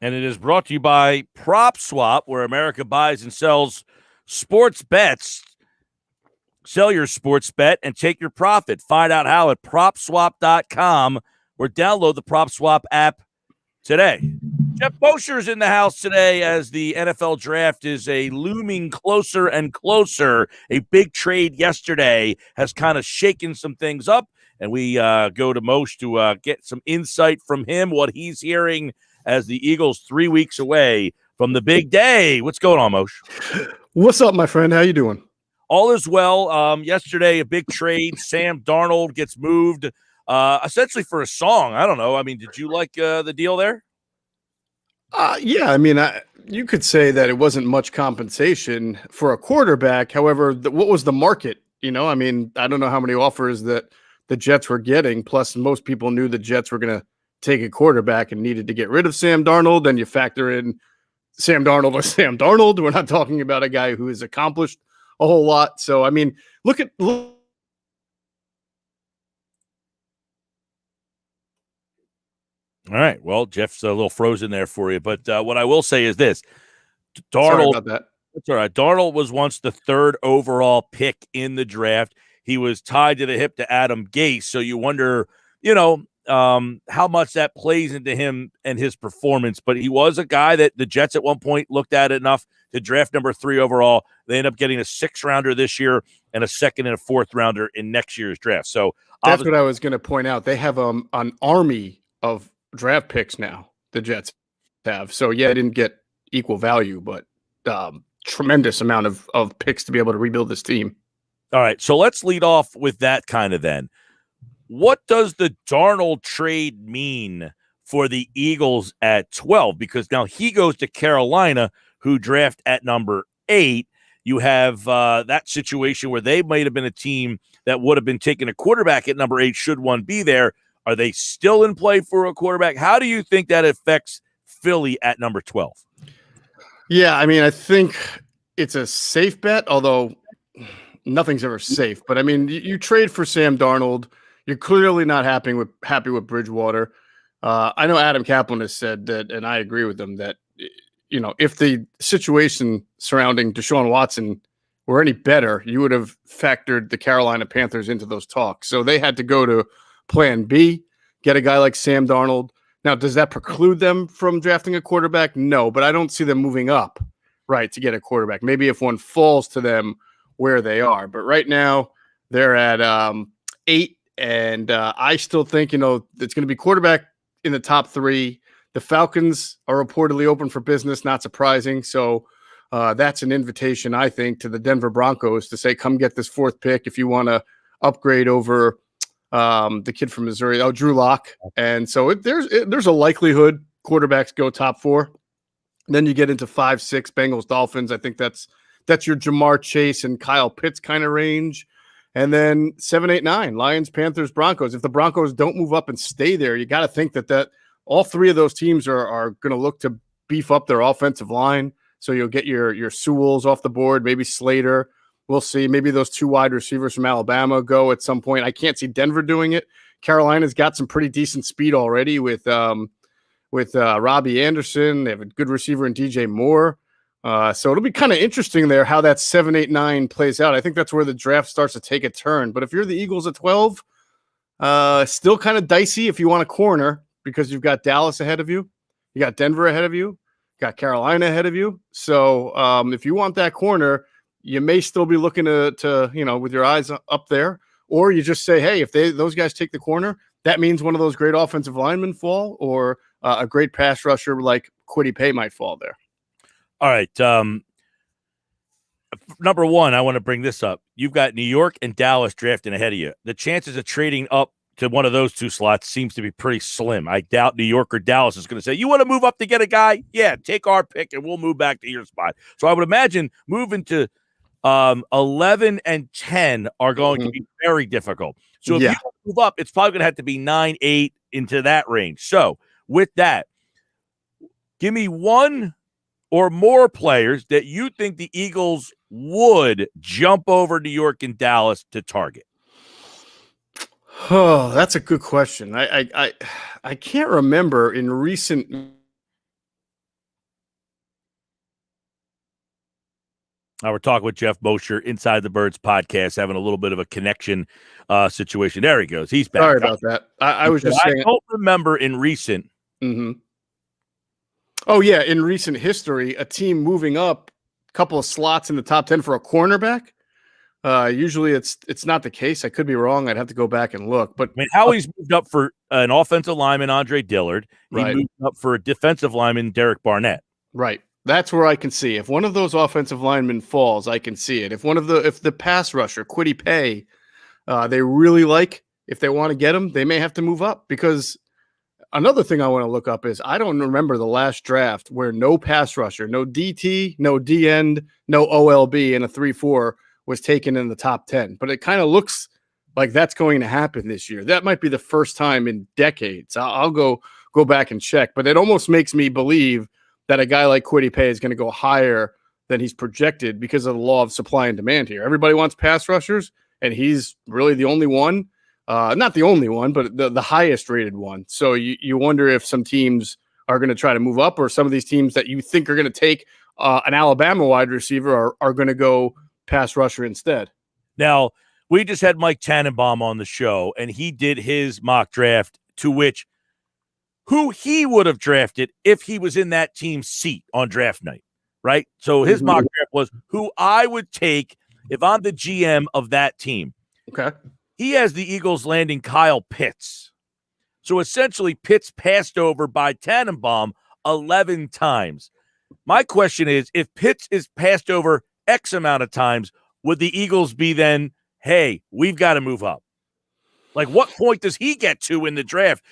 And it is brought to you by Prop Swap, where America buys and sells sports bets. Sell your sports bet and take your profit. Find out how at PropSwap.com or download the Prop Swap app today. Geoff Mosher is in the house today as the NFL draft is looming closer and closer. A big trade yesterday has kind of shaken some things up, and we go to Moshe to get some insight from him, what he's hearing as the Eagles 3 weeks away from the big day. What's going on, Moshe? What's up, my friend? How you doing? All is well. Yesterday, a big trade. Sam Darnold gets moved essentially for a song. I don't know. I mean, did you like the deal there? Yeah, I mean, you could say that it wasn't much compensation for a quarterback. However, what was the market? You know, I mean, I don't know how many offers that the Jets were getting. Plus, most people knew the Jets were going to take a quarterback and needed to get rid of Sam Darnold. Then you factor in Sam Darnold or Sam Darnold. We're not talking about a guy who has accomplished a whole lot. So, I mean, look. All right. Well, Jeff's a little frozen there for you. But what I will say is this. Darnold, Sorry about that. That's all right. Darnold was once the 3rd overall pick in the draft. He was tied to the hip to Adam Gase. So you wonder, how much that plays into him and his performance. But he was a guy that the Jets at one point looked at enough to draft number 3 overall. They end up getting a 6th rounder this year and a 2nd and a 4th rounder in next year's draft. So that's what I was going to point out. They have an army of draft picks now, the Jets have. So, yeah, I didn't get equal value, but tremendous amount of picks to be able to rebuild this team. All right, so let's lead off with that kind of then. What does the Darnold trade mean for the Eagles at 12? Because now he goes to Carolina, who draft at number 8. You have that situation where they might have been a team that would have been taking a quarterback at number 8 should one be there. Are they still in play for a quarterback? How do you think that affects Philly at number 12? Yeah, I mean, I think it's a safe bet, although nothing's ever safe. But, I mean, you trade for Sam Darnold. You're clearly not happy with Bridgewater. I know Adam Kaplan has said that, and I agree with him, that, if the situation surrounding Deshaun Watson were any better, you would have factored the Carolina Panthers into those talks. So they had to go to plan B, get a guy like Sam Darnold. Now, does that preclude them from drafting a quarterback? No, but I don't see them moving up, right, to get a quarterback. Maybe if one falls to them where they are. But right now, they're at 8, and I still think, it's going to be quarterback in the top 3. The Falcons are reportedly open for business, not surprising. So that's an invitation, I think, to the Denver Broncos to say, come get this 4th pick if you want to upgrade over the kid from Missouri, Drew Lock. And so there's a likelihood quarterbacks go top 4. Then you get into 5, 6 Bengals, Dolphins. I think that's your Jamar Chase and Kyle Pitts kind of range. And then 7, 8, 9 Lions, Panthers, Broncos. If the Broncos don't move up and stay there, you got to think that all 3 of those teams are going to look to beef up their offensive line. So you'll get your Sewells off the board, maybe Slater. We'll see. Maybe those 2 wide receivers from Alabama go at some point. I can't see Denver doing it. Carolina's got some pretty decent speed already with Robbie Anderson. They have a good receiver in DJ Moore. So it'll be kind of interesting there how that 7, 8, 9 plays out. I think that's where the draft starts to take a turn. But if you're the Eagles at 12, still kind of dicey if you want a corner because you've got Dallas ahead of you. You got Denver ahead of you. Got Carolina ahead of you. So if you want that corner, you may still be looking to with your eyes up there. Or you just say, hey, if those guys take the corner, that means one of those great offensive linemen fall or a great pass rusher like Kwity Paye might fall there. All right. Number one, I want to bring this up. You've got New York and Dallas drafting ahead of you. The chances of trading up to one of those 2 slots seems to be pretty slim. I doubt New York or Dallas is going to say, you want to move up to get a guy? Yeah, take our pick and we'll move back to your spot. So I would imagine moving to 11 and 10 are going to be very difficult. So if you move up, it's probably going to have to be 9, 8 into that range. So with that, give me one or more players that you think the Eagles would jump over New York and Dallas to target. Oh, that's a good question. I can't remember in recent. We're talking with Geoff Mosher, Inside the Birds podcast, having a little bit of a connection situation. There he goes. He's back. Sorry about that. I was just saying. I don't remember in recent. Mm-hmm. Oh, yeah. In recent history, a team moving up a couple of slots in the top 10 for a cornerback. Usually it's not the case. I could be wrong. I'd have to go back and look. But I mean, Howie's moved up for an offensive lineman, Andre Dillard. He moved up for a defensive lineman, Derek Barnett. Right. That's where I can see. If one of those offensive linemen falls, I can see it. If the pass rusher, Kwity Paye, they really like, if they want to get him, they may have to move up. Because another thing I want to look up is I don't remember the last draft where no pass rusher, no DT, no D end, no OLB, and a 3-4 was taken in the top 10. But it kind of looks like that's going to happen this year. That might be the first time in decades. I'll go back and check. But it almost makes me believe that a guy like Kwity Paye is going to go higher than he's projected because of the law of supply and demand here. Everybody wants pass rushers, and he's really the only one. Not the only one, but the highest rated one. So you wonder if some teams are going to try to move up, or some of these teams that you think are going to take an Alabama wide receiver are going to go pass rusher instead. Now, we just had Mike Tannenbaum on the show, and he did his mock draft to which who he would have drafted if he was in that team's seat on draft night, right? So his mock draft was who I would take if I'm the GM of that team. Okay. He has the Eagles landing Kyle Pitts. So essentially, Pitts passed over by Tannenbaum 11 times. My question is, if Pitts is passed over X amount of times, would the Eagles be then, hey, we've got to move up? Like, what point does he get to in the draft?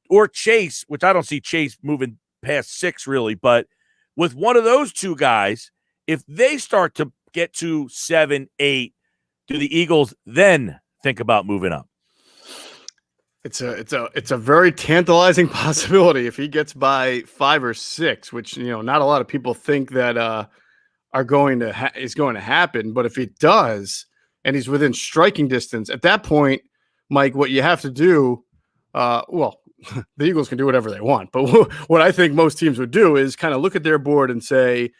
Or Chase, which I don't see Chase moving past 6 really, but with one of those 2 guys, if they start to get to 7, 8, do the Eagles then think about moving up? It's a very tantalizing possibility if he gets by 5 or 6, which not a lot of people think that is going to happen. But if he does, and he's within striking distance, at that point, Mike, what you have to do, the Eagles can do whatever they want. But what I think most teams would do is kind of look at their board and say,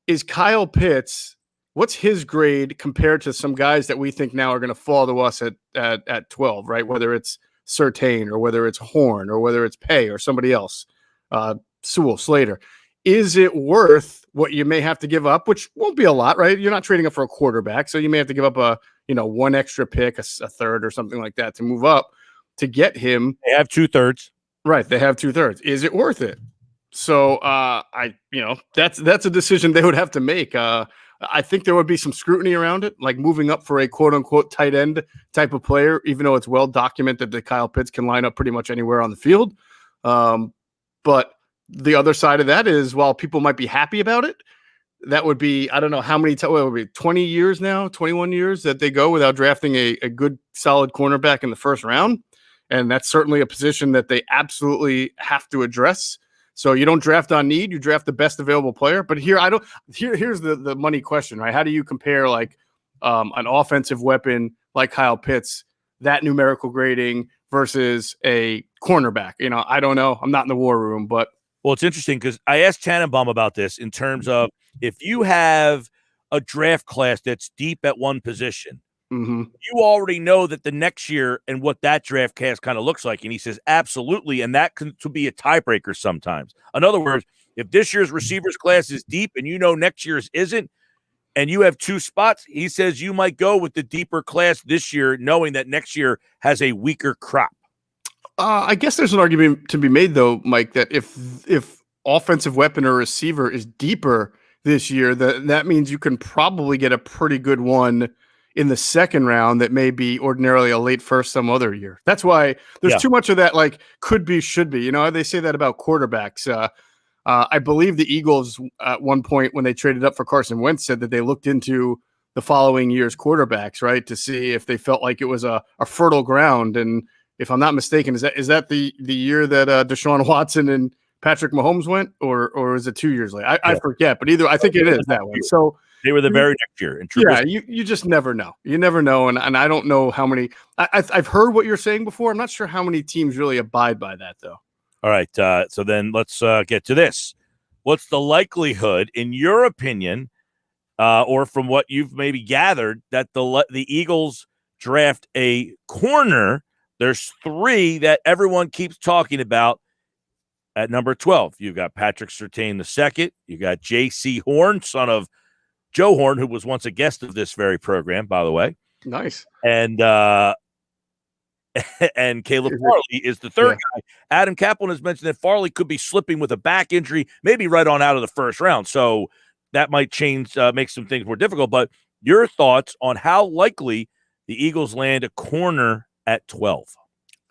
is Kyle Pitts, what's his grade compared to some guys that we think now are going to fall to us at 12, right? Whether it's Surtain or whether it's Horn or whether it's Paye or somebody else, Sewell, Slater. Is it worth what you may have to give up, which won't be a lot, right? You're not trading up for a quarterback, so you may have to give up one extra pick, a third or something like that to move up to get him. They have 2/3. Right, they have 2/3. Is it worth it? So that's a decision they would have to make. I think there would be some scrutiny around it, like moving up for a quote-unquote tight end type of player, even though it's well documented that Kyle Pitts can line up pretty much anywhere on the field. But the other side of that is, while people might be happy about it, that would be, I don't know how many, it would be 20 years now, 21 years that they go without drafting a good, solid cornerback in the first round. And that's certainly a position that they absolutely have to address. So you don't draft on need, you draft the best available player. But here's the money question, right? How do you compare like an offensive weapon like Kyle Pitts, that numerical grading versus a cornerback? I don't know. I'm not in the war room, but well, it's interesting because I asked Tannenbaum about this in terms of if you have a draft class that's deep at one position, you already know that the next year and what that draft class kind of looks like. And he says, absolutely. And that can be a tiebreaker sometimes. In other words, if this year's receivers class is deep and next year's isn't, and you have 2 spots, he says you might go with the deeper class this year, knowing that next year has a weaker crop. I guess there's an argument to be made, though, Mike, that if offensive weapon or receiver is deeper this year, that means you can probably get a pretty good one in the second round that may be ordinarily a late first some other year. That's why there's too much of that, like could be, should be. They say that about quarterbacks. I believe the Eagles at one point when they traded up for Carson Wentz said that they looked into the following year's quarterbacks, right, to see if they felt like it was a fertile ground. And if I'm not mistaken, is that the year that Deshaun Watson and Patrick Mahomes went, or is it 2 years later? I forget, but I think it is that one. So they were the very next year. You just never know. You never know, and I don't know how many. I've heard what you're saying before. I'm not sure how many teams really abide by that, though. All right, so then let's get to this. What's the likelihood, in your opinion, or from what you've maybe gathered, that the Eagles draft a corner? There's 3 that everyone keeps talking about at number 12. You've got Patrick Surtain II. You got J.C. Horn, son of Joe Horn, who was once a guest of this very program, by the way. Nice. And and Caleb Farley is the third guy. Adam Kaplan has mentioned that Farley could be slipping with a back injury, maybe right on out of the first round. So that might change, make some things more difficult. But your thoughts on how likely the Eagles land a corner at 12?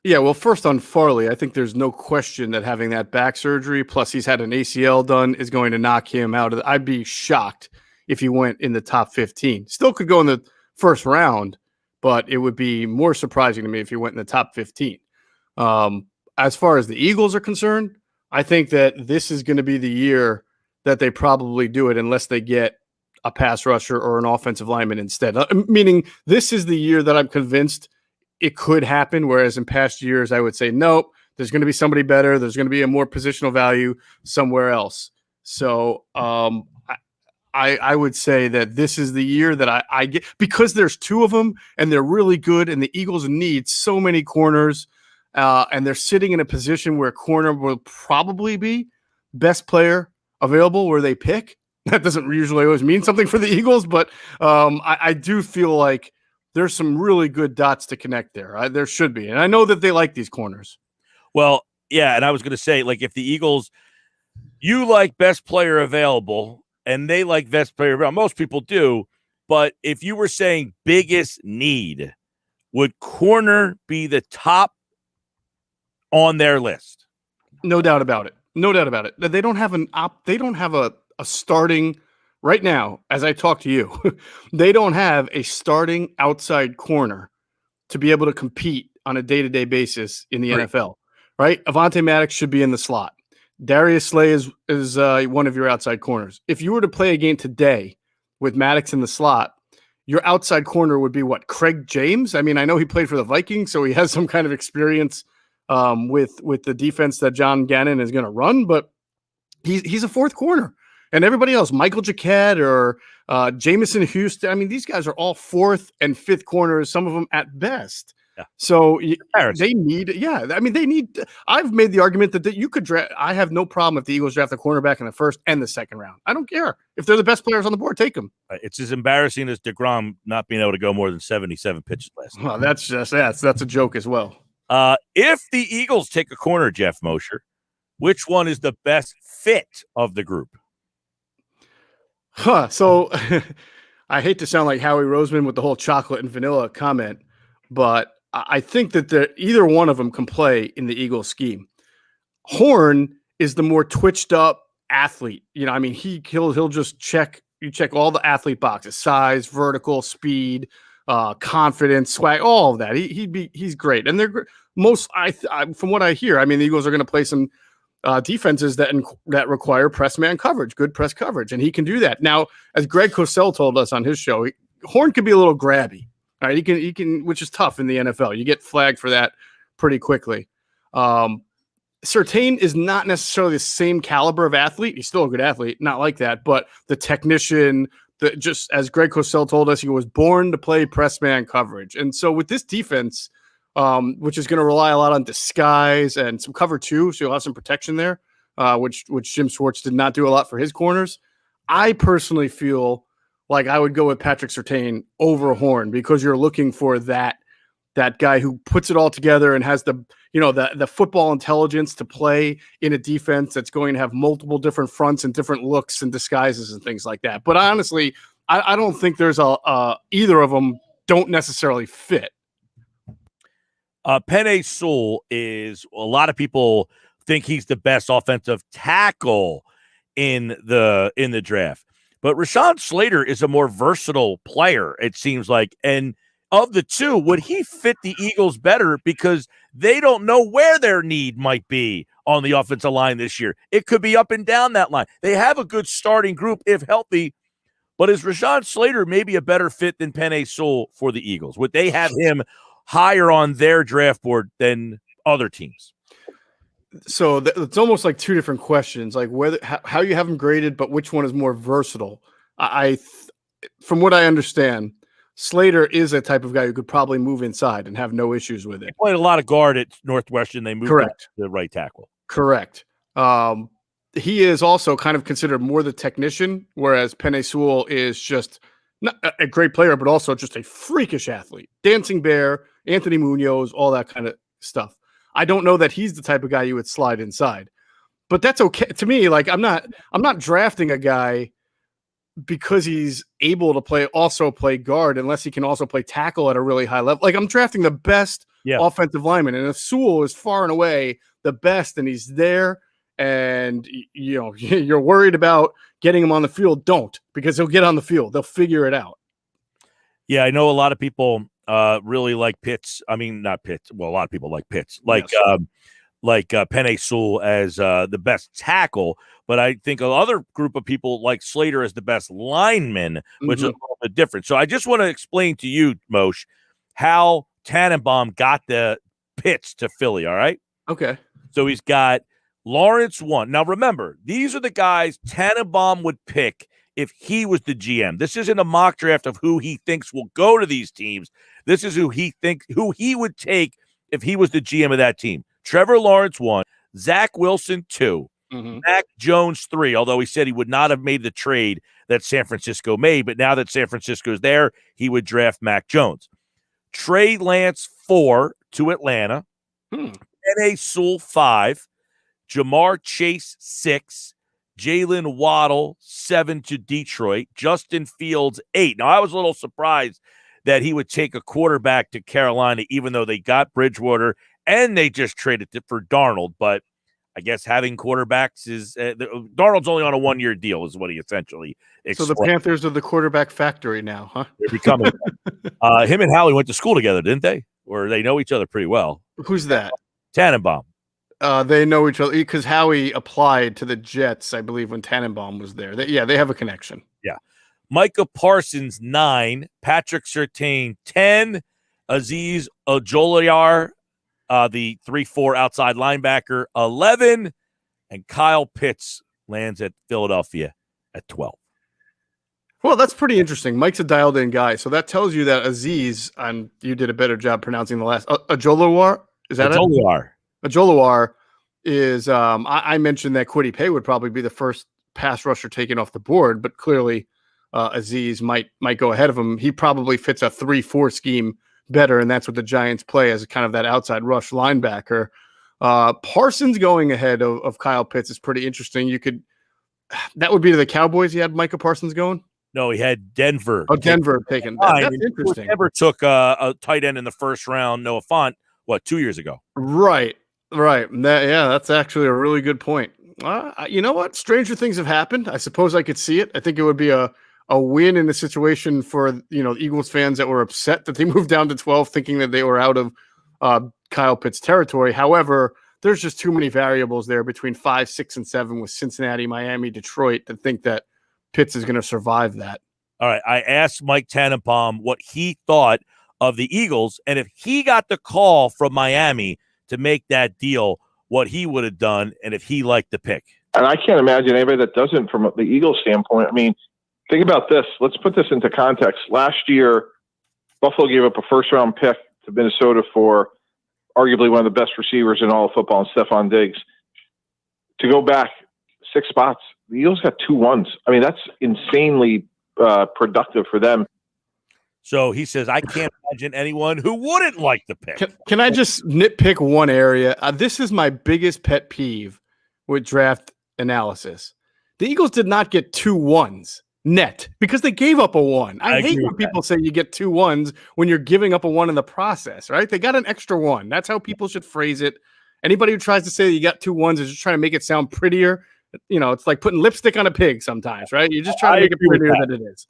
Yeah, well, first on Farley, I think there's no question that having that back surgery, plus he's had an ACL done, is going to knock him out. I'd be shocked if he went in the top 15. Still could go in the first round, but it would be more surprising to me if he went in the top 15. As far as the Eagles are concerned, I think that this is going to be the year that they probably do it unless they get a pass rusher or an offensive lineman instead. Meaning this is the year that I'm convinced it could happen, whereas in past years I would say, nope, there's going to be somebody better. There's going to be a more positional value somewhere else. So I would say that this is the year that I get, because there's 2 of them and they're really good, and the Eagles need so many corners, and they're sitting in a position where corner will probably be best player available where they pick. That doesn't usually always mean something for the Eagles, but I do feel like there's some really good dots to connect there. There should be. And I know that they like these corners. Well, yeah, and I was going to say, like, if the Eagles, you like best player available, and they like best player available, most people do, but if you were saying biggest need, would corner be the top on their list? No doubt about it. No doubt about it. They don't have a starting right now, as I talk to you, they don't have a starting outside corner to be able to compete on a day-to-day basis in the NFL, right? Avonte Maddox should be in the slot. Darius Slay is one of your outside corners. If you were to play a game today with Maddox in the slot, your outside corner would be what? Craig James? I mean, I know he played for the Vikings, so he has some kind of experience with the defense that John Gannon is going to run, but he's a 4th corner. And everybody else, Michael Jacquet or Jamison Houston, I mean, these guys are all 4th and 5th corners, some of them at best. Yeah. So they need, I've made the argument that you could draft. I have no problem if the Eagles draft a cornerback in the 1st and the 2nd round. I don't care. If they're the best players on the board, take them. It's as embarrassing as DeGrom not being able to go more than 77 pitches last night. Well, that's a joke as well. If the Eagles take a corner, Geoff Mosher, which one is the best fit of the group? So I hate to sound like Howie Roseman with the whole chocolate and vanilla comment, but I think that either one of them can play in the Eagles scheme. Horn is the more twitched up athlete. I mean, he'll just check all the athlete boxes: size, vertical, speed, confidence, swag, all of that. He's great. And they're from what I hear, I mean, the Eagles are going to play some defenses that require press man coverage, good press coverage, and he can do that. Now, as Greg Cosell told us on his show, Horn can be a little grabby. All right, he can, which is tough in the NFL. You get flagged for that pretty quickly. Surtain is not necessarily the same caliber of athlete. He's still a good athlete, not like that, but the technician, just as Greg Cosell told us, he was born to play press man coverage. And so with this defense, which is going to rely a lot on disguise and some cover two, so you'll have some protection there, which Jim Schwartz did not do a lot for his corners. I personally feel like I would go with Patrick Surtain over Horn because you're looking for that guy who puts it all together and has the football intelligence to play in a defense that's going to have multiple different fronts and different looks and disguises and things like that. But honestly, I don't think there's either of them don't necessarily fit. Penei Sewell is, a lot of people think he's the best offensive tackle in the draft. But Rashawn Slater is a more versatile player, it seems like. And of the two, would he fit the Eagles better because they don't know where their need might be on the offensive line this year? It could be up and down that line. They have a good starting group if healthy, but is Rashawn Slater maybe a better fit than Penei Sewell for the Eagles? Would they have him higher on their draft board than other teams? So it's almost like two different questions, like how you have him graded, but which one is more versatile. From what I understand, Slater is a type of guy who could probably move inside and have no issues with it. He played a lot of guard at Northwestern. They moved him to the right tackle. Correct. He is also kind of considered more the technician, whereas Penei Sewell is just not a great player, but also just a freakish athlete. Dancing Bear, Anthony Munoz, all that kind of stuff. I don't know that he's the type of guy you would slide inside, but that's okay to me. Like I'm not drafting a guy because he's able to also play guard unless he can also play tackle at a really high level. Like I'm drafting the best offensive lineman, and if Sewell is far and away the best, and he's there, and you're worried about getting him on the field, don't, because he'll get on the field. They'll figure it out. Yeah, I know a lot of people really like Pitts. I mean, not Pitts. Well, a lot of people like Pitts, like Penei Sewell as the best tackle. But I think another group of people like Slater as the best lineman, which is a little bit different. So I just want to explain to you, Moshe, how Tannenbaum got the Pitts to Philly. All right. Okay. So he's got Lawrence 1. Now, remember, these are the guys Tannenbaum would pick if he was the GM. This isn't a mock draft of who he thinks will go to these teams. This is who he would take if he was the GM of that team. Trevor Lawrence 1, Zach Wilson 2, Mac Jones 3, although he said he would not have made the trade that San Francisco made, but now that San Francisco is there, he would draft Mac Jones. Trey Lance 4 to Atlanta, Penei Sewell 5, Jamar Chase 6, Jalen Waddle 7 to Detroit, Justin Fields 8. Now, I was a little surprised that he would take a quarterback to Carolina, even though they got Bridgewater and they just traded it for Darnold. But I guess having quarterbacks is Darnold's only on a 1-year deal, is what he essentially explained. So the Panthers are the quarterback factory now, huh? They're becoming. Him and Howie went to school together, didn't they? Or they know each other pretty well. Who's that? Tannenbaum. They know each other because Howie applied to the Jets, I believe, when Tannenbaum was there. They have a connection. Yeah. Micah Parsons 9, Patrick Surtain 10, Azeez Ojolari, the 3-4 outside linebacker 11, and Kyle Pitts lands at Philadelphia at 12. Well, that's pretty interesting. Mike's a dialed-in guy, so that tells you that Azeez, and you did a better job pronouncing the last Ojolari. Is that Ojolari? Ojolari is. I mentioned that Kwity Paye would probably be the first pass rusher taken off the board, but clearly Azeez might go ahead of him. He probably fits a 3-4 scheme better, and that's what the Giants play as kind of that outside rush linebacker. Parsons going ahead of Kyle Pitts is pretty interesting. That would be to the Cowboys. He had Micah Parsons going. No, he had Denver. Oh, Denver taken. That's interesting. Denver took a tight end in the first round, Noah Fant, 2 years ago? Right. That's actually a really good point. You know what? Stranger things have happened. I suppose I could see it. I think it would be a win in the situation for Eagles fans that were upset that they moved down to 12, thinking that they were out of Kyle Pitts' territory. However, there's just too many variables there between 5, 6, and 7 with Cincinnati, Miami, Detroit to think that Pitts is going to survive that. All right. I asked Mike Tannenbaum what he thought of the Eagles, and if he got the call from Miami to make that deal, what he would have done, and if he liked the pick. And I can't imagine anybody that doesn't from the Eagles standpoint. I mean, think about this. Let's put this into context. Last year, Buffalo gave up a first-round pick to Minnesota for arguably one of the best receivers in all of football, and Stephon Diggs. To go back 6 spots, the Eagles got 2 1s. I mean, that's insanely productive for them. So he says, I can't imagine anyone who wouldn't like the pick. Can I just nitpick one area? This is my biggest pet peeve with draft analysis. The Eagles did not get 2 1s net because they gave up a 1. I hate when people say you get 2 1s when you're giving up a 1 in the process, right? They got an extra 1. That's how people should phrase it. Anybody who tries to say you got 2 1s is just trying to make it sound prettier. You know, it's like putting lipstick on a pig sometimes, right? You're just trying to make it prettier than it is.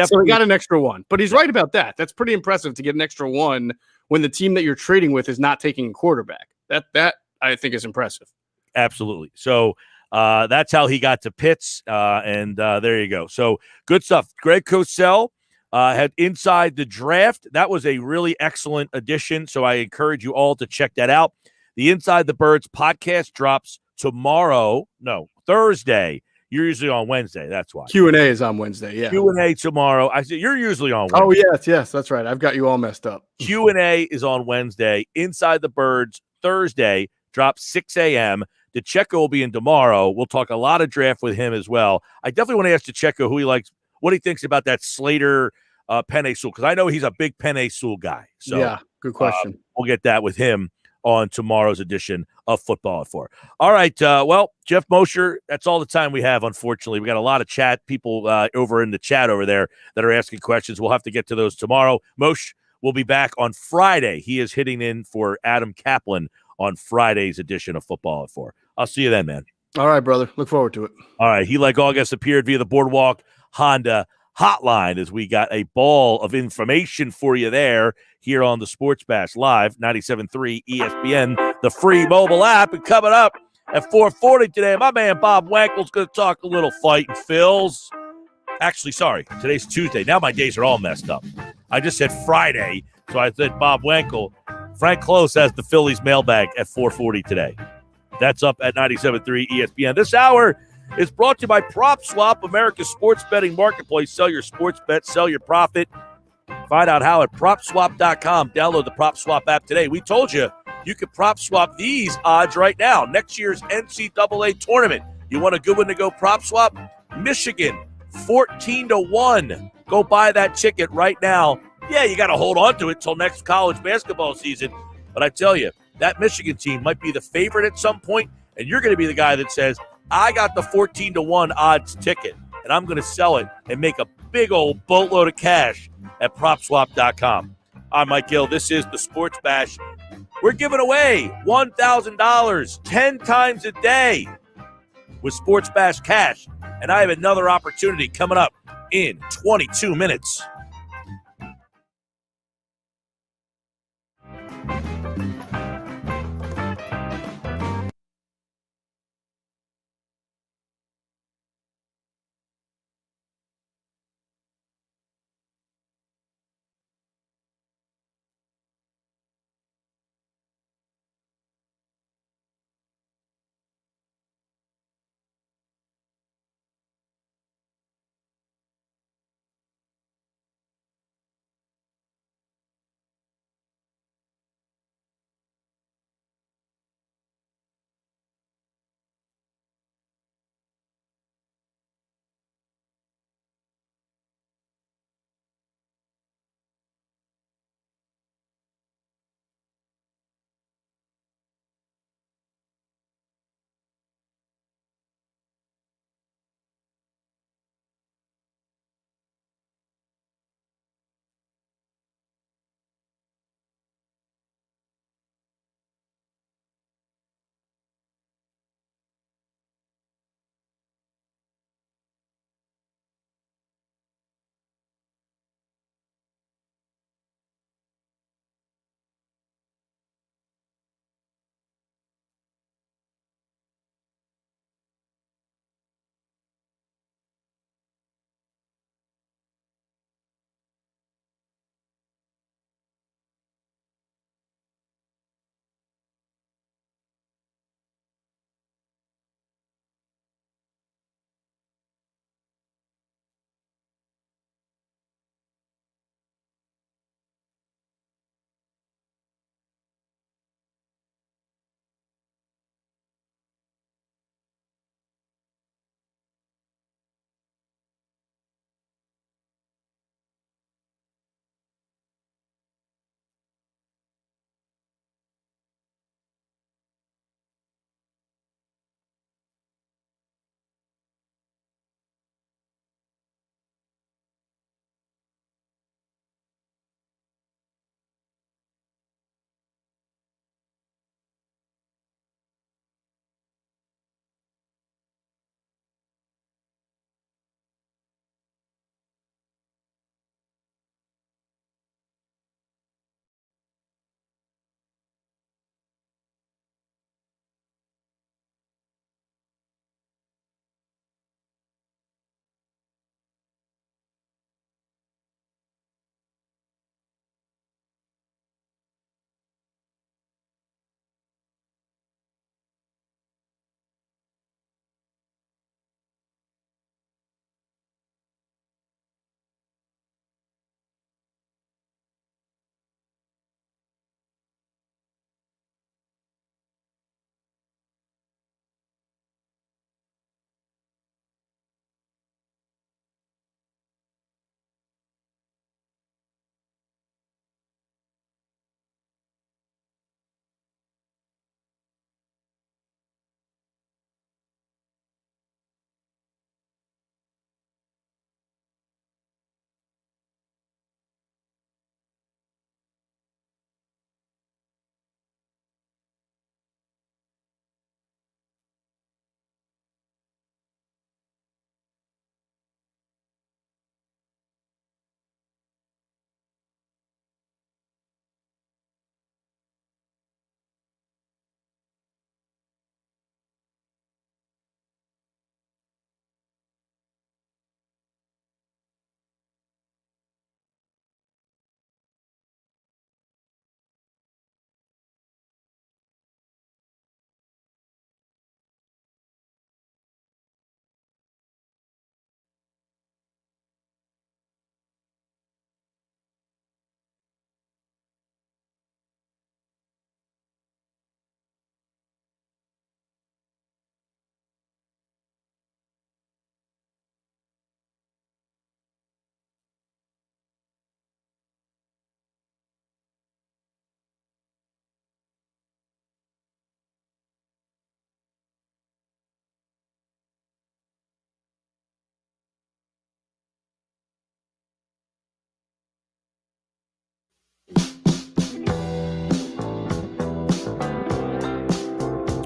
So he got an extra 1. But he's right about that. That's pretty impressive to get an extra 1 when the team that you're trading with is not taking a quarterback. That I think is impressive. Absolutely. So that's how he got to Pitts, and there you go. So good stuff. Greg Cosell had Inside the Draft. That was a really excellent addition, so I encourage you all to check that out. The Inside the Birds podcast drops Thursday. You're usually on Wednesday. That's why. Q&A is on Wednesday, yeah. Q&A tomorrow. I said you're usually on Wednesday. Oh, yes, that's right. I've got you all messed up. Q&A is on Wednesday. Inside the Birds Thursday drops 6 a.m. DeCecco will be in tomorrow. We'll talk a lot of draft with him as well. I definitely want to ask DeCecco who he likes, what he thinks about that Slater Penei Sewell, because I know he's a big Penei Sewell guy. So yeah, good question. We'll get that with him on tomorrow's edition of Football at 4. All right. Well, Geoff Mosher, that's all the time we have, unfortunately. We got a lot of people over in the chat over there that are asking questions. We'll have to get to those tomorrow. Moshe will be back on Friday. He is hitting in for Adam Kaplan on Friday's edition of Football at 4. I'll see you then, man. All right, brother. Look forward to it. All right. He, like August, appeared via the Boardwalk Honda hotline as we got a ball of information for you there here on the Sports Bash Live, 97.3 ESPN, the free mobile app. And coming up at 4:40 today, my man Bob Wankel's going to talk a little fighting Phils. Actually, sorry, today's Tuesday. Now my days are all messed up. I just said Friday, so I said Bob Wankel. Frank Klose has the Phillies mailbag at 4:40 today. That's up at 97.3 ESPN. This hour is brought to you by PropSwap, America's sports betting marketplace. Sell your sports bet, sell your profit. Find out how at PropSwap.com. Download the PropSwap app today. We told you you can PropSwap these odds right now. Next year's NCAA tournament. You want a good one to go PropSwap? Michigan, 14-1. Go buy that ticket right now. Yeah, you got to hold on to it till next college basketball season. But I tell you, that Michigan team might be the favorite at some point, and you're going to be the guy that says, I got the 14-1 odds ticket, and I'm going to sell it and make a big old boatload of cash at PropSwap.com. I'm Mike Gill. This is the Sports Bash. We're giving away $1,000 10 times a day with Sports Bash cash, and I have another opportunity coming up in 22 minutes.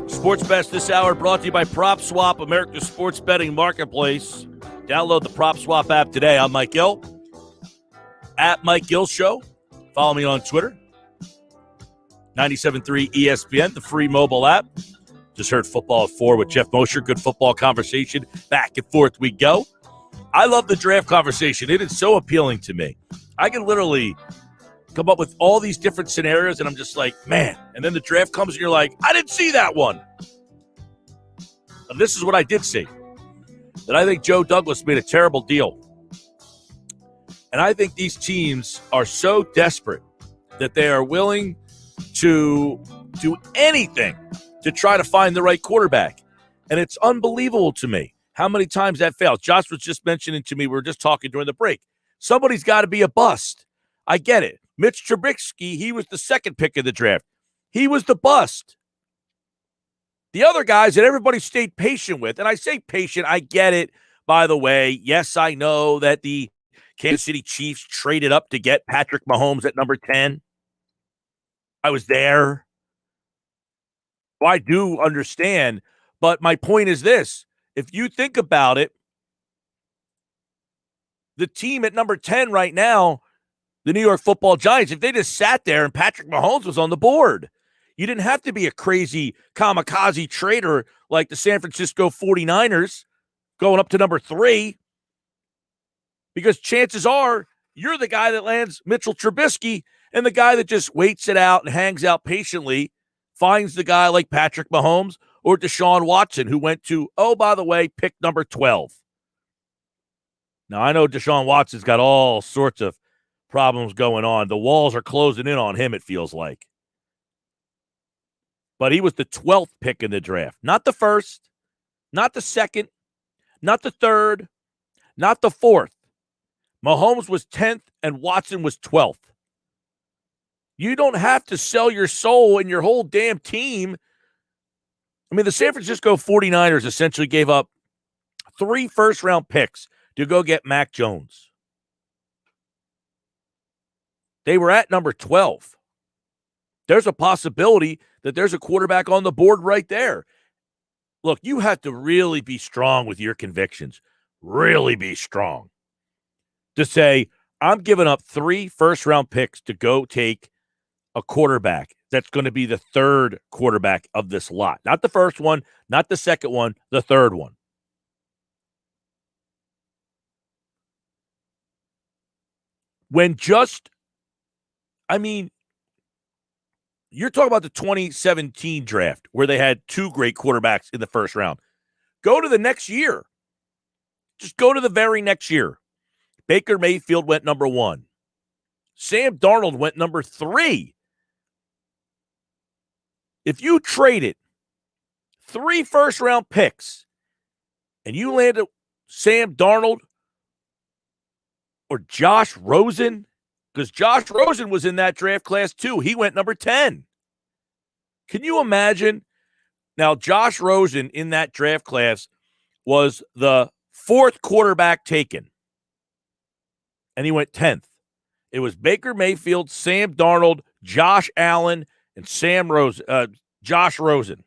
Sports Best this hour brought to you by Prop Swap, America's sports betting marketplace. Download the Prop Swap app today. I'm Mike Gill, at Mike Gill Show. Follow me on Twitter. 97.3 ESPN, the free mobile app. Just heard Football at 4 with Geoff Mosher. Good football conversation. Back and forth we go. I love the draft conversation. It is so appealing to me. I can literally come up with all these different scenarios, and I'm just like, man. And then the draft comes, and you're like, I didn't see that one. And this is what I did see. That I think Joe Douglas made a terrible deal. And I think these teams are so desperate that they are willing to do anything to try to find the right quarterback. And it's unbelievable to me how many times that fails. Josh was just mentioning to me, we were just talking during the break, somebody's got to be a bust. I get it. Mitch Trubisky, he was the second pick of the draft. He was the bust. The other guys that everybody stayed patient with, and I say patient, I get it, by the way. Yes, I know that the Kansas City Chiefs traded up to get Patrick Mahomes at number 10. I was there. Well, I do understand, but my point is this. If you think about it, the team at number 10 right now, the New York Football Giants, if they just sat there and Patrick Mahomes was on the board, you didn't have to be a crazy kamikaze trader like the San Francisco 49ers going up to number 3, because chances are you're the guy that lands Mitchell Trubisky, and the guy that just waits it out and hangs out patiently finds the guy like Patrick Mahomes or Deshaun Watson, who went to, oh, by the way, pick number 12. Now, I know Deshaun Watson's got all sorts of problems going on. The walls are closing in on him, it feels like. But he was the 12th pick in the draft. Not the first, not the second, not the third, not the fourth. Mahomes was 10th and Watson was 12th. You don't have to sell your soul and your whole damn team. I mean, the San Francisco 49ers essentially gave up 3 first-round picks to go get Mac Jones. They were at number 12. There's a possibility that there's a quarterback on the board right there. Look, you have to really be strong with your convictions. Really be strong. To say, I'm giving up 3 first-round picks to go take a quarterback that's going to be the third quarterback of this lot. Not the first one, not the second one, the third one. When just, I mean, you're talking about the 2017 draft where they had 2 great quarterbacks in the first round. Go to the next year. Just go to the very next year. Baker Mayfield went number 1. Sam Darnold went number 3. If you traded 3 first-round picks and you landed Sam Darnold or Josh Rosen, because Josh Rosen was in that draft class too. He went number 10. Can you imagine? Now, Josh Rosen in that draft class was the 4th quarterback taken, and he went 10th. It was Baker Mayfield, Sam Darnold, Josh Allen, and Josh Rosen.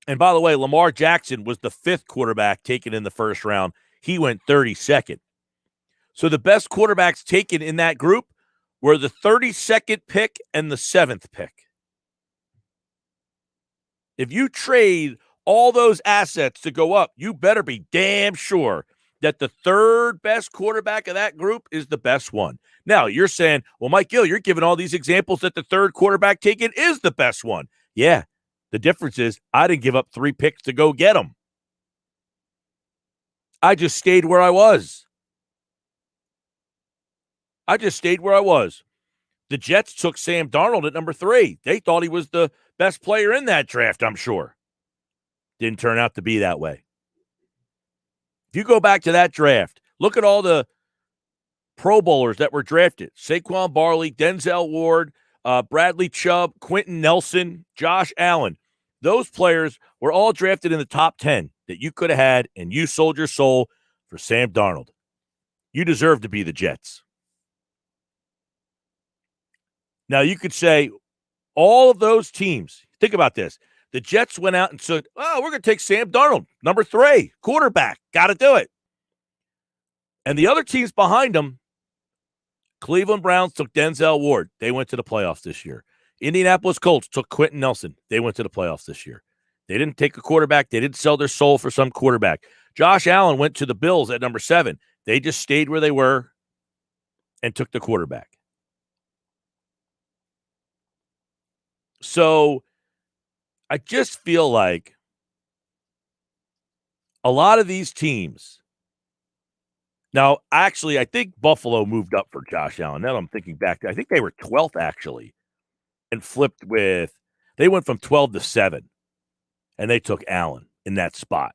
And by the way, Lamar Jackson was the 5th quarterback taken in the first round. He went 32nd. So the best quarterbacks taken in that group were the 32nd pick and the 7th pick. If you trade all those assets to go up, you better be damn sure that the third best quarterback of that group is the best one. Now, you're saying, well, Mike Gill, you're giving all these examples that the third quarterback taken is the best one. Yeah, the difference is I didn't give up 3 picks to go get them. I just stayed where I was. The Jets took Sam Darnold at number 3. They thought he was the best player in that draft, I'm sure. Didn't turn out to be that way. If you go back to that draft, look at all the Pro Bowlers that were drafted. Saquon Barkley, Denzel Ward, Bradley Chubb, Quentin Nelson, Josh Allen. Those players were all drafted in the top 10 that you could have had, and you sold your soul for Sam Darnold. You deserve to be the Jets. Now, you could say all of those teams, think about this. The Jets went out and said, we're going to take Sam Darnold, number 3, quarterback. Got to do it. And the other teams behind them, Cleveland Browns took Denzel Ward. They went to the playoffs this year. Indianapolis Colts took Quentin Nelson. They went to the playoffs this year. They didn't take a quarterback. They didn't sell their soul for some quarterback. Josh Allen went to the Bills at number 7. They just stayed where they were and took the quarterback. So I just feel like a lot of these teams. Now, actually, I think Buffalo moved up for Josh Allen. Now I'm thinking back. I think they were 12th, actually, and flipped with – they went from 12 to 7, and they took Allen in that spot.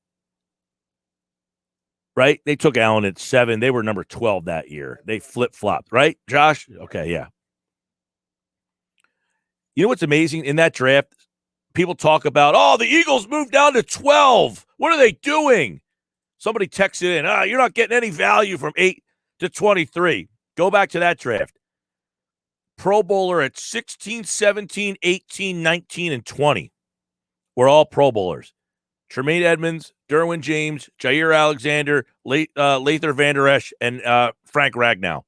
Right? They took Allen at 7. They were number 12 that year. They flip-flopped, right, Josh? Okay, yeah. You know what's amazing? In that draft, people talk about, the Eagles moved down to 12. What are they doing? Somebody texted in, you're not getting any value from 8 to 23. Go back to that draft. Pro Bowler at 16, 17, 18, 19, and 20 were all Pro Bowlers. Tremaine Edmonds, Derwin James, Jair Alexander, Lather Vander Esch, and Frank Ragnow.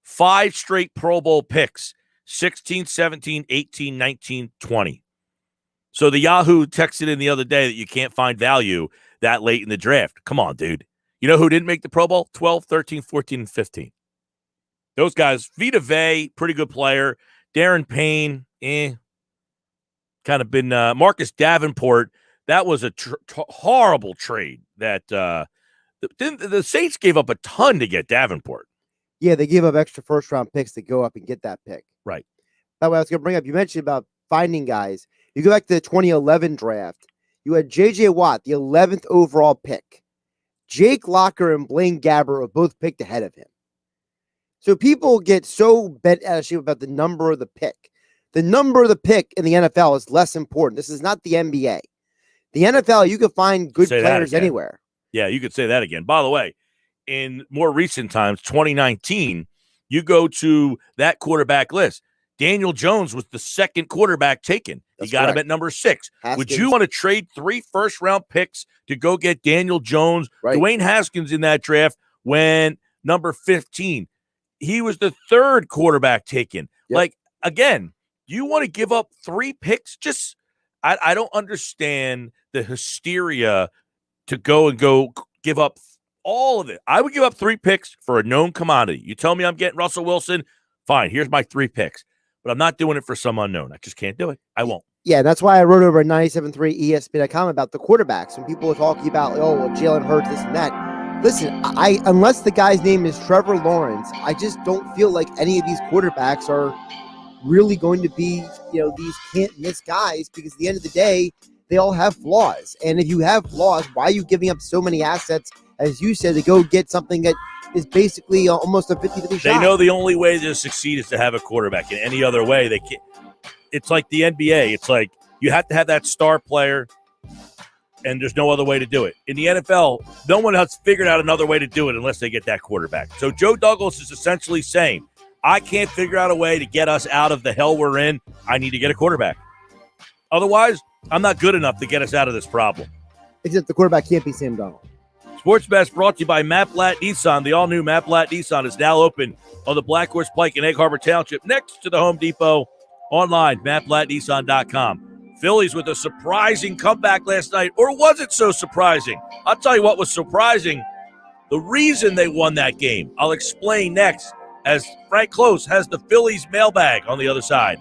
5 straight Pro Bowl picks, 16, 17, 18, 19, 20. So the Yahoo texted in the other day that you can't find value that late in the draft. Come on, dude. You know who didn't make the Pro Bowl? 12, 13, 14, and 15. Those guys, Vita Vea, pretty good player. Darren Payne, kind of been Marcus Davenport. That was a horrible trade that the Saints gave up a ton to get Davenport. Yeah, they gave up extra first-round picks to go up and get that pick. Right. By the way, I was going to bring up, you mentioned about finding guys. You go back to the 2011 draft, you had J.J. Watt, the 11th overall pick. Jake Locker and Blaine Gabbert were both picked ahead of him. So people get so bent out of shape about the number of the pick. The number of the pick in the NFL is less important. This is not the NBA. The NFL, you can find good players anywhere. Yeah, you could say that again. By the way, in more recent times, 2019, you go to that quarterback list. Daniel Jones was the second quarterback taken. He got him at number 6. Haskins. Would you want to trade 3 first-round picks to go get Daniel Jones? Right. Dwayne Haskins in that draft went number 15. He was the 3rd quarterback taken. Yep. Like, again, you want to give up 3 picks? Just I don't understand the hysteria to go give up all of it. I would give up 3 picks for a known commodity. You tell me I'm getting Russell Wilson, fine, here's my 3 picks. But I'm not doing it for some unknown. I just can't do it. I won't. Yeah, that's why I wrote over at 97.3 ESPN.com about the quarterbacks. When people are talking about, Jalen Hurts, this and that. Listen, unless the guy's name is Trevor Lawrence, I just don't feel like any of these quarterbacks are really going to be, these can't-miss guys, because at the end of the day, they all have flaws. And if you have flaws, why are you giving up so many assets, as you said, to go get something that is basically almost a 50-50 shot? They know the only way to succeed is to have a quarterback. In any other way, they can't. It's like the NBA. It's like you have to have that star player, and there's no other way to do it. In the NFL, no one has figured out another way to do it unless they get that quarterback. So Joe Douglas is essentially saying, I can't figure out a way to get us out of the hell we're in. I need to get a quarterback. Otherwise, I'm not good enough to get us out of this problem. Except the quarterback can't be Sam Darnold. Sports Best brought to you by Matt Blatt Nissan. The all-new Matt Blatt Nissan is now open on the Black Horse Pike in Egg Harbor Township, next to the Home Depot. Online, mattblattnissan.com. Phillies with a surprising comeback last night. Or was it so surprising? I'll tell you what was surprising. The reason they won that game. I'll explain next as Frank Klose has the Phillies mailbag on the other side.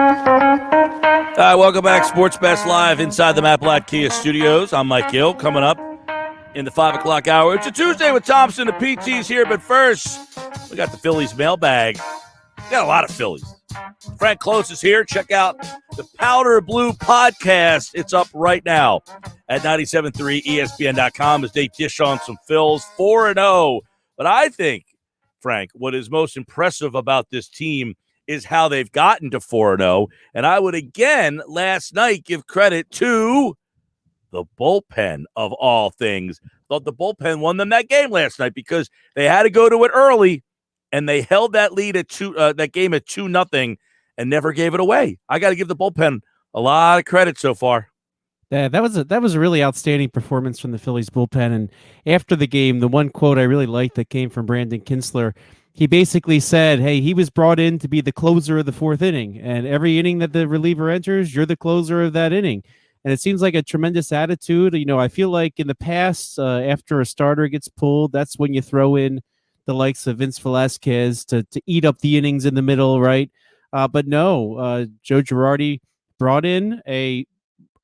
Welcome back, Sports Best Live inside the Matt Blatt Kia Studios. I'm Mike Gill. Coming up in the 5 o'clock hour, it's a Tuesday with Thompson. The PT's here, but first, we got the Phillies mailbag. We got a lot of Phillies. Frank Klose is here. Check out the Powder Blue podcast. It's up right now at 97.3 ESPN.com as they dish on some Phils 4-0. But I think, Frank, what is most impressive about this team is how they've gotten to 4-0. And I would again last night give credit to the bullpen of all things. Thought the bullpen won them that game last night because they had to go to it early and they held that lead at that game at 2-0 and never gave it away. I got to give the bullpen a lot of credit so far. Yeah, that was a really outstanding performance from the Phillies bullpen. And after the game, the one quote I really liked that came from Brandon Kinsler, he basically said, hey, he was brought in to be the closer of the fourth inning. And every inning that the reliever enters, you're the closer of that inning. And it seems like a tremendous attitude. You know, I feel like in the past, after a starter gets pulled, that's when you throw in the likes of Vince Velasquez to eat up the innings in the middle, right? But no, Joe Girardi brought in a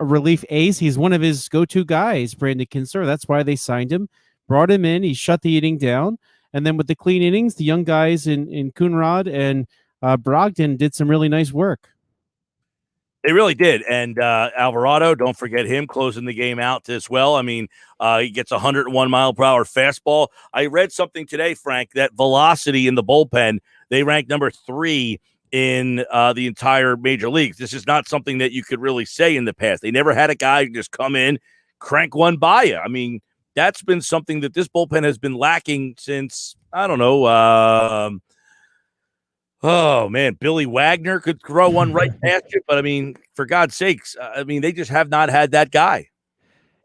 relief ace. He's one of his go-to guys, Brandon Kinsler. That's why they signed him. Brought him in. He shut the inning down. And then with the clean innings, the young guys in Coonrod and Brogdon did some really nice work. They really did. And Alvarado, don't forget him closing the game out as well. I mean, he gets 101 mile per hour fastball. I read something today, Frank, that velocity in the bullpen, they ranked number 3 in the entire major leagues. This is not something that you could really say in the past. They never had a guy just come in, crank one by you. I mean, that's been something that this bullpen has been lacking since, I don't know, oh, man, Billy Wagner could throw one right past you. But, I mean, for God's sakes, I mean, they just have not had that guy.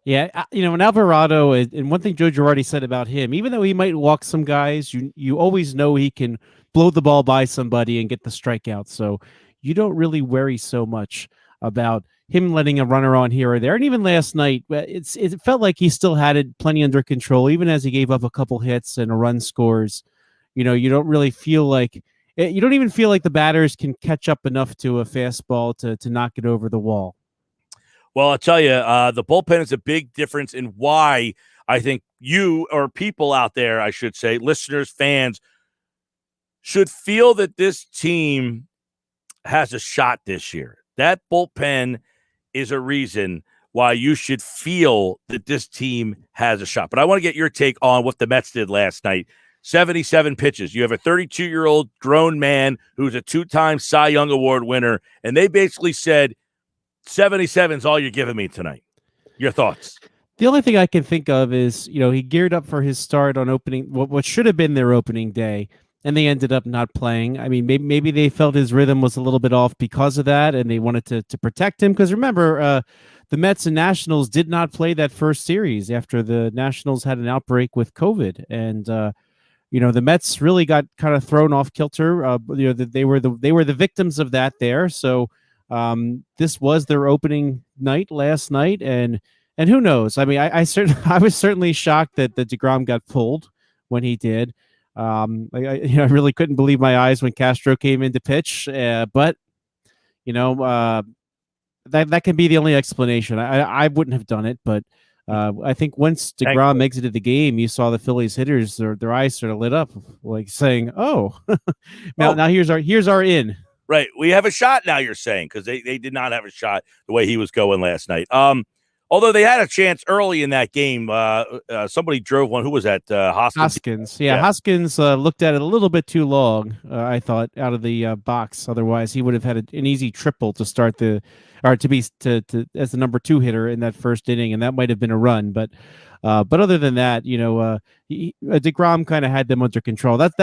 Yeah, you know, and Alvarado, and one thing Joe Girardi said about him, even though he might walk some guys, you always know he can blow the ball by somebody and get the strikeout. So you don't really worry so much about him letting a runner on here or there. And even last night, it felt like he still had it plenty under control, even as he gave up a couple hits and a run scores. You know, you don't really feel like you don't even feel like the batters can catch up enough to a fastball to knock it over the wall. Well, I'll tell you, the bullpen is a big difference in why I think you or people out there, I should say, listeners, fans, should feel that this team has a shot this year. That bullpen is a reason why you should feel that this team has a shot. But I want to get your take on what the Mets did last night. 77 pitches. You have a 32-year-old grown man who's a 2-time Cy Young Award winner, and they basically said, 77 is all you're giving me tonight. Your thoughts? The only thing I can think of is, you know, he geared up for his start on what should have been their opening day, and they ended up not playing. I mean, maybe they felt his rhythm was a little bit off because of that, and they wanted to protect him. Because remember, the Mets and Nationals did not play that first series after the Nationals had an outbreak with COVID, and you know, the Mets really got kind of thrown off kilter. You know, they were the victims of that there. So this was their opening night last night, and who knows? I mean, I was certainly shocked that DeGrom got pulled when he did. I really couldn't believe my eyes when Castro came in to pitch, but you know, that can be the only explanation. I wouldn't have done it, but I think once DeGrom exited the game, you saw the Phillies hitters, their eyes sort of lit up, like saying, "Oh, now here's our in." Right, we have a shot now. You're saying because they did not have a shot the way he was going last night. Although they had a chance early in that game. Somebody drove one. Who was that? Hoskins. Yeah, Hoskins looked at it a little bit too long, I thought, out of the box. Otherwise, he would have had an easy triple to start as the number 2 hitter in that first inning, and that might have been a run. But other than that, you know, DeGrom kind of had them under control. That's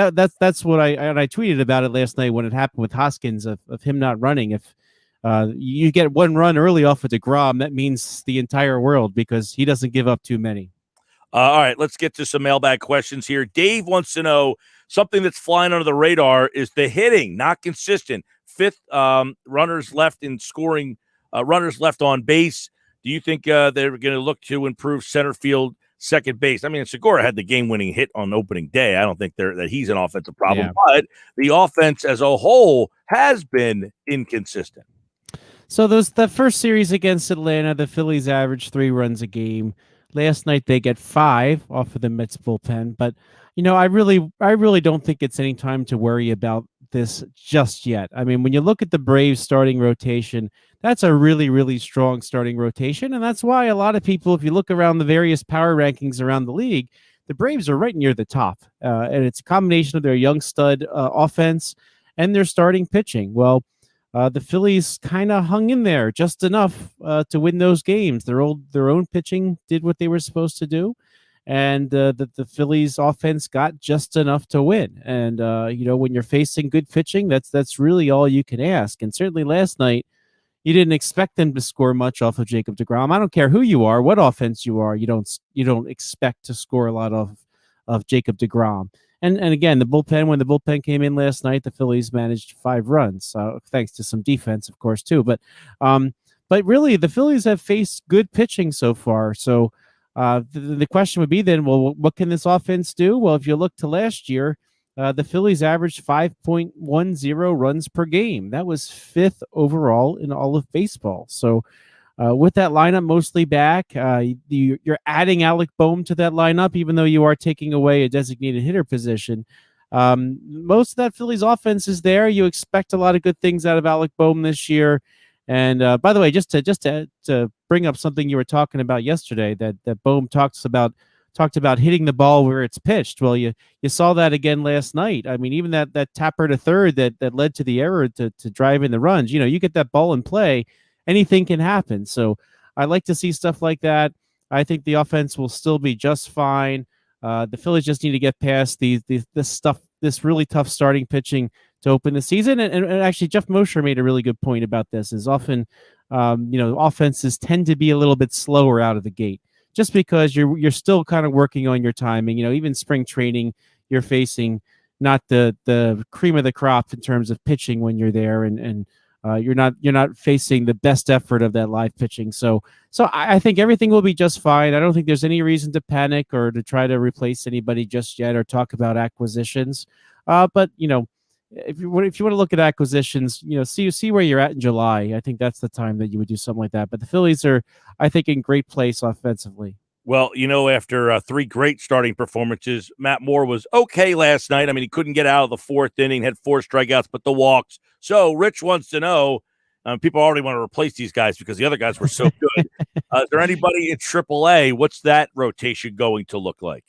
what I tweeted about it last night when it happened with Hoskins of him not running. If you get one run early off of DeGrom, that means the entire world because he doesn't give up too many. All right, let's get to some mailbag questions here. Dave wants to know something that's flying under the radar is the hitting, not consistent. 5th runners left in scoring, runners left on base. Do you think they're going to look to improve center field second base. I mean, Segura had the game-winning hit on opening day. I don't think that he's an offensive problem, Yeah. but the offense as a whole has been inconsistent. So that first series against Atlanta, the Phillies averaged 3 runs a game. Last night they get 5 off of the Mets bullpen, but I really don't think it's any time to worry about this just yet. I mean, when you look at the Braves starting rotation, that's a really, really strong starting rotation, and that's why a lot of people, if you look around the various power rankings around the league, the Braves are right near the top, and it's a combination of their young stud offense and their starting pitching. Well, the Phillies kind of hung in there just enough to win those games. Their own pitching did what they were supposed to do, and the Phillies offense got just enough to win. And when you're facing good pitching, that's really all you can ask. And certainly last night, you didn't expect them to score much off of Jacob deGrom. I don't care who you are, what offense you are, you don't expect to score a lot of Jacob deGrom. And again, when the bullpen came in last night, the Phillies managed 5 runs, thanks to some defense, of course, too. But really, the Phillies have faced good pitching so far. So the question would be then, well, what can this offense do? Well, if you look to last year, the Phillies averaged 5.10 runs per game. That was 5th overall in all of baseball. So with that lineup mostly back, you're adding Alec Boehm to that lineup, even though you are taking away a designated hitter position. Most of that Phillies offense is there. You expect a lot of good things out of Alec Boehm this year. And by the way, just to bring up something you were talking about yesterday, that Boehm talked about hitting the ball where it's pitched. Well, you saw that again last night. I mean, even that tapper to third that led to the error to drive in the runs. You get that ball in play, anything can happen. So I like to see stuff like that. I think the offense will still be just fine. The Phillies just need to get past this really tough starting pitching to open the season. And actually, Geoff Mosher made a really good point about this. Is often, offenses tend to be a little bit slower out of the gate, just because you're still kind of working on your timing. Even spring training, you're facing not the cream of the crop in terms of pitching when you're there, and you're not facing the best effort of that live pitching. So I think everything will be just fine. I don't think there's any reason to panic or to try to replace anybody just yet or talk about acquisitions. But if you want to look at acquisitions, see where you're at in July. I think that's the time that you would do something like that. But the Phillies are, I think, in great place offensively. Well, after 3 great starting performances, Matt Moore was okay last night. I mean, he couldn't get out of the 4th inning, had 4 strikeouts, but the walks. So Rich wants to know, people already want to replace these guys because the other guys were so good. Is there anybody in AAA? What's that rotation going to look like?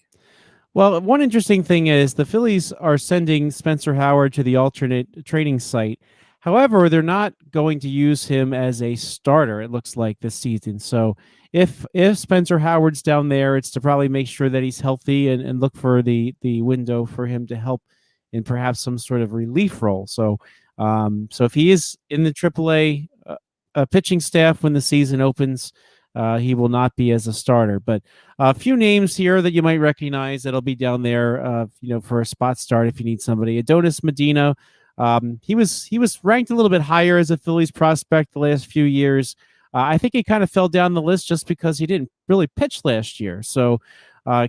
Well, one interesting thing is the Phillies are sending Spencer Howard to the alternate training site. However, they're not going to use him as a starter, it looks like, this season. So if Spencer Howard's down there, it's to probably make sure that he's healthy and look for the window for him to help in perhaps some sort of relief role. So if he is in the AAA pitching staff when the season opens, he will not be as a starter. But a few names here that you might recognize that'll be down there, for a spot start if you need somebody. Adonis Medina, he was ranked a little bit higher as a Phillies prospect the last few years. I think he kind of fell down the list just because he didn't really pitch last year. So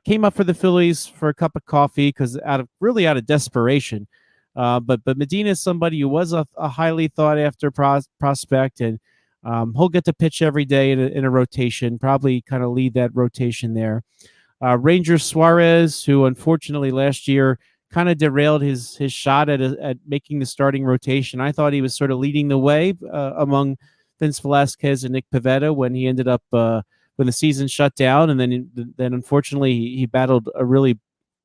came up for the Phillies for a cup of coffee because out of desperation. But Medina is somebody who was a highly sought after prospect, and he'll get to pitch every day in a rotation, probably kind of lead that rotation there. Ranger Suarez, who unfortunately last year kind of derailed his shot at making the starting rotation. I thought he was sort of leading the way among Vince Velasquez and Nick Pivetta when he ended up when the season shut down, and then unfortunately he battled a really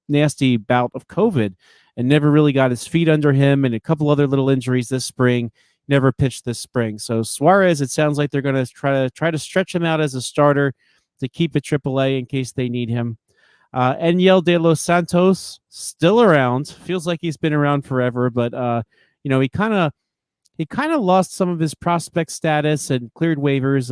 nasty bout of COVID and never really got his feet under him, and a couple other little injuries this spring. Never pitched this spring. So Suarez, it sounds like they're going to try to stretch him out as a starter to keep at AAA in case they need him. Enyel De Los Santos, still around. Feels like he's been around forever, but he kind of lost some of his prospect status and cleared waivers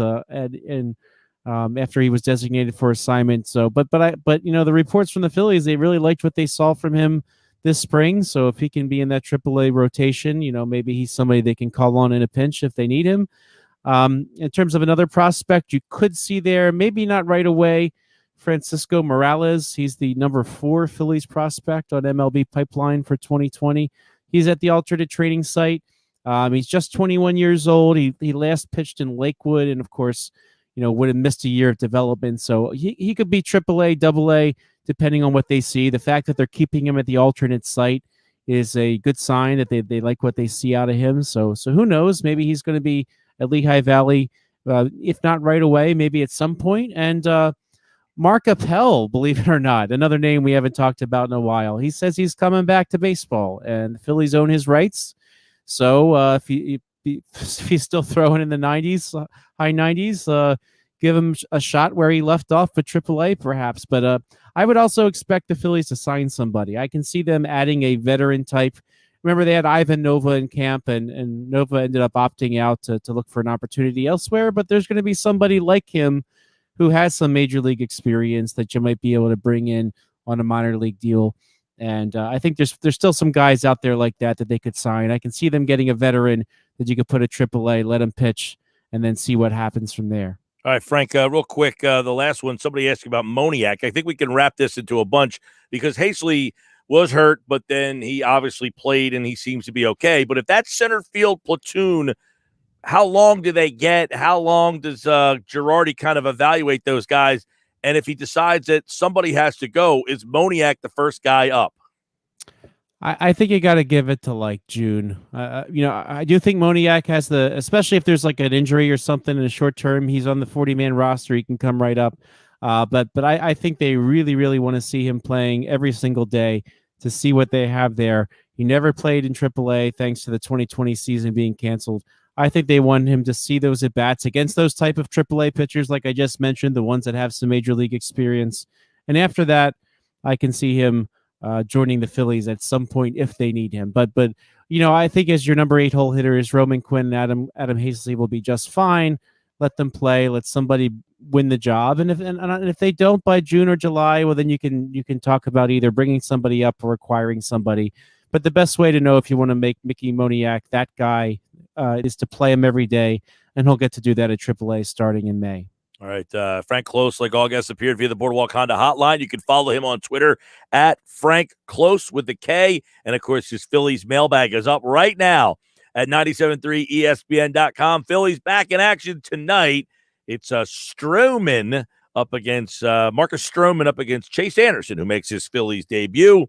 after he was designated for assignment. So, but the reports from the Phillies, they really liked what they saw from him this spring. So if he can be in that AAA rotation, maybe he's somebody they can call on in a pinch if they need him. In terms of another prospect you could see there, maybe not right away Francisco Morales. He's the number 4 Phillies prospect on MLB Pipeline for 2020. He's at the alternate training site. He's just 21 years old. He last pitched in Lakewood, and of course, would have missed a year of development. So he could be AAA, AA, depending on what they see. The fact that they're keeping him at the alternate site is a good sign that they like what they see out of him. So who knows? Maybe he's going to be at Lehigh Valley, if not right away, maybe at some point. And Mark Appel, believe it or not, another name we haven't talked about in a while. He says he's coming back to baseball, and the Phillies own his rights. So if he's still throwing in the 90s, high 90s, give him a shot where he left off with AAA, perhaps. But I would also expect the Phillies to sign somebody. I can see them adding a veteran type. Remember, they had Ivan Nova in camp, and Nova ended up opting out to look for an opportunity elsewhere. But there's going to be somebody like him who has some major league experience that you might be able to bring in on a minor league deal. And I think there's still some guys out there like that they could sign. I can see them getting a veteran that you could put at AAA, let him pitch, and then see what happens from there. All right, Frank, real quick, the last one, somebody asked you about Moniak. I think we can wrap this into a bunch because Hasely was hurt, but then he obviously played and he seems to be okay. But if that center field platoon, how long do they get? How long does Girardi kind of evaluate those guys? And if he decides that somebody has to go, is Moniak the first guy up? I think you got to give it to like June. I do think Moniak has especially if there's like an injury or something in the short term, he's on the 40-man roster. He can come right up. But I think they really, really want to see him playing every single day to see what they have there. He never played in AAA thanks to the 2020 season being canceled. I think they want him to see those at-bats against those type of AAA pitchers like I just mentioned, the ones that have some major league experience. And after that, I can see him joining the Phillies at some point if they need him. But I think as your number 8 hole hitters, Roman Quinn and Adam Hasely will be just fine. Let them play. Let somebody win the job. And if they don't by June or July, well, then you can talk about either bringing somebody up or acquiring somebody. But the best way to know if you want to make Mickey Moniak that guy is to play him every day, and he'll get to do that at AAA starting in May. All right, Frank Klose, like all guests, appeared via the Boardwalk Honda hotline. You can follow him on Twitter at Frank Klose with the K. And, of course, his Phillies mailbag is up right now at 973ESPN.com. Phillies back in action tonight. It's Stroman up against Marcus Stroman up against Chase Anderson, who makes his Phillies debut.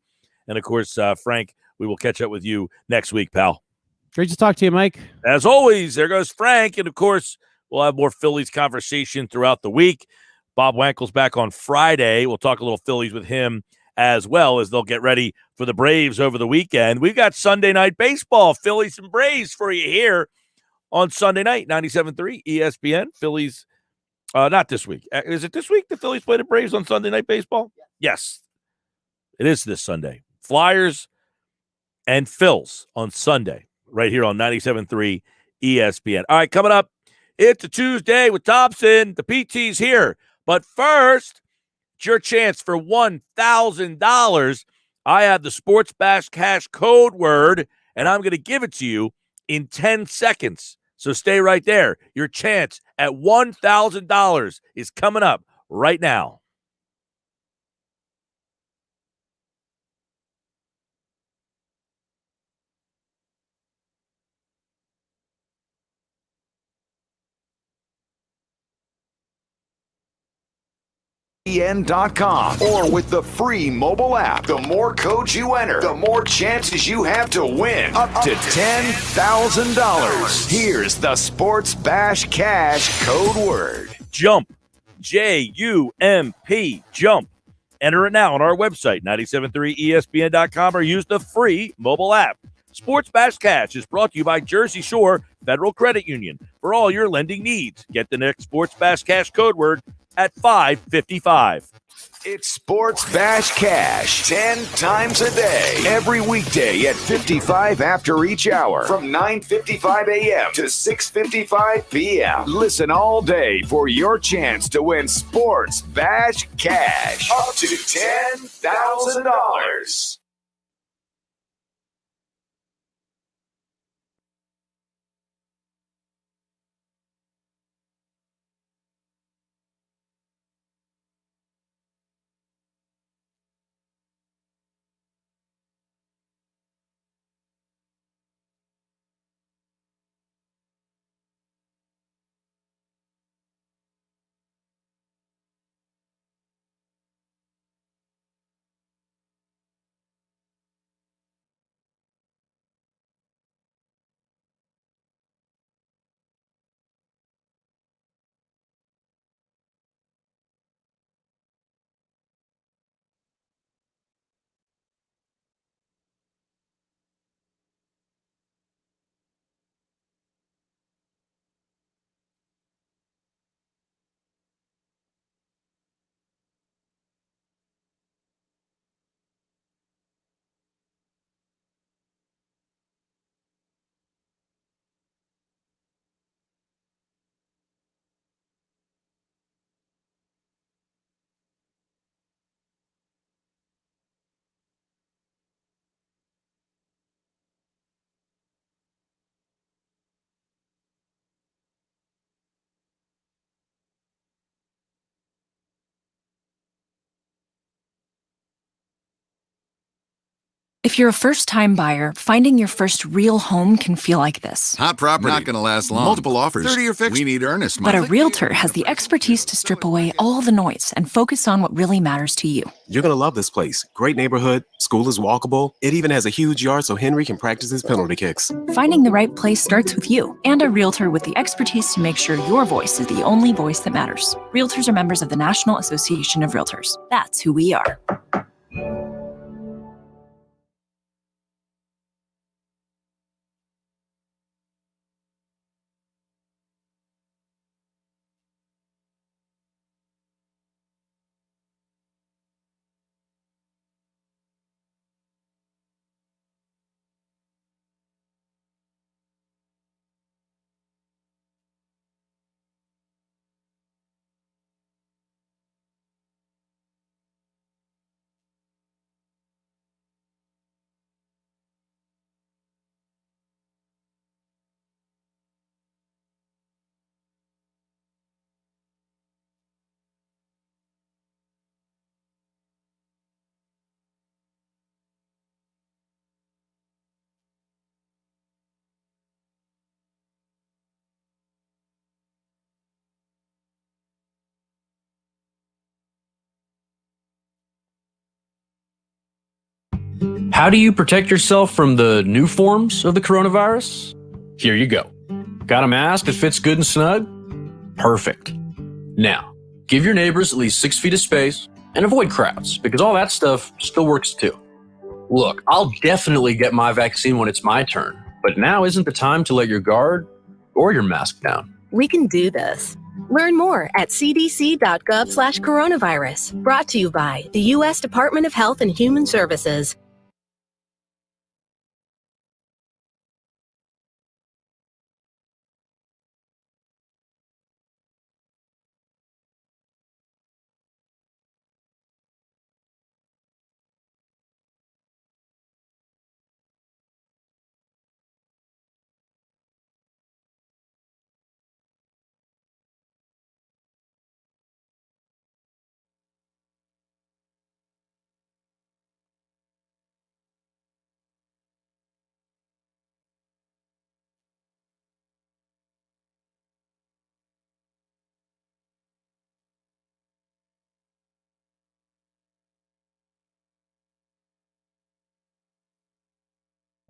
And, of course, Frank, we will catch up with you next week, pal. Great to talk to you, Mike. As always, there goes Frank. And, of course, we'll have more Phillies conversation throughout the week. Bob Wankel's back on Friday. We'll talk a little Phillies with him as well as they'll get ready for the Braves over the weekend. We've got Sunday night baseball, Phillies and Braves for you here on Sunday night, 97.3 ESPN. Phillies, not this week. Is it this week the Phillies play the Braves on Sunday night baseball? Yes, it is this Sunday. Flyers and Phils on Sunday right here on 97.3 ESPN. All right, coming up, it's a Tuesday with Thompson. The PT's here. But first, it's your chance for $1,000. I have the Sports Bash Cash code word, and I'm going to give it to you in 10 seconds. So stay right there. Your chance at $1,000 is coming up right now. ESPN.com or with the free mobile app. The more codes you enter, the more chances you have to win up to $10,000. Here's the Sports Bash Cash code word. Jump. J-U-M-P. Jump. Enter it now on our website, 973ESPN.com, or use the free mobile app. Sports Bash Cash is brought to you by Jersey Shore Federal Credit Union. For all your lending needs, get the next Sports Bash Cash code word at 555. It's Sports Bash Cash 10 times a day. Every weekday at 55 after each hour from 9:55 a.m. to 6:55 p.m. Listen all day for your chance to win Sports Bash Cash up to $10,000. If you're a first-time buyer, finding your first real home can feel like this. Hot property. Not going to last long. Multiple offers. 30 or fixed. We need earnest money. But a realtor has the expertise to strip away all the noise and focus on what really matters to you. You're going to love this place. Great neighborhood. School is walkable. It even has a huge yard so Henry can practice his penalty kicks. Finding the right place starts with you and a realtor with the expertise to make sure your voice is the only voice that matters. Realtors are members of the National Association of Realtors. That's who we are. How do you protect yourself from the new forms of the coronavirus? Here you go. Got a mask that fits good and snug? Perfect. Now, give your neighbors at least 6 feet of space and avoid crowds, because all that stuff still works too. Look, I'll definitely get my vaccine when it's my turn, but now isn't the time to let your guard or your mask down. We can do this. Learn more at cdc.gov/coronavirus. Brought to you by the U.S. Department of Health and Human Services.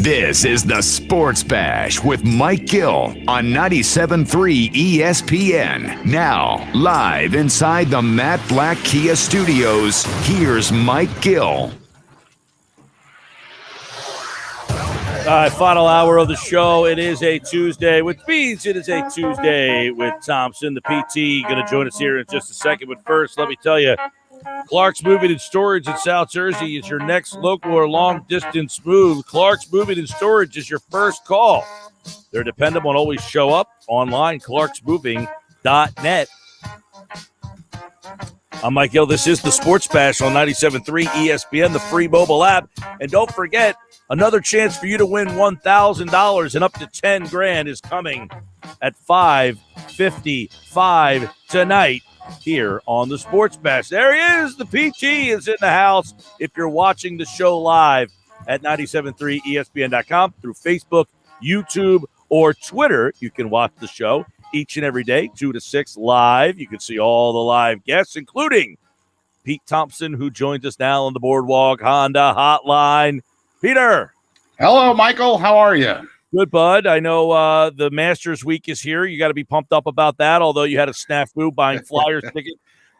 This is the Sports Bash with Mike Gill on 97.3 ESPN. Now, live inside the Matt Black Kia Studios, here's Mike Gill. All right, final hour of the show. It is a Tuesday with Beans. It is a Tuesday with Thompson. The PT going to join us here in just a second. But first, let me tell you, Clark's Moving and Storage in South Jersey is your next local or long-distance move. Clark's Moving and Storage is your first call. They're dependable and always show up online, clarksmoving.net. I'm Mike Gill. This is the Sports Bash on 97.3 ESPN, the free mobile app. And don't forget, another chance for you to win $1,000 and up to $10,000 is coming at 5:55 tonight here on the Sports Bash. There he is. The PT is in the house. If you're watching the show live at 97.3ESPN.com through Facebook, YouTube, or Twitter, you can watch the show each and every day, 2 to 6 live. You can see all the live guests, including Pete Thompson, who joins us now on the Boardwalk Honda Hotline. Peter. Hello, Michael. How are you? Good, bud. I know the Masters week is here. You got to be pumped up about that, although you had a snafu buying Flyers ticket.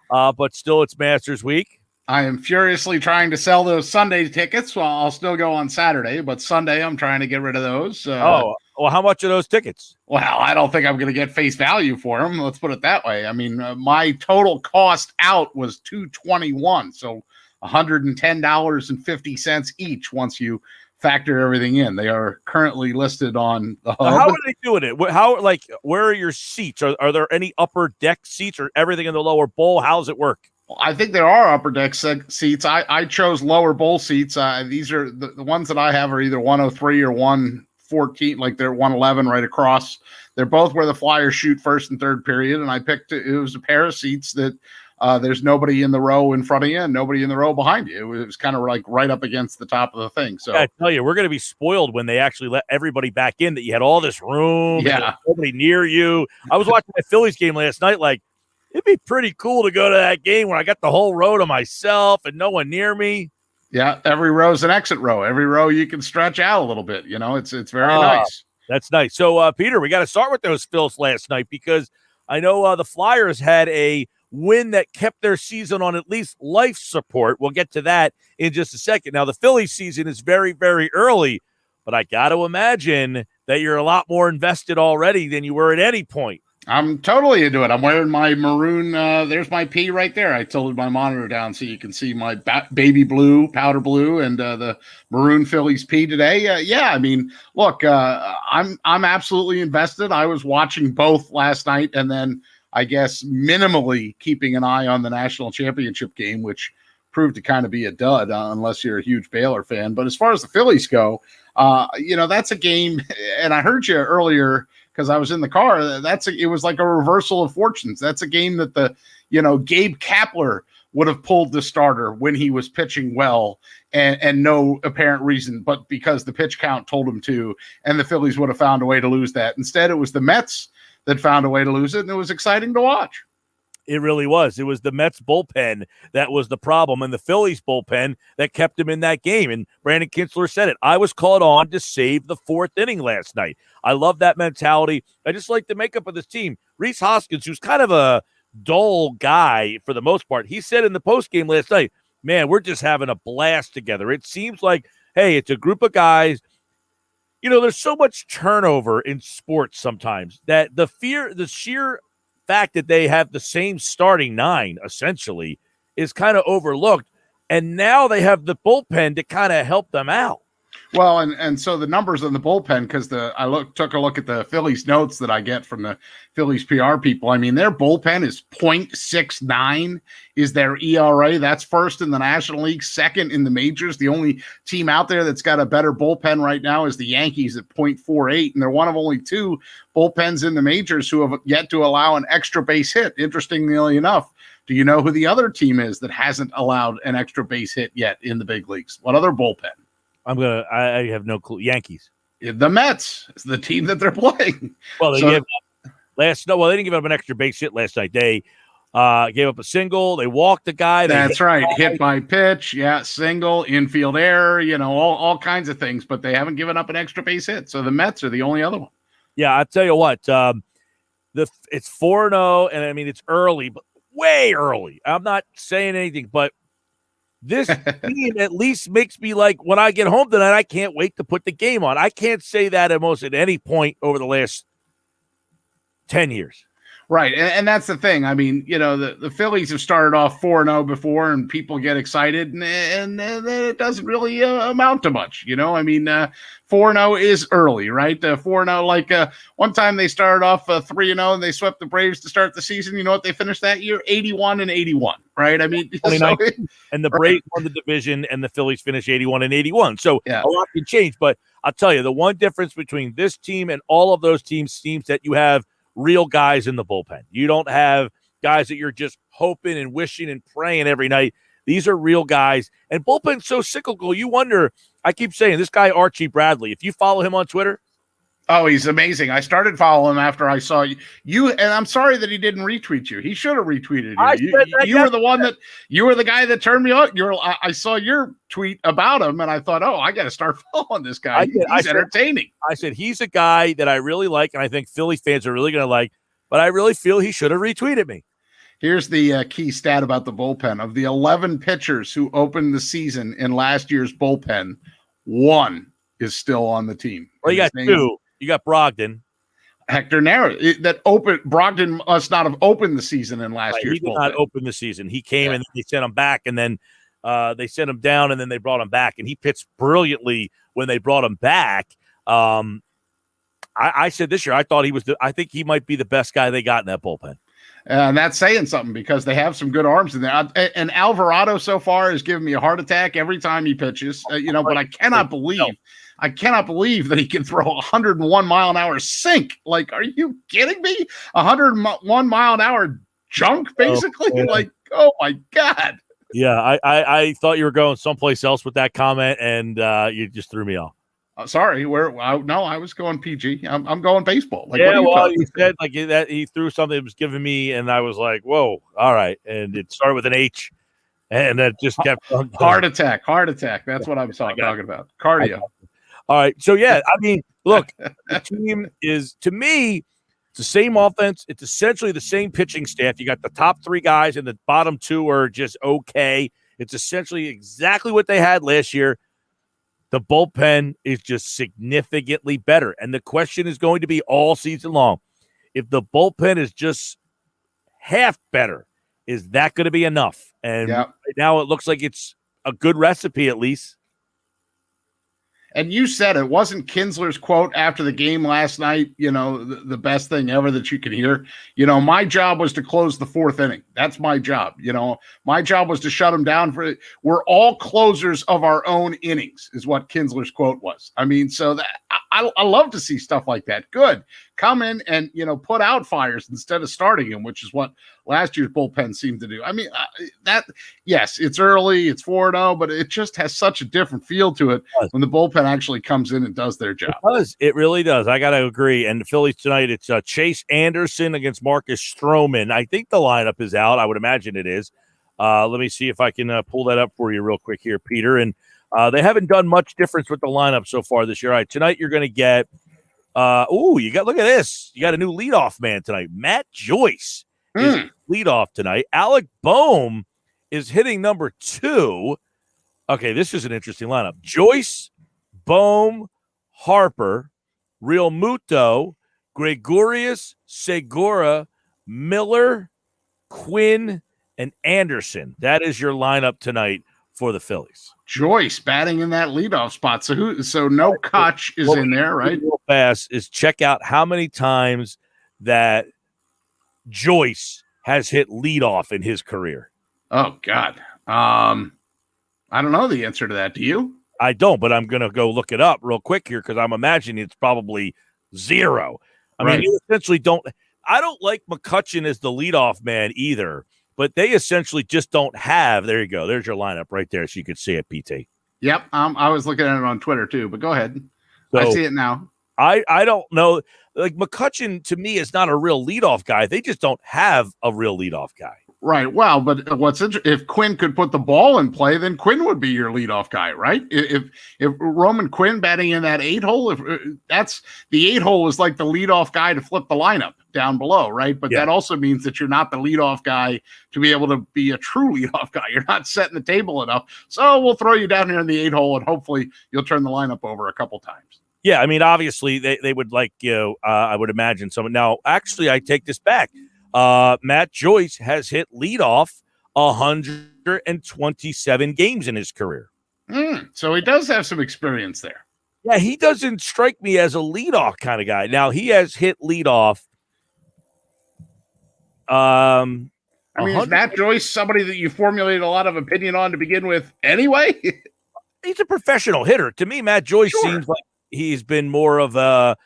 But still, it's Masters week. I am furiously trying to sell those Sunday tickets. Well, I'll still go on Saturday, but Sunday I'm trying to get rid of those. Well, how much are those tickets? Well, I don't think I'm going to get face value for them. Let's put it that way. I mean, my total cost out was $221, so $110.50 each once you factor everything in. They are currently listed on the hub. How are they doing it? How, where are your seats? Are there any upper deck seats or everything in the lower bowl? How's it work? Well, I think there are upper deck seats. I chose lower bowl seats. These are the ones that I have are either 103 or 114, like they're 111 right across. They're both where the Flyers shoot first and third period. And I picked, it was a pair of seats that there's nobody in the row in front of you and nobody in the row behind you. It was kind of like right up against the top of the thing. So I tell you, we're going to be spoiled when they actually let everybody back in, that you had all this room and there was nobody near you. I was watching the Phillies game last night, like, it'd be pretty cool to go to that game when I got the whole row to myself and no one near me. Yeah, every row's an exit row. Every row you can stretch out a little bit. It's very nice. That's nice. So, Peter, we got to start with those Phils last night because I know the Flyers had a win that kept their season on at least life support. We'll get to that in just a second. Now, the Phillies season is very, very early, but I got to imagine that you're a lot more invested already than you were at any point. I'm totally into it. I'm wearing my maroon. There's my P right there. I tilted my monitor down so you can see my baby blue, powder blue, and the maroon Phillies P today. Yeah, I mean, look, I'm absolutely invested. I was watching both last night, and then I guess minimally keeping an eye on the national championship game, which proved to kind of be a dud unless you're a huge Baylor fan. But as far as the Phillies go, that's a game. And I heard you earlier, because I was in the car, it was like a reversal of fortunes. That's a game that Gabe Kapler would have pulled the starter when he was pitching well and no apparent reason, but because the pitch count told him to, and the Phillies would have found a way to lose that. Instead, it was the Mets that found a way to lose it, and it was exciting to watch. It really was. It was the Mets bullpen that was the problem, and the Phillies bullpen that kept him in that game. And Brandon Kinsler said it. I was called on to save the fourth inning last night. I love that mentality. I just like the makeup of this team. Rhys Hoskins, who's kind of a dull guy for the most part, he said in the postgame last night, man, we're just having a blast together. It seems like, hey, it's a group of guys. There's so much turnover in sports sometimes that the sheer fact that they have the same starting nine essentially is kind of overlooked, and now they have the bullpen to kind of help them out. Well, and so the numbers on the bullpen, because took a look at the Phillies notes that I get from the Phillies PR people. I mean, their bullpen is .69 is their ERA. That's first in the National League, second in the majors. The only team out there that's got a better bullpen right now is the Yankees at .48, and they're one of only two bullpens in the majors who have yet to allow an extra base hit. Interestingly enough, do you know who the other team is that hasn't allowed an extra base hit yet in the big leagues? What other bullpen? I have no clue. Yankees. The Mets is the team that they're playing. Well, they didn't give up an extra base hit last night. They gave up a single. They walked the guy. That's right. Hit by pitch. Yeah. Single, infield error, all kinds of things, but they haven't given up an extra base hit. So the Mets are the only other one. Yeah. I'll tell you what, it's 4-0, and I mean, it's early, but way early. I'm not saying anything, but this team at least makes me like, when I get home tonight, I can't wait to put the game on. I can't say that at any point over the last 10 years. Right. And that's the thing. I mean, the Phillies have started off 4-0 before, and people get excited, and it doesn't really amount to much. I mean, 4-0 is early, right? 4-0, like one time they started off 3-0 and they swept the Braves to start the season. You know what they finished that year? 81-81, right? I mean, and the Braves won the division, and the Phillies finished 81-81. So a lot can change. But I'll tell you, the one difference between this team and all of those teams that you have real guys in the bullpen. You don't have guys that you're just hoping and wishing and praying every night. These are real guys. And bullpen's so cyclical. You wonder, I keep saying, this guy Archie Bradley, if you follow him on Twitter. Oh, he's amazing. I started following him after I saw you, and I'm sorry that he didn't retweet you. He should have retweeted you. You were the one you were the guy that turned me on. I saw your tweet about him, and I thought, oh, I got to start following this guy. He's entertaining. I said, he's a guy that I really like, and I think Philly fans are really going to like, but I really feel he should have retweeted me. Here's the key stat about the bullpen. Of the 11 pitchers who opened the season in last year's bullpen, one is still on the team. Well, you got two. You got Brogdon. Hector Neris. Brogdon must not have opened the season in last year's bullpen. He did not open the season. He came and they sent him back, and then they sent him down, and then they brought him back, and he pitched brilliantly when they brought him back. I said this year, I thought I think he might be the best guy they got in that bullpen. And that's saying something, because they have some good arms in there. And Alvarado so far has given me a heart attack every time he pitches, but I cannot believe that he can throw a 101 mile an hour sink. Like, are you kidding me? 101 mile an hour junk, basically. oh my God. Yeah, I thought you were going someplace else with that comment, and you just threw me off. Sorry, no, I was going PG. I'm going baseball. Like, yeah, what are you well, talking you said like that he threw something that was giving me, and I was like, "Whoa, all right." And it started with an H, and that just kept on going. Heart attack. That's what I'm talking about. Cardio. All right, so yeah, I mean, look, the team is, to me, it's the same offense. It's essentially the same pitching staff. You got the top 3 guys, and the bottom 2 are just okay. It's essentially exactly what they had last year. The bullpen is just significantly better. And the question is going to be all season long, if the bullpen is just half better, is that going to be enough? And right now it looks like it's a good recipe at least. And you said it wasn't Kinsler's quote after the game last night, the best thing ever that you could hear. My job was to close the 4th inning. That's my job. My job was to shut them down. We're all closers of our own innings is what Kinsler's quote was. I mean, so that I love to see stuff like that. Good. Come in and, put out fires instead of starting them, which is what last year's bullpen seemed to do. I mean, yes, it's early, it's 4-0, but it just has such a different feel to it when the bullpen actually comes in and does their job. It really does. I got to agree. And the Phillies tonight, it's Chase Anderson against Marcus Stroman. I think the lineup is out. I would imagine it is. Let me see if I can pull that up for you real quick here, Peter. And they haven't done much difference with the lineup so far this year. All right, tonight you're going to get look at this. You got a new leadoff man tonight. Matt Joyce is leadoff tonight. Alec Boehm is hitting number 2. Okay, this is an interesting lineup. Joyce, Boehm, Harper, Real Muto, Gregorius, Segura, Miller, Quinn, and Anderson. That is your lineup tonight for the Phillies. Joyce batting in that leadoff spot. So no Koch is in there, right? Real fast is check out how many times that Joyce has hit leadoff in his career. Oh God. I don't know the answer to that. Do you? I don't, but I'm going to go look it up real quick here because I'm imagining it's probably 0. I mean, you essentially don't. I don't like McCutchen as the leadoff man either, but they essentially just don't have. There you go. There's your lineup right there, so you could see it, PT. Yep, I was looking at it on Twitter too, but go ahead. So, I see it now. I don't know. Like McCutchen to me is not a real leadoff guy. They just don't have a real leadoff guy. Right. Well, but what's interesting, if Quinn could put the ball in play, then Quinn would be your leadoff guy, right? If Roman Quinn batting in that 8-hole, if that's the 8-hole is like the leadoff guy to flip the lineup down below, right? But that also means that you're not the leadoff guy to be able to be a true leadoff guy. You're not setting the table enough. So we'll throw you down here in the 8-hole, and hopefully you'll turn the lineup over a couple times. Yeah, I mean, obviously they would like I would imagine someone. Now, actually, I take this back. Matt Joyce has hit leadoff 127 games in his career. So he does have some experience there. Yeah, he doesn't strike me as a leadoff kind of guy. Now, he has hit leadoff. I mean, is Matt Joyce somebody that you formulated a lot of opinion on to begin with anyway? He's a professional hitter. To me, Matt Joyce seems like he's been more of a,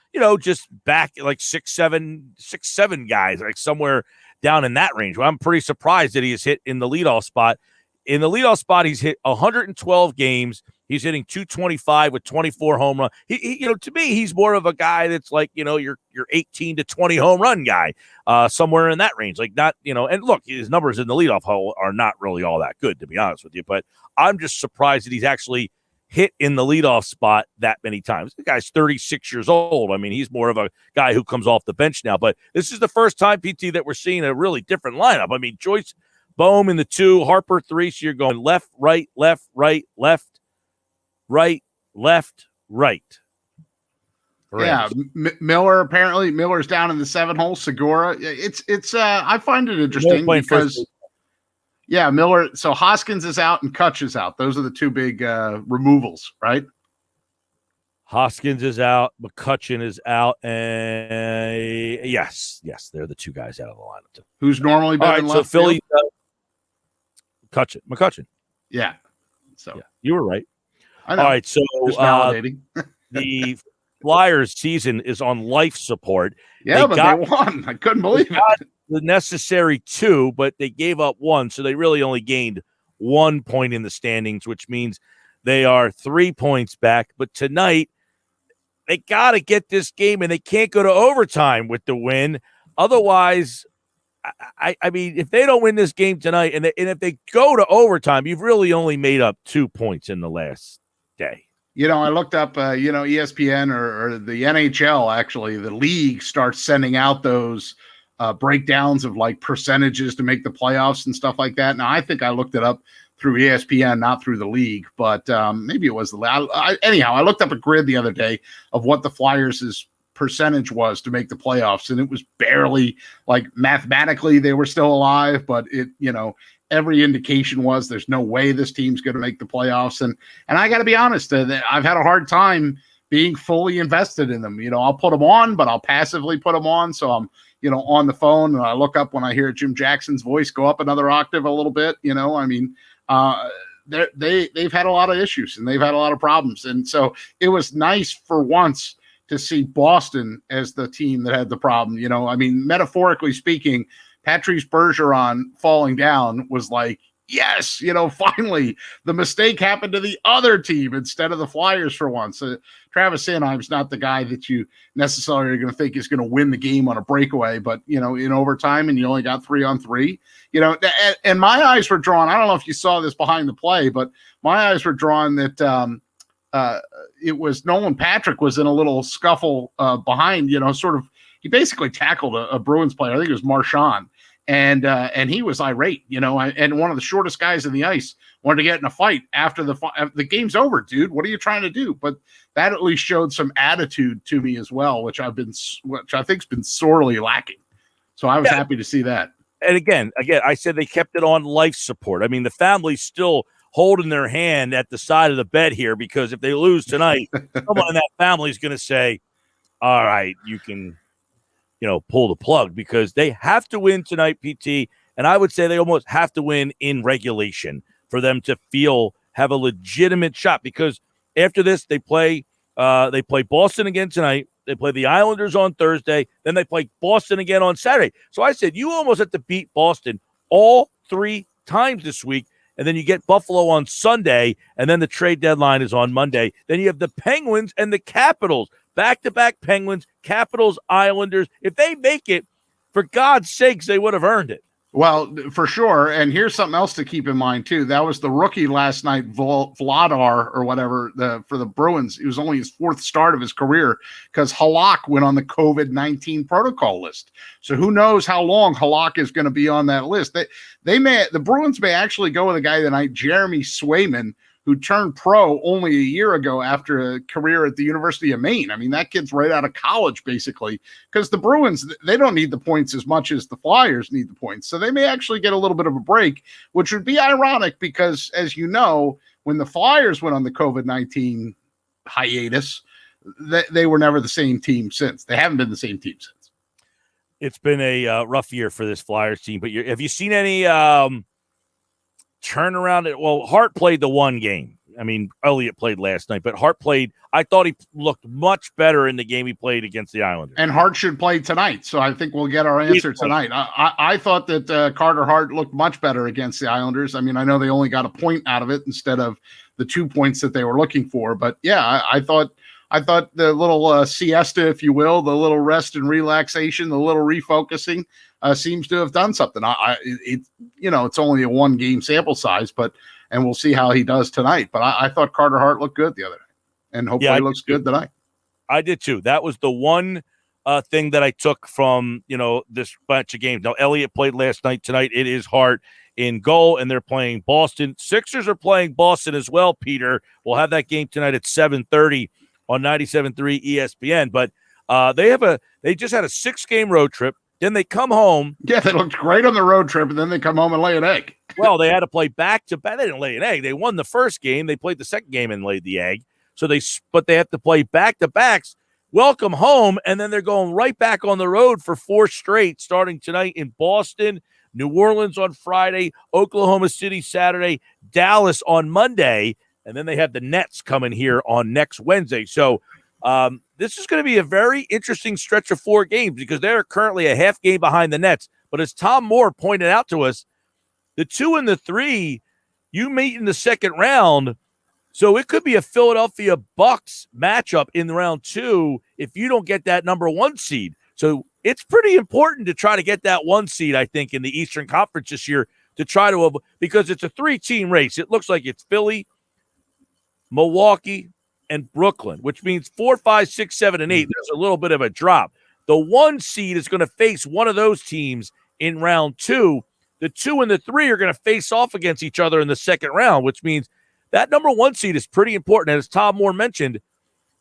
just back like 6'7" guys, like somewhere down in that range. Well, I'm pretty surprised that he has hit in the leadoff spot. In the leadoff spot, he's hit 112 games. He's hitting 225 with 24 home runs. He to me, he's more of a guy that's like, your 18 to 20 home run guy, somewhere in that range. Like not, and look, his numbers in the leadoff hole are not really all that good, to be honest with you. But I'm just surprised that he's actually hit in the leadoff spot that many times. The guy's 36 years old. I mean, he's more of a guy who comes off the bench now. But this is the first time, PT, that we're seeing a really different lineup. I mean, Joyce, Boehm in the 2, Harper 3. So you're going left, right, left, right, left, right, left, right. Yeah, Miller, apparently Miller's down in the 7-hole. Segura. It's I find it interesting because Miller. So Hoskins is out and Kutch is out. Those are the 2 big removals, right? Hoskins is out, McCutchen is out, and yes, they're the 2 guys out of the lineup too. Who's normally been in left so Philly, McCutchen. Yeah. So you were right. I know. All right, so validating. The Flyers season is on life support. Yeah, they won. I couldn't believe it. the necessary 2, but they gave up 1, so they really only gained 1 point in the standings, which means they are 3 points back. But tonight, they got to get this game, and they can't go to overtime with the win. Otherwise, I mean, if they don't win this game tonight, and if they go to overtime, you've really only made up 2 points in the last day. I looked up, ESPN or the NHL, actually, the league starts sending out those breakdowns of like percentages to make the playoffs and stuff like that. Now, I think I looked it up through ESPN, not through the league, but maybe it was anyhow, I looked up a grid the other day of what the Flyers' percentage was to make the playoffs, and it was barely, like, mathematically they were still alive, but every indication was there's no way this team's going to make the playoffs. And I got to be honest, I've had a hard time being fully invested in them. I'll put them on, but I'll passively put them on. So I'm, on the phone, and I look up when I hear Jim Jackson's voice go up another octave a little bit. They've had a lot of issues and they've had a lot of problems. And so it was nice for once to see Boston as the team that had the problem. Metaphorically speaking, Patrice Bergeron falling down was like, yes, finally the mistake happened to the other team instead of the Flyers for once. Travis Sanheim's not the guy that you necessarily are going to think is going to win the game on a breakaway, but in overtime, and you only got 3-on-3, and my eyes were drawn. I don't know if you saw this behind the play, but my eyes were drawn that it was Nolan Patrick was in a little scuffle behind, he basically tackled a Bruins player. I think it was Marchand. And he was irate, and one of the shortest guys in the ice wanted to get in a fight after the game's over, dude. What are you trying to do? But that at least showed some attitude to me as well, which I think's been sorely lacking. So I was happy to see that. And again, I said they kept it on life support. I mean, the family's still holding their hand at the side of the bed here, because if they lose tonight, someone in that family is going to say, all right, you can pull the plug, because they have to win tonight, PT. And I would say they almost have to win in regulation for them to have a legitimate shot, because after this, they play Boston again tonight. They play the Islanders on Thursday. Then they play Boston again on Saturday. So I said, you almost have to beat Boston all 3 times this week. And then you get Buffalo on Sunday, and then the trade deadline is on Monday. Then you have the Penguins and the Capitals. Back-to-back Penguins, Capitals, Islanders. If they make it, for God's sakes, they would have earned it. Well, for sure. And here's something else to keep in mind, too. That was the rookie last night, Vladar or whatever, for the Bruins. It was only his 4th start of his career, because Halak went on the COVID-19 protocol list. So who knows how long Halak is going to be on that list. The Bruins may actually go with a guy tonight, Jeremy Swayman, who turned pro only a year ago after a career at the University of Maine. I mean, that kid's right out of college, basically, because the Bruins, they don't need the points as much as the Flyers need the points. So they may actually get a little bit of a break, which would be ironic because, as you know, when the Flyers went on the COVID-19 hiatus, they were never the same team since. They haven't been the same team since. It's been a rough year for this Flyers team, but have you seen any turnaround? Well, Hart played the one game. I mean, Elliott played last night, but Hart played. I thought he looked much better in the game he played against the Islanders. And Hart should play tonight, so I think we'll get our answer tonight. I thought that Carter Hart looked much better against the Islanders. I mean, I know they only got a point out of it instead of the 2 points that they were looking for, but yeah, I thought the little siesta, if you will, the little rest and relaxation, the little refocusing seems to have done something. It's only a 1-game sample size, and we'll see how he does tonight. But I thought Carter Hart looked good the other night, and hopefully he looks good tonight. I did too. That was the one thing that I took from this bunch of games. Now Elliott played last night. Tonight it is Hart in goal, and they're playing Boston. Sixers are playing Boston as well. Peter, we'll have that game tonight at 7:30 on 97.3 ESPN. But they just had a 6-game road trip. Then they come home. Yeah, they looked great on the road trip, and then they come home and lay an egg. Well, they had to play back-to-back. They didn't lay an egg. They won the first game. They played the second game and laid the egg. But they have to play back-to-backs, welcome home, and then they're going right back on the road for 4 straight, starting tonight in Boston, New Orleans on Friday, Oklahoma City Saturday, Dallas on Monday, and then they have the Nets coming here on next Wednesday. So this is going to be a very interesting stretch of 4 games because they're currently a half game behind the Nets. But as Tom Moore pointed out to us, the 2 and the 3, you meet in the second round. So it could be a Philadelphia Bucks matchup in round 2 if you don't get that number 1 seed. So it's pretty important to try to get that 1 seed, I think, in the Eastern Conference this year to try to because it's a 3-team race. It looks like it's Philly, Milwaukee, and Brooklyn, which means 4, 5, 6, 7, and 8. There's a little bit of a drop. The 1 seed is going to face one of those teams in round 2. The 2 and the 3 are going to face off against each other in the second round, which means that number 1 seed is pretty important. And as Tom Moore mentioned,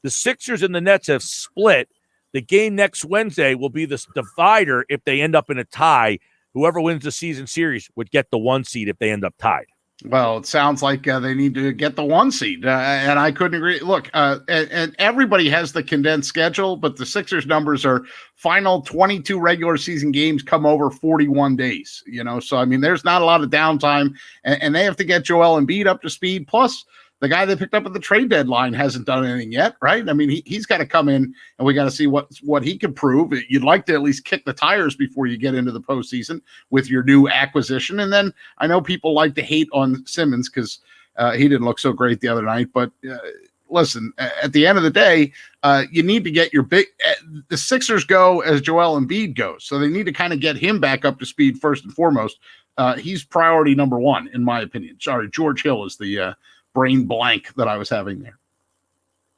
the Sixers and the Nets have split. The game next Wednesday will be the divider if they end up in a tie. Whoever wins the season series would get the 1 seed if they end up tied. Well, it sounds like they need to get the 1 seed, and I couldn't agree. Look, and everybody has the condensed schedule, but the Sixers numbers are final 22 regular season games come over 41 days, so I mean, there's not a lot of downtime, and they have to get Joel Embiid up to speed. Plus, the guy they picked up at the trade deadline hasn't done anything yet, right? I mean, he's got to come in, and we got to see what he can prove. You'd like to at least kick the tires before you get into the postseason with your new acquisition. And then I know people like to hate on Simmons because he didn't look so great the other night. But listen, at the end of the day, you need to get your big – the Sixers go as Joel Embiid goes. So they need to kind of get him back up to speed first and foremost. He's priority number 1, in my opinion. Sorry, George Hill is the brain blank that I was having there.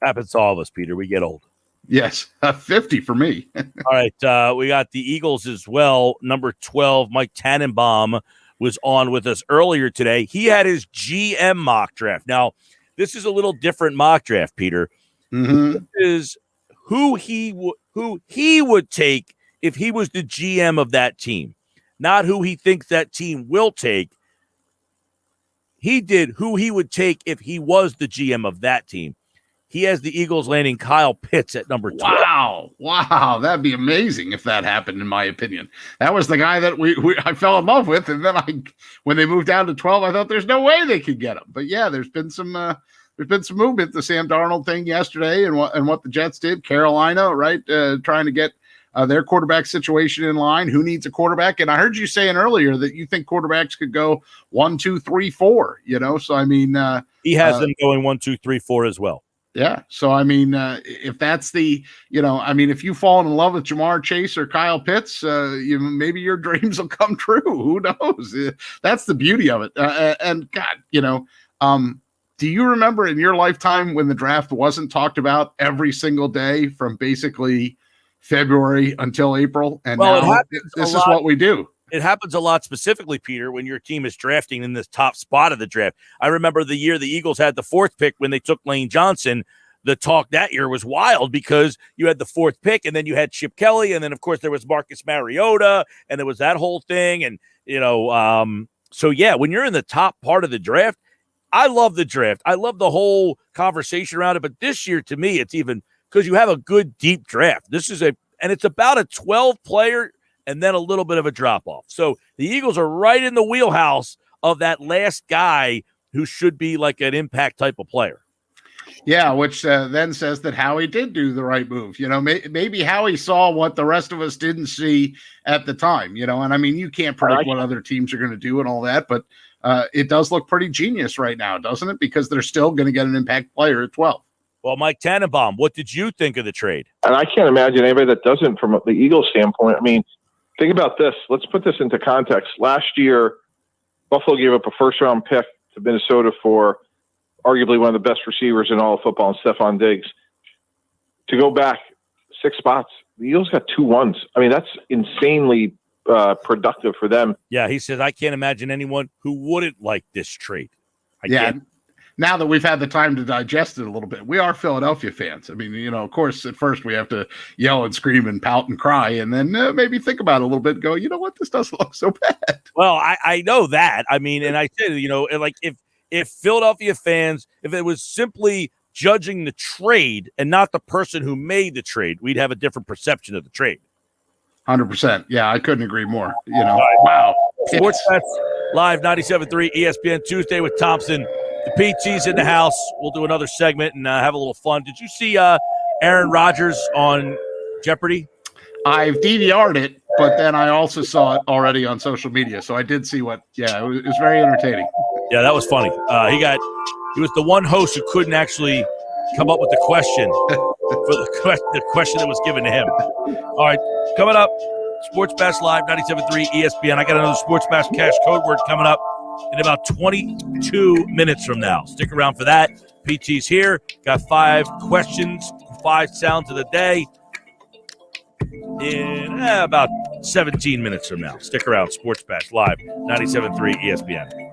Happens to all of us, Peter. We get old. Yes, 50 for me. All right, we got the Eagles as well. Number 12, Mike Tannenbaum, was on with us earlier today. He had his GM mock draft. Now, this is a little different mock draft, Peter. Mm-hmm. This is who he would take if he was the GM of that team, not who he thinks that team will take. He did who he would take if he was the GM of that team. He has the Eagles landing Kyle Pitts at number 12. Wow. That'd be amazing if that happened, in my opinion. That was the guy that I fell in love with. And then when they moved down to 12, I thought there's no way they could get him. But yeah, there's been some movement. The Sam Darnold thing yesterday and what the Jets did. Carolina, right? Trying to get their quarterback situation in line. Who needs a quarterback? And I heard you saying earlier that you think quarterbacks could go 1, 2, 3, 4, So, I mean, he has them going 1, 2, 3, 4 as well. Yeah. So, I mean, if that's the, if you fall in love with Jamar Chase or Kyle Pitts, maybe your dreams will come true. Who knows? That's the beauty of it. And God, do you remember in your lifetime when the draft wasn't talked about every single day from basically February until April? And now this is what we do. It happens a lot, specifically, Peter, when your team is drafting in this top spot of the draft. I remember the year the Eagles had the 4th pick when they took Lane Johnson. The talk that year was wild because you had the 4th pick, and then you had Chip Kelly, and then, of course, there was Marcus Mariota, and there was that whole thing. And, so, yeah, when you're in the top part of the draft, I love the draft. I love the whole conversation around it. But this year, to me, it's even because you have a good, deep draft. And it's about a 12-player and then a little bit of a drop-off. So the Eagles are right in the wheelhouse of that last guy who should be like an impact type of player. Yeah, which then says that Howie did do the right move. Maybe Howie saw what the rest of us didn't see at the time, and I mean, you can't predict what other teams are going to do and all that, but it does look pretty genius right now, doesn't it? Because they're still going to get an impact player at 12. Well, Mike Tannenbaum, what did you think of the trade? And I can't imagine anybody that doesn't from the Eagles standpoint. I mean, think about this. Let's put this into context. Last year, Buffalo gave up a first-round pick to Minnesota for arguably one of the best receivers in all of football, and Stephon Diggs. To go back 6 spots, the Eagles got 2 1s. I mean, that's insanely productive for them. Yeah, he says, I can't imagine anyone who wouldn't like this trade. Now that we've had the time to digest it a little bit, we are Philadelphia fans. I mean, of course, at first we have to yell and scream and pout and cry, and then maybe think about it a little bit and go, you know what, this doesn't look so bad. Well, I know that. I mean, and I said, like if Philadelphia fans, if it was simply judging the trade and not the person who made the trade, we'd have a different perception of the trade. 100%. Yeah, I couldn't agree more. Wow. Sports Bets Live 97.3 ESPN Tuesday with Thompson. The PT's in the house. We'll do another segment and have a little fun. Did you see Aaron Rodgers on Jeopardy? I've DVR'd it. but then I also saw it already on social media. So I did see what, it was very entertaining. Yeah, that was funny. He was the one host who couldn't actually come up with the question for the question that was given to him. All right, coming up, Sports Bash Live, 97.3 ESPN. I got another Sports Bash Cash code word coming up in about 22 minutes from now. Stick around for that. PT's here. Got 5 questions, 5 sounds of the day in about 17 minutes from now. Stick around. Sports Bash Live, 97.3 ESPN.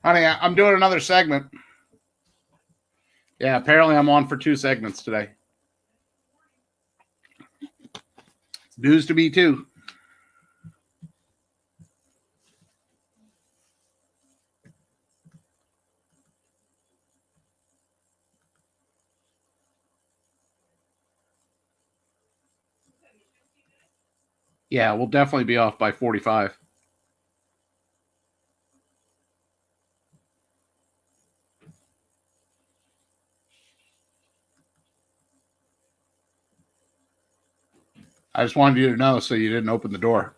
Honey, I'm doing another segment. Yeah, apparently I'm on for 2 segments today. News to me, too. Yeah, we'll definitely be off by 45. I just wanted you to know so you didn't open the door.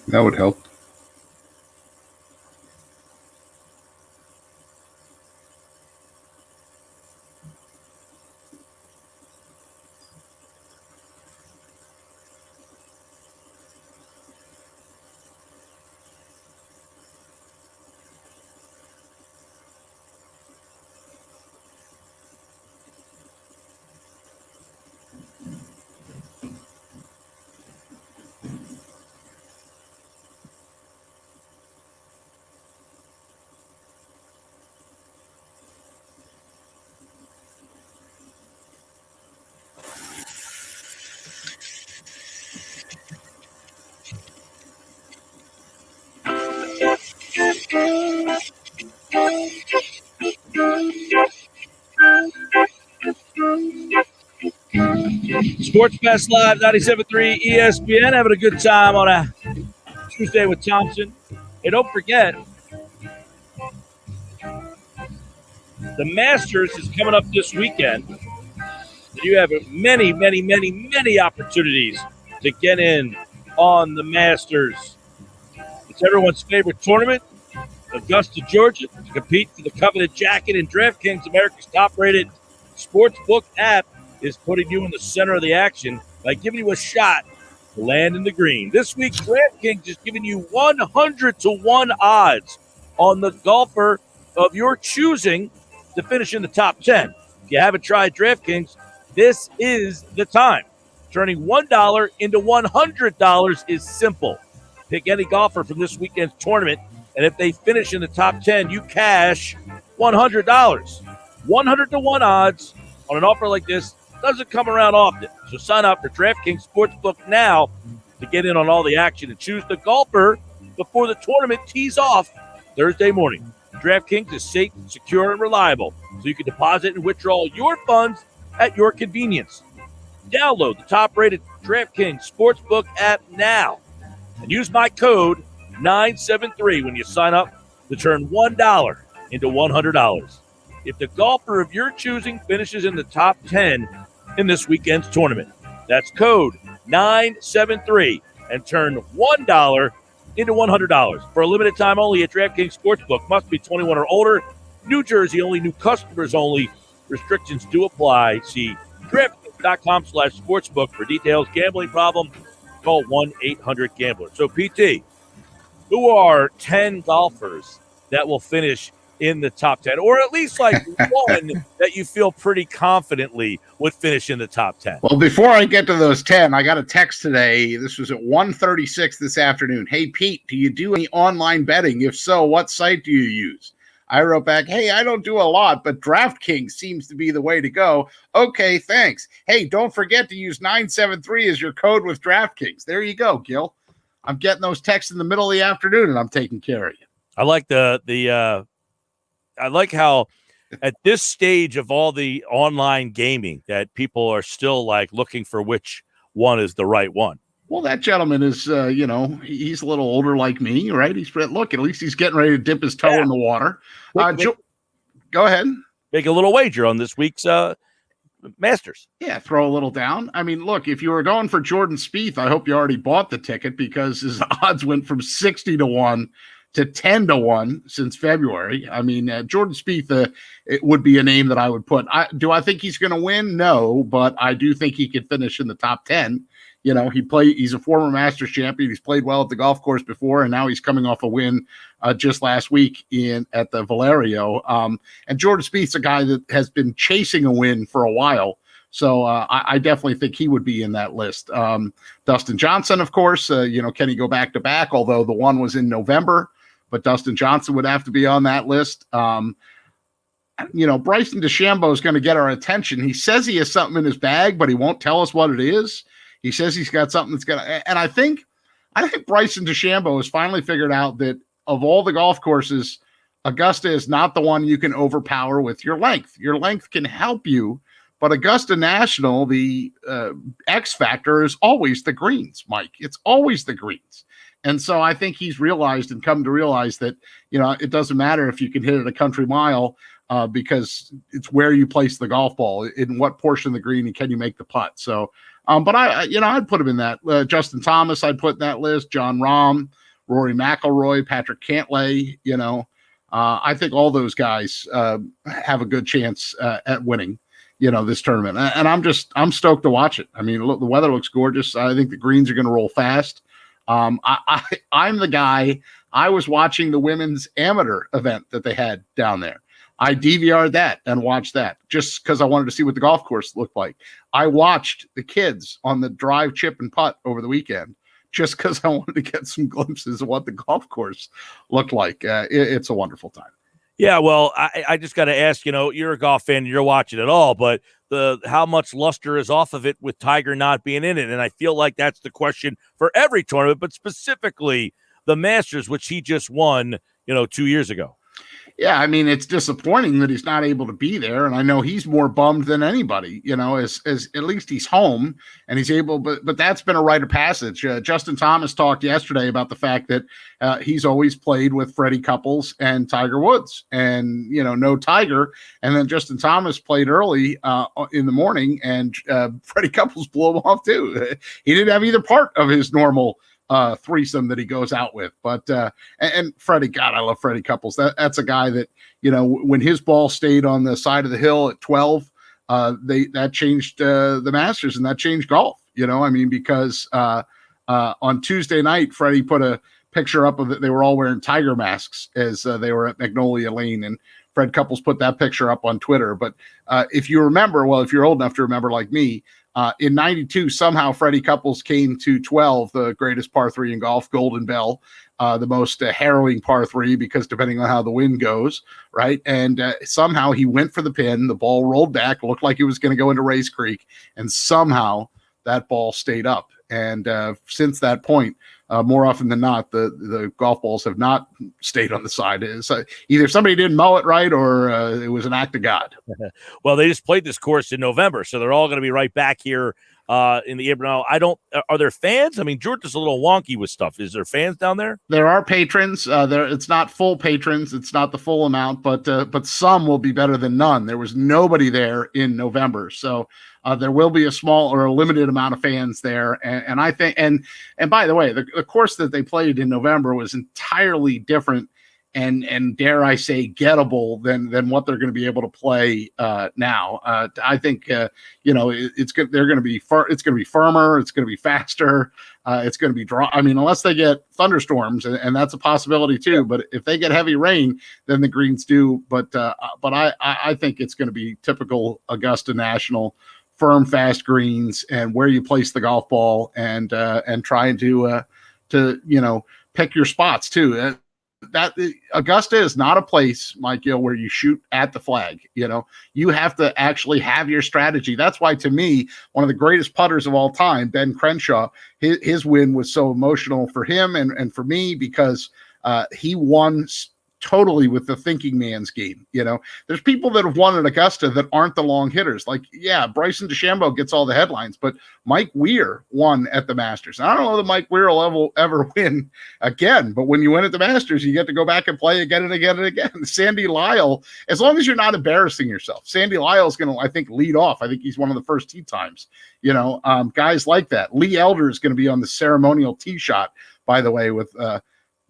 That would help. Sports Best Live 97.3 ESPN. Having a good time on a Tuesday with Thompson. Hey, don't forget, the Masters is coming up this weekend. You have many, many, many, many opportunities to get in on the Masters. It's everyone's favorite tournament, Augusta, Georgia, to compete for the coveted jacket. And DraftKings, America's top-rated sportsbook app, is putting you in the center of the action by giving you a shot to land in the green. This week, DraftKings is giving you 100-1 odds on the golfer of your choosing to finish in the top 10. If you haven't tried DraftKings, this is the time. Turning $1 into $100 is simple. Pick any golfer from this weekend's tournament, and if they finish in the top 10, you cash $100. 100-1 odds on an offer like this doesn't come around often. So sign up for DraftKings Sportsbook now to get in on all the action and choose the golfer before the tournament tees off Thursday morning. DraftKings is safe, secure, and reliable, so you can deposit and withdraw your funds at your convenience. Download the top-rated DraftKings Sportsbook app now and use my code 973 when you sign up to turn $1 into $100. If the golfer of your choosing finishes in the top 10 in this weekend's tournament, that's code 973 and turn $1 into $100. For a limited time only at DraftKings Sportsbook. Must be 21 or older. New Jersey only. New customers only. Restrictions do apply. See DraftKings.com/sportsbook for details. Gambling problem? Call 1-800-GAMBLER. So, PT, who are 10 golfers that will finish in the top 10, or at least like one that you feel pretty confidently would finish in the top 10? Well, before I get to those 10, I got a text today. This was at 1:36 this afternoon. Hey, Pete, do you do any online betting? If so, what site do you use? I wrote back, hey, I don't do a lot, but DraftKings seems to be the way to go. Okay, thanks. Hey, don't forget to use 973 as your code with DraftKings. There you go, Gil. I'm getting those texts in the middle of the afternoon, and I'm taking care of you. I like I like how at this stage of all the online gaming that people are still like looking for which one is the right one. Well, that gentleman is, he's a little older like me, right? Look, at least he's getting ready to dip his toe in the water. Go ahead. Make a little wager on this week's Masters. Yeah, throw a little down. I mean, look, if you were going for Jordan Spieth, I hope you already bought the ticket because his odds went from 60-1 to 10-1 since February. I mean, Jordan Spieth, it would be a name that I would put. Do I think he's going to win? No, but I do think he could finish in the top 10. You know, he's a former Masters champion. He's played well at the golf course before, and now he's coming off a win just last week at the Valerio. And Jordan Spieth's a guy that has been chasing a win for a while. So I definitely think he would be in that list. Dustin Johnson, of course, can he go back-to-back? Although the one was in November, but Dustin Johnson would have to be on that list. Bryson DeChambeau is going to get our attention. He says he has something in his bag, but he won't tell us what it is. He says he's got something that's going to – and I think Bryson DeChambeau has finally figured out that of all the golf courses, Augusta is not the one you can overpower with your length. Your length can help you, but Augusta National, the X factor is always the greens, Mike. It's always the greens. And so I think he's realized and come to realize that, it doesn't matter if you can hit it a country mile because it's where you place the golf ball, in what portion of the green, and can you make the putt. So – but I'd put him in that. Justin Thomas, I'd put in that list. John Rahm, Rory McIlroy, Patrick Cantlay. I think all those guys have a good chance at winning, this tournament. And I'm stoked to watch it. I mean, look, the weather looks gorgeous. I think the greens are going to roll fast. I'm the guy. I was watching the women's amateur event that they had down there. I DVR'd that and watched that just because I wanted to see what the golf course looked like. I watched the kids on the drive, chip, and putt over the weekend just because I wanted to get some glimpses of what the golf course looked like. It's a wonderful time. Yeah, well, I just got to ask, you're a golf fan and you're watching it all, but how much luster is off of it with Tiger not being in it? And I feel like that's the question for every tournament, but specifically the Masters, which he just won, 2 years ago. Yeah, I mean, it's disappointing that he's not able to be there, and I know he's more bummed than anybody. As at least he's home and he's able, but that's been a rite of passage. Justin Thomas talked yesterday about the fact that he's always played with Freddie Couples and Tiger Woods, and no Tiger, and then Justin Thomas played early in the morning, and Freddie Couples blew him off too. He didn't have either part of his normal threesome that he goes out with. But and Freddie, God, I love Freddie Couples. That's a guy that, when his ball stayed on the side of the hill at 12, that changed the Masters, and that changed golf. Because on Tuesday night, Freddie put a picture up of it. They were all wearing tiger masks as they were at Magnolia Lane, and Fred Couples put that picture up on Twitter. But if you remember, well, if you're old enough to remember like me, in 92, somehow Freddie Couples came to 12, the greatest par 3 in golf, Golden Bell, the most harrowing par 3, because depending on how the wind goes, right? And somehow he went for the pin, the ball rolled back, looked like it was going to go into Race Creek, and somehow that ball stayed up. And since that point, more often than not, the golf balls have not stayed on the side. It's either somebody didn't mow it right, or it was an act of God. Well, they just played this course in November, so they're all going to be right back here in the April. Are there fans? I mean, Georgia's a little wonky with stuff. Is there fans down there? There are patrons. It's not full patrons. It's not the full amount, but some will be better than none. There was nobody there in November, so there will be a small or a limited amount of fans there. And I think, and by the way, the course that they played in November was entirely different and dare I say gettable than what they're going to be able to play now. I think it's good. They're going to be it's going to be firmer. It's going to be faster. It's going to be dry. I mean, unless they get thunderstorms, and that's a possibility too. But if they get heavy rain, then the greens do. But I think it's going to be typical Augusta National. Firm, fast greens, and where you place the golf ball, and trying to pick your spots too. That Augusta is not a place, Mike Gill, where you shoot at the flag. You have to actually have your strategy. That's why, to me, one of the greatest putters of all time, Ben Crenshaw, his win was so emotional for him and for me, because he won totally with the thinking man's game. There's people that have won at Augusta that aren't the long hitters. Like, yeah, Bryson DeChambeau gets all the headlines, but Mike Weir won at the Masters. And I don't know that Mike Weir will ever win again, but when you win at the Masters, you get to go back and play again and again and again. Sandy Lyle, as long as you're not embarrassing yourself, Sandy Lyle is going to, I think, lead off. I think he's one of the first tee times, guys like that. Lee Elder is going to be on the ceremonial tee shot, by the way, with,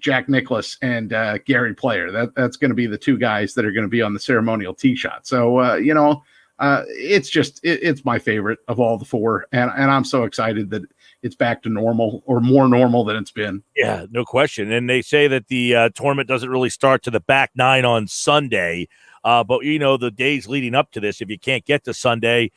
Jack Nicklaus and Gary Player. That's going to be the two guys that are going to be on the ceremonial tee shot. So, it's my favorite of all the four. And I'm so excited that it's back to normal, or more normal than it's been. Yeah, no question. And they say that the tournament doesn't really start to the back nine on Sunday. But, the days leading up to this, if you can't get to Sunday,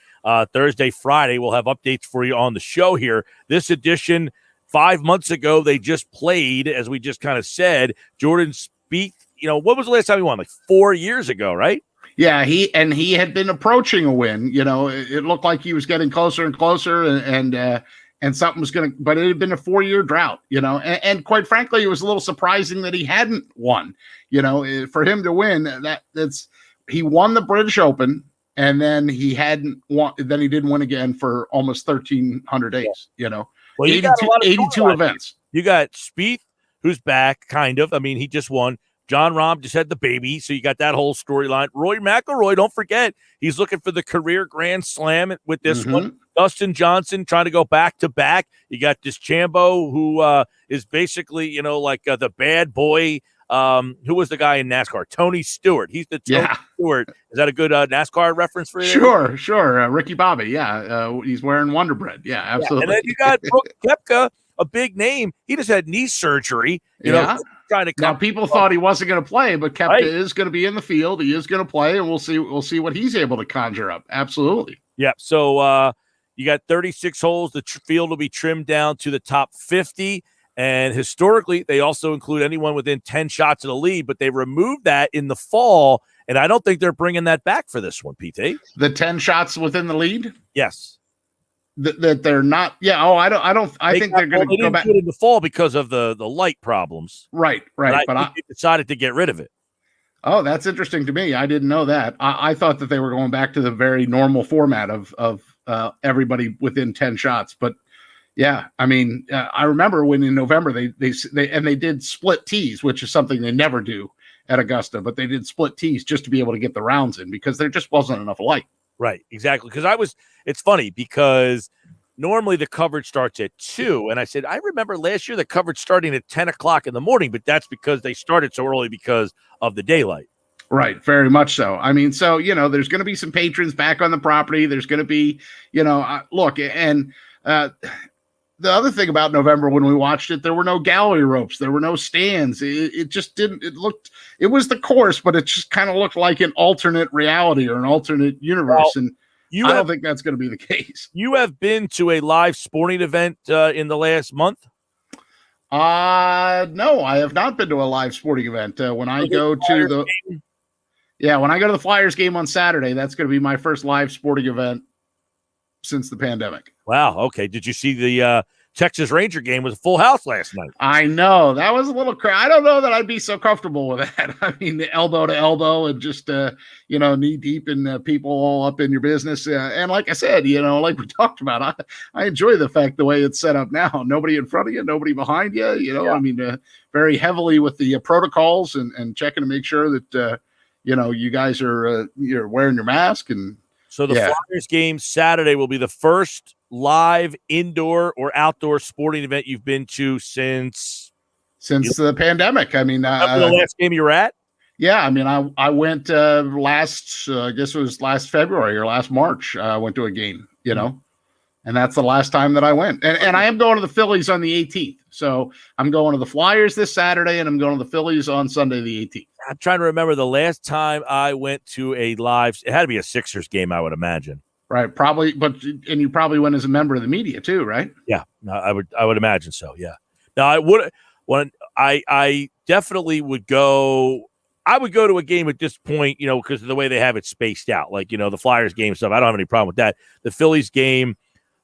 Thursday, Friday, we'll have updates for you on the show here. This edition, 5 months ago, they just played, as we just kind of said, Jordan Spieth. What was the last time he won? Like 4 years ago, right? Yeah, he had been approaching a win. It looked like he was getting closer and closer, and something was going to, but it had been a 4-year drought, and quite frankly, it was a little surprising that he hadn't won. For him to win, he won the British Open, and then he hadn't won. Then he didn't win again for almost 1,300 days. Well, 82 events. You got Spieth, who's back, kind of. I mean, he just won. John Rahm just had the baby, so you got that whole storyline. Rory McIlroy, don't forget, he's looking for the career Grand Slam with this one. Dustin Johnson trying to go back-to-back. You got DeChambeau, who is basically, like the bad boy. Who was the guy in NASCAR? Tony Stewart. He's the Tony Stewart. Is that a good NASCAR reference for you? Sure. Ricky Bobby. Yeah. He's wearing Wonder Bread. Yeah, absolutely. Yeah. And then you got Brooks Koepka, a big name. He just had knee surgery. Trying to now people thought he wasn't going to play, but Koepka is going to be in the field. He is going to play, and we'll see what he's able to conjure up. Absolutely. Yeah. So you got 36 holes. The field will be trimmed down to the top 50. And historically, they also include anyone within 10 shots of the lead, but they removed that in the fall, and I don't think they're bringing that back for this one, PT. The 10 shots within the lead? Yes. That they're not. Yeah. Oh, I think they're going to go back in the fall because of the light problems. Right. But I think they decided to get rid of it. Oh, that's interesting to me. I didn't know that. I thought that they were going back to the very normal format of everybody within 10 shots. But yeah, I mean, I remember when in November they did split tees, which is something they never do at Augusta, but they did split tees just to be able to get the rounds in because there just wasn't enough light. Right, exactly. Because it's funny because normally the coverage starts at 2, and I said, I remember last year the coverage starting at 10 o'clock in the morning, but that's because they started so early because of the daylight. Right, very much so. I mean, so, there's going to be some patrons back on the property. There's going to be, look, and the other thing about November when we watched it, there were no gallery ropes, there were no stands. It just didn't. It was the course, but it just kind of looked like an alternate reality or an alternate universe, and I don't think that's going to be the case. You have been to a live sporting event in the last month? No, I have not been to a live sporting event. When I go to the Flyers game on Saturday, that's going to be my first live sporting event since the pandemic. Wow. Okay. Did you see the Texas Ranger game? Was a full house last night? I know that was a little I don't know that I'd be so comfortable with that. I mean, the elbow to elbow and just knee deep in people all up in your business. And like I said, like we talked about, I enjoy the fact the way it's set up now. Nobody in front of you, nobody behind you. I mean, very heavily with the protocols and checking to make sure that you guys are you're wearing your mask. And so the Flyers game Saturday will be the first live indoor or outdoor sporting event you've been to since the pandemic. I mean, the last game you were at? Yeah, I mean, I went last, I guess it was last February or last March. I went to a game, and that's the last time that I went. And I am going to the Phillies on the 18th. So I'm going to the Flyers this Saturday, and I'm going to the Phillies on Sunday the 18th. I'm trying to remember the last time I went to a live. It had to be a Sixers game, I would imagine. Right, probably, and you probably went as a member of the media too, right? Yeah, I would imagine so. Yeah. Now I definitely would go. I would go to a game at this point, because of the way they have it spaced out. Like, the Flyers game stuff. I don't have any problem with that. The Phillies game,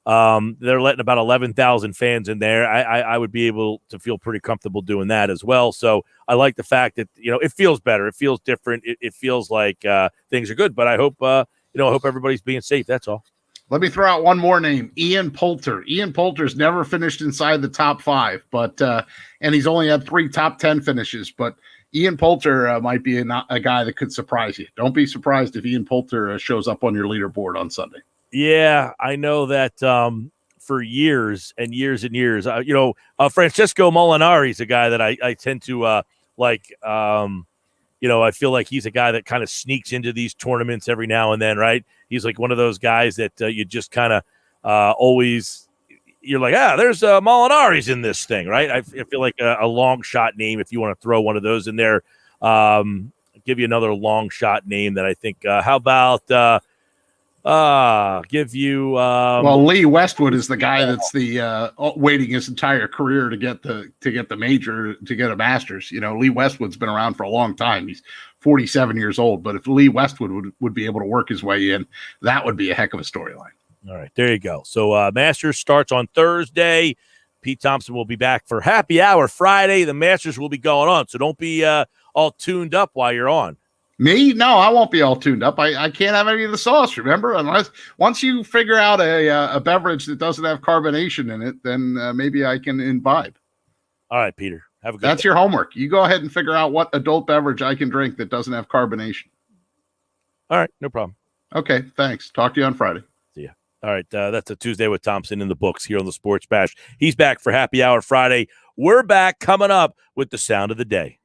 they're letting about 11,000 fans in there. I would be able to feel pretty comfortable doing that as well. So I like the fact that, it feels better. It feels different. It feels like things are good. But I hope, I hope everybody's being safe. That's all. Let me throw out one more name, Ian Poulter. Ian Poulter's never finished inside the top 5, but and he's only had 3 top 10 finishes. But Ian Poulter might be a guy that could surprise you. Don't be surprised if Ian Poulter shows up on your leaderboard on Sunday. Yeah, I know that for years and years and years, Francesco Molinari is a guy that I tend to like. I feel like he's a guy that kind of sneaks into these tournaments every now and then, right? He's like one of those guys that you just kind of always – you're like, there's Molinari's in this thing, right? I feel like a long shot name if you want to throw one of those in there. I'll give you another long shot name that I think how about give you well, Lee Westwood is the guy that's the waiting his entire career to get the major, to get a Masters. Lee Westwood's been around for a long time. He's 47 years old, but if Lee Westwood would be able to work his way in, that would be a heck of a storyline. All right, there you go. So Masters starts on Thursday. Pete Thompson will be back for happy hour Friday. The Masters will be going on, so don't be all tuned up while you're on. Me? No, I won't be all tuned up. I can't have any of the sauce, remember? Unless once you figure out a beverage that doesn't have carbonation in it, then maybe I can imbibe. All right, Peter. Have a good That's day. your homework. You go ahead and figure out what adult beverage I can drink that doesn't have carbonation. All right, no problem. Okay, thanks. Talk to you on Friday. See ya. All right, that's a Tuesday with Thompson in the books here on the Sports Bash. He's back for happy hour Friday. We're back coming up with the sound of the day.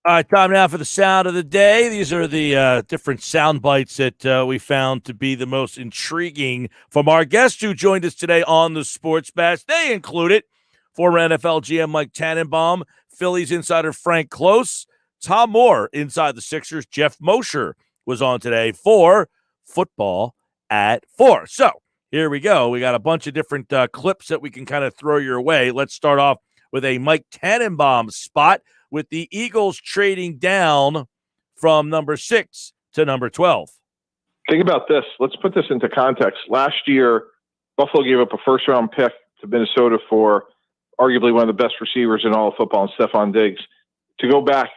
All right, time now for the sound of the day. These are the different sound bites that we found to be the most intriguing from our guests who joined us today on the Sports Bash. They included former NFL GM Mike Tannenbaum, Phillies insider Frank Klose, Tom Moore inside the Sixers. Geoff Mosher was on today for Football at 4. So here we go. We got a bunch of different clips that we can kind of throw your way. Let's start off with a Mike Tannenbaum spot with the Eagles trading down from number 6 to number 12. Think about this. Let's put this into context. Last year, Buffalo gave up a first-round pick to Minnesota for arguably one of the best receivers in all of football, and Stephon Diggs. To go back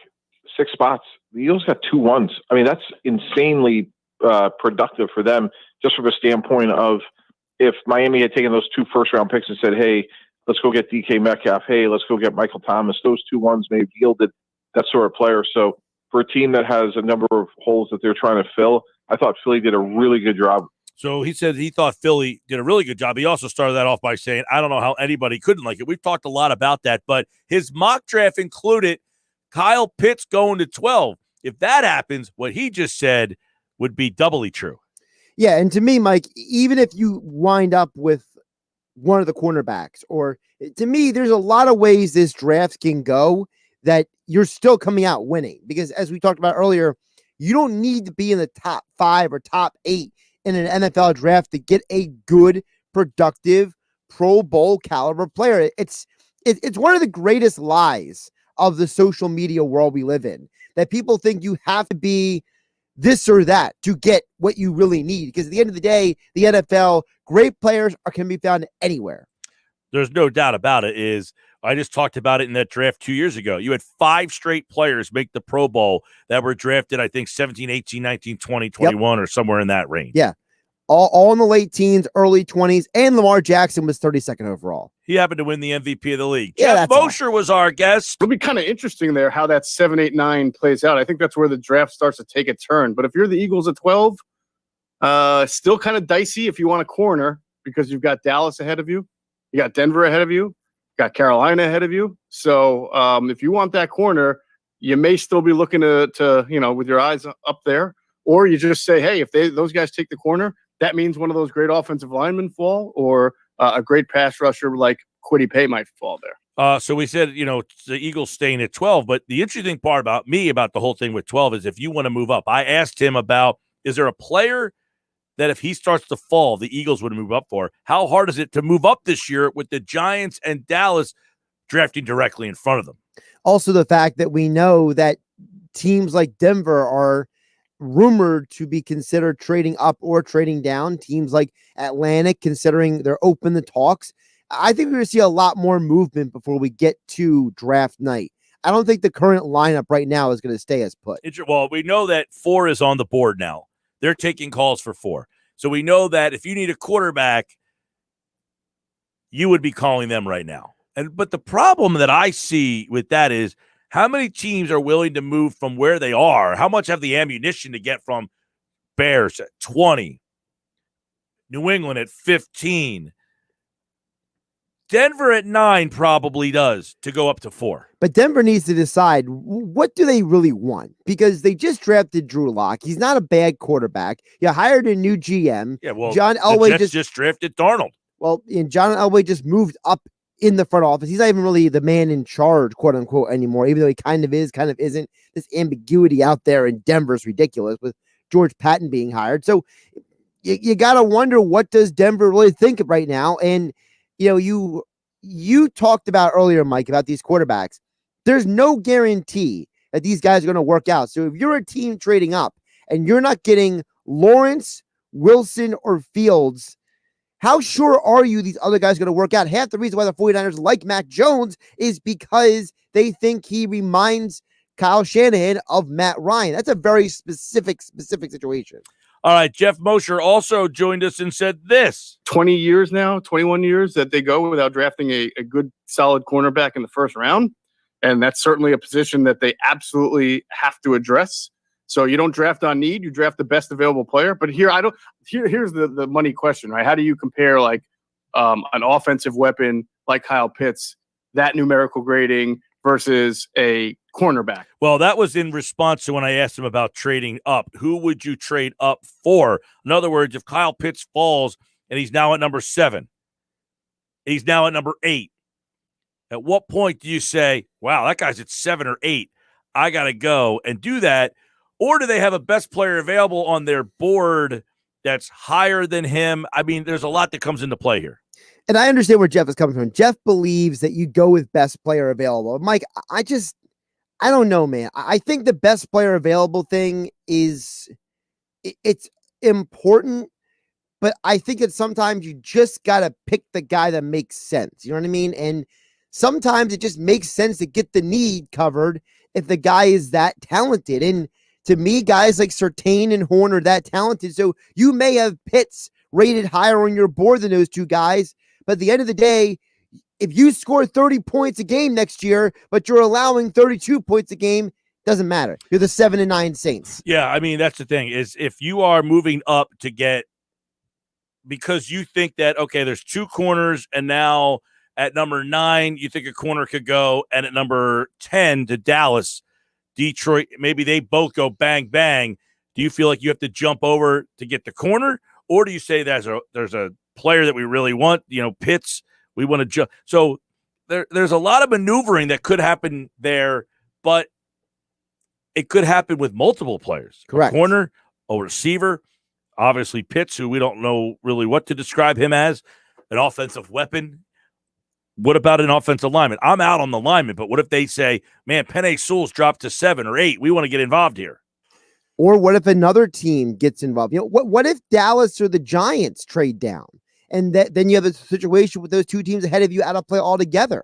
6 spots, the Eagles got 2 1s. I mean, that's insanely productive for them, just from a standpoint of if Miami had taken those 2 first-round picks and said, hey, let's go get DK Metcalf. Hey, let's go get Michael Thomas. Those 2 1s may have yielded that sort of player. So for a team that has a number of holes that they're trying to fill, I thought Philly did a really good job. So he said he thought Philly did a really good job. He also started that off by saying, I don't know how anybody couldn't like it. We've talked a lot about that, but his mock draft included Kyle Pitts going to 12. If that happens, what he just said would be doubly true. Yeah, and to me, Mike, even if you wind up with one of the cornerbacks, or to me, there's a lot of ways this draft can go that you're still coming out winning. Because as we talked about earlier, you don't need to be in the top 5 or top 8 in an NFL draft to get a good, productive, Pro Bowl caliber player. It's one of the greatest lies of the social media world we live in, that people think you have to be this or that to get what you really need. Because at the end of the day, the NFL, great players can be found anywhere. There's no doubt about it. I just talked about it in that draft 2 years ago. You had 5 straight players make the Pro Bowl that were drafted, I think, 17, 18, 19, 20, 21, or somewhere in that range. Yeah. All in the late teens, early 20s, and Lamar Jackson was 32nd overall. He happened to win the MVP of the league. Yeah, Geoff Mosher was our guest. It'll be kind of interesting there how that 7, 8, 9 plays out. I think that's where the draft starts to take a turn. But if you're the Eagles at 12, still kind of dicey if you want a corner, because you've got Dallas ahead of you. You got Denver ahead of you. Got Carolina ahead of you. So if you want that corner, you may still be looking to with your eyes up there. Or you just say, hey, if those guys take the corner, that means one of those great offensive linemen fall, or a great pass rusher like Kwity Paye might fall there. So we said, the Eagles staying at 12, but the interesting part about the whole thing with 12 is if you want to move up. I asked him about, is there a player that if he starts to fall, the Eagles would move up for? How hard is it to move up this year with the Giants and Dallas drafting directly in front of them? Also, the fact that we know that teams like Denver are rumored to be considered trading up or trading down. Teams like Atlanta considering they're open to talks. I think we're going to see a lot more movement before we get to draft night. I don't think the current lineup right now is going to stay as put. Well, we know that 4 is on the board now. They're taking calls for 4. So we know that if you need a quarterback, you would be calling them right now. But the problem that I see with that is, how many teams are willing to move from where they are? How much have the ammunition to get from Bears at 20, New England at 15, Denver at 9 probably does to go up to 4. But Denver needs to decide, what do they really want? Because they just drafted Drew Lock. He's not a bad quarterback. You hired a new GM. Yeah, well, John Elway just drafted Darnold. Well, and John Elway just moved up in the front office. He's not even really the man in charge, quote unquote, anymore, even though he kind of is, kind of isn't. This ambiguity out there in Denver is ridiculous with George Patton being hired. So you got to wonder, what does Denver really think of right now? And, you talked about earlier, Mike, about these quarterbacks. There's no guarantee that these guys are going to work out. So if you're a team trading up and you're not getting Lawrence, Wilson, or Fields, how sure are you these other guys are going to work out? Half the reason why the 49ers like Mac Jones is because they think he reminds Kyle Shanahan of Matt Ryan. That's a very specific situation. All right, Geoff Mosher also joined us and said this. 20 years now, 21 years that they go without drafting a good, solid cornerback in the first round. And that's certainly a position that they absolutely have to address. So you don't draft on need, you draft the best available player. But here's the money question, right? How do you compare like an offensive weapon like Kyle Pitts, that numerical grading, versus a cornerback. Well, that was in response to when I asked him about trading up. Who would you trade up for? In other words, if Kyle Pitts falls and he's now at number 7, he's now at number 8, at what point do you say, wow, that guy's at 7 or 8, I got to go and do that? Or do they have a best player available on their board that's higher than him? I mean, there's a lot that comes into play here. And I understand where Geoff is coming from. Geoff believes that you go with best player available. Mike, I don't know, man. I think the best player available thing it's important, but I think that sometimes you just got to pick the guy that makes sense. You know what I mean? And sometimes it just makes sense to get the need covered if the guy is that talented. And to me, guys like Surtain and Horn are that talented. So you may have Pitts rated higher on your board than those two guys, but at the end of the day, if you score 30 points a game next year, but you're allowing 32 points a game, doesn't matter. You're the 7 and 9 Saints. Yeah, I mean, that's the thing is if you are moving up to get because you think that, okay, there's 2 corners and now at number 9, you think a corner could go, and at number 10 to Dallas, Detroit, maybe they both go bang, bang. Do you feel like you have to jump over to get the corner? Or do you say there's a player that we really want, Pitts, we want to jump. So there's a lot of maneuvering that could happen there, but it could happen with multiple players. Correct. A corner, a receiver, obviously Pitts, who we don't know really what to describe him as, an offensive weapon. What about an offensive lineman? I'm out on the lineman, but what if they say, man, Penei Sewell's dropped to 7 or 8. We want to get involved here. Or what if another team gets involved? What if Dallas or the Giants trade down? And then you have a situation with those two teams ahead of you out of play altogether.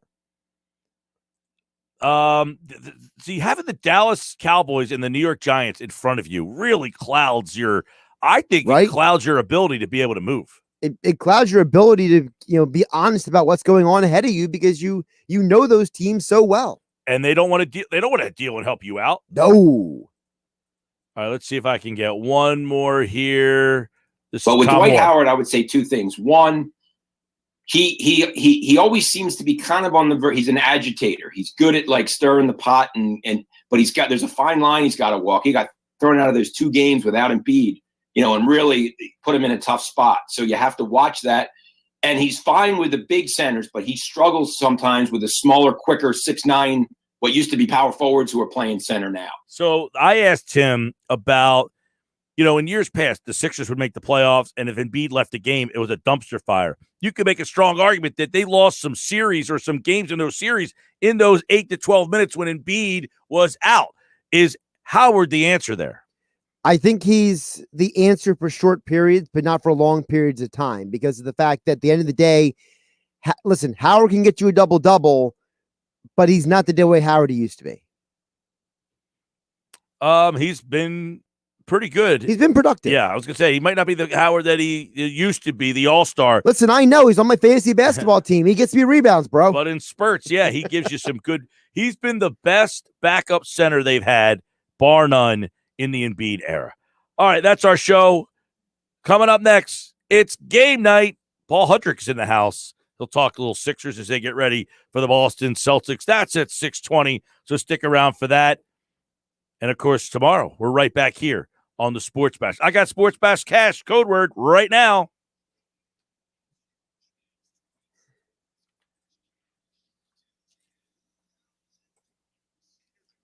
See, having the Dallas Cowboys and the New York Giants in front of you really clouds your it clouds your ability to be able to move. It clouds your ability to be honest about what's going on ahead of you because you know those teams so well. And they don't want to deal. They don't want to deal and help you out. No. All right, let's see if I can get one more here. But with Dwight Howard, I would say 2 things. One, he always seems to be kind of on the verge. He's an agitator. He's good at like stirring the pot, but there's a fine line he's got to walk. He got thrown out of those 2 games without Embiid, and really put him in a tough spot. So you have to watch that. And he's fine with the big centers, but he struggles sometimes with the smaller, quicker 6'9", what used to be power forwards who are playing center now. So I asked him about, in years past, the Sixers would make the playoffs, and if Embiid left the game, it was a dumpster fire. You could make a strong argument that they lost some series or some games in those series in those 8 to 12 minutes when Embiid was out. Is Howard the answer there? I think he's the answer for short periods, but not for long periods of time because of the fact that at the end of the day, listen, Howard can get you a double-double, but he's not the Dwayne Howard he used to be. He's been pretty good. He's been productive. Yeah, I was going to say, he might not be the Howard that he used to be, the all-star. Listen, I know he's on my fantasy basketball team. He gets me rebounds, bro. But in spurts, yeah, he gives you some good. He's been the best backup center they've had, bar none, in the Embiid era. All right, that's our show. Coming up next, it's game night. Paul Hudrick's in the house. He'll talk a little Sixers as they get ready for the Boston Celtics. That's at 6:20, so stick around for that. And, of course, tomorrow, we're right back here on the Sports Bash. I got Sports Bash Cash code word right now.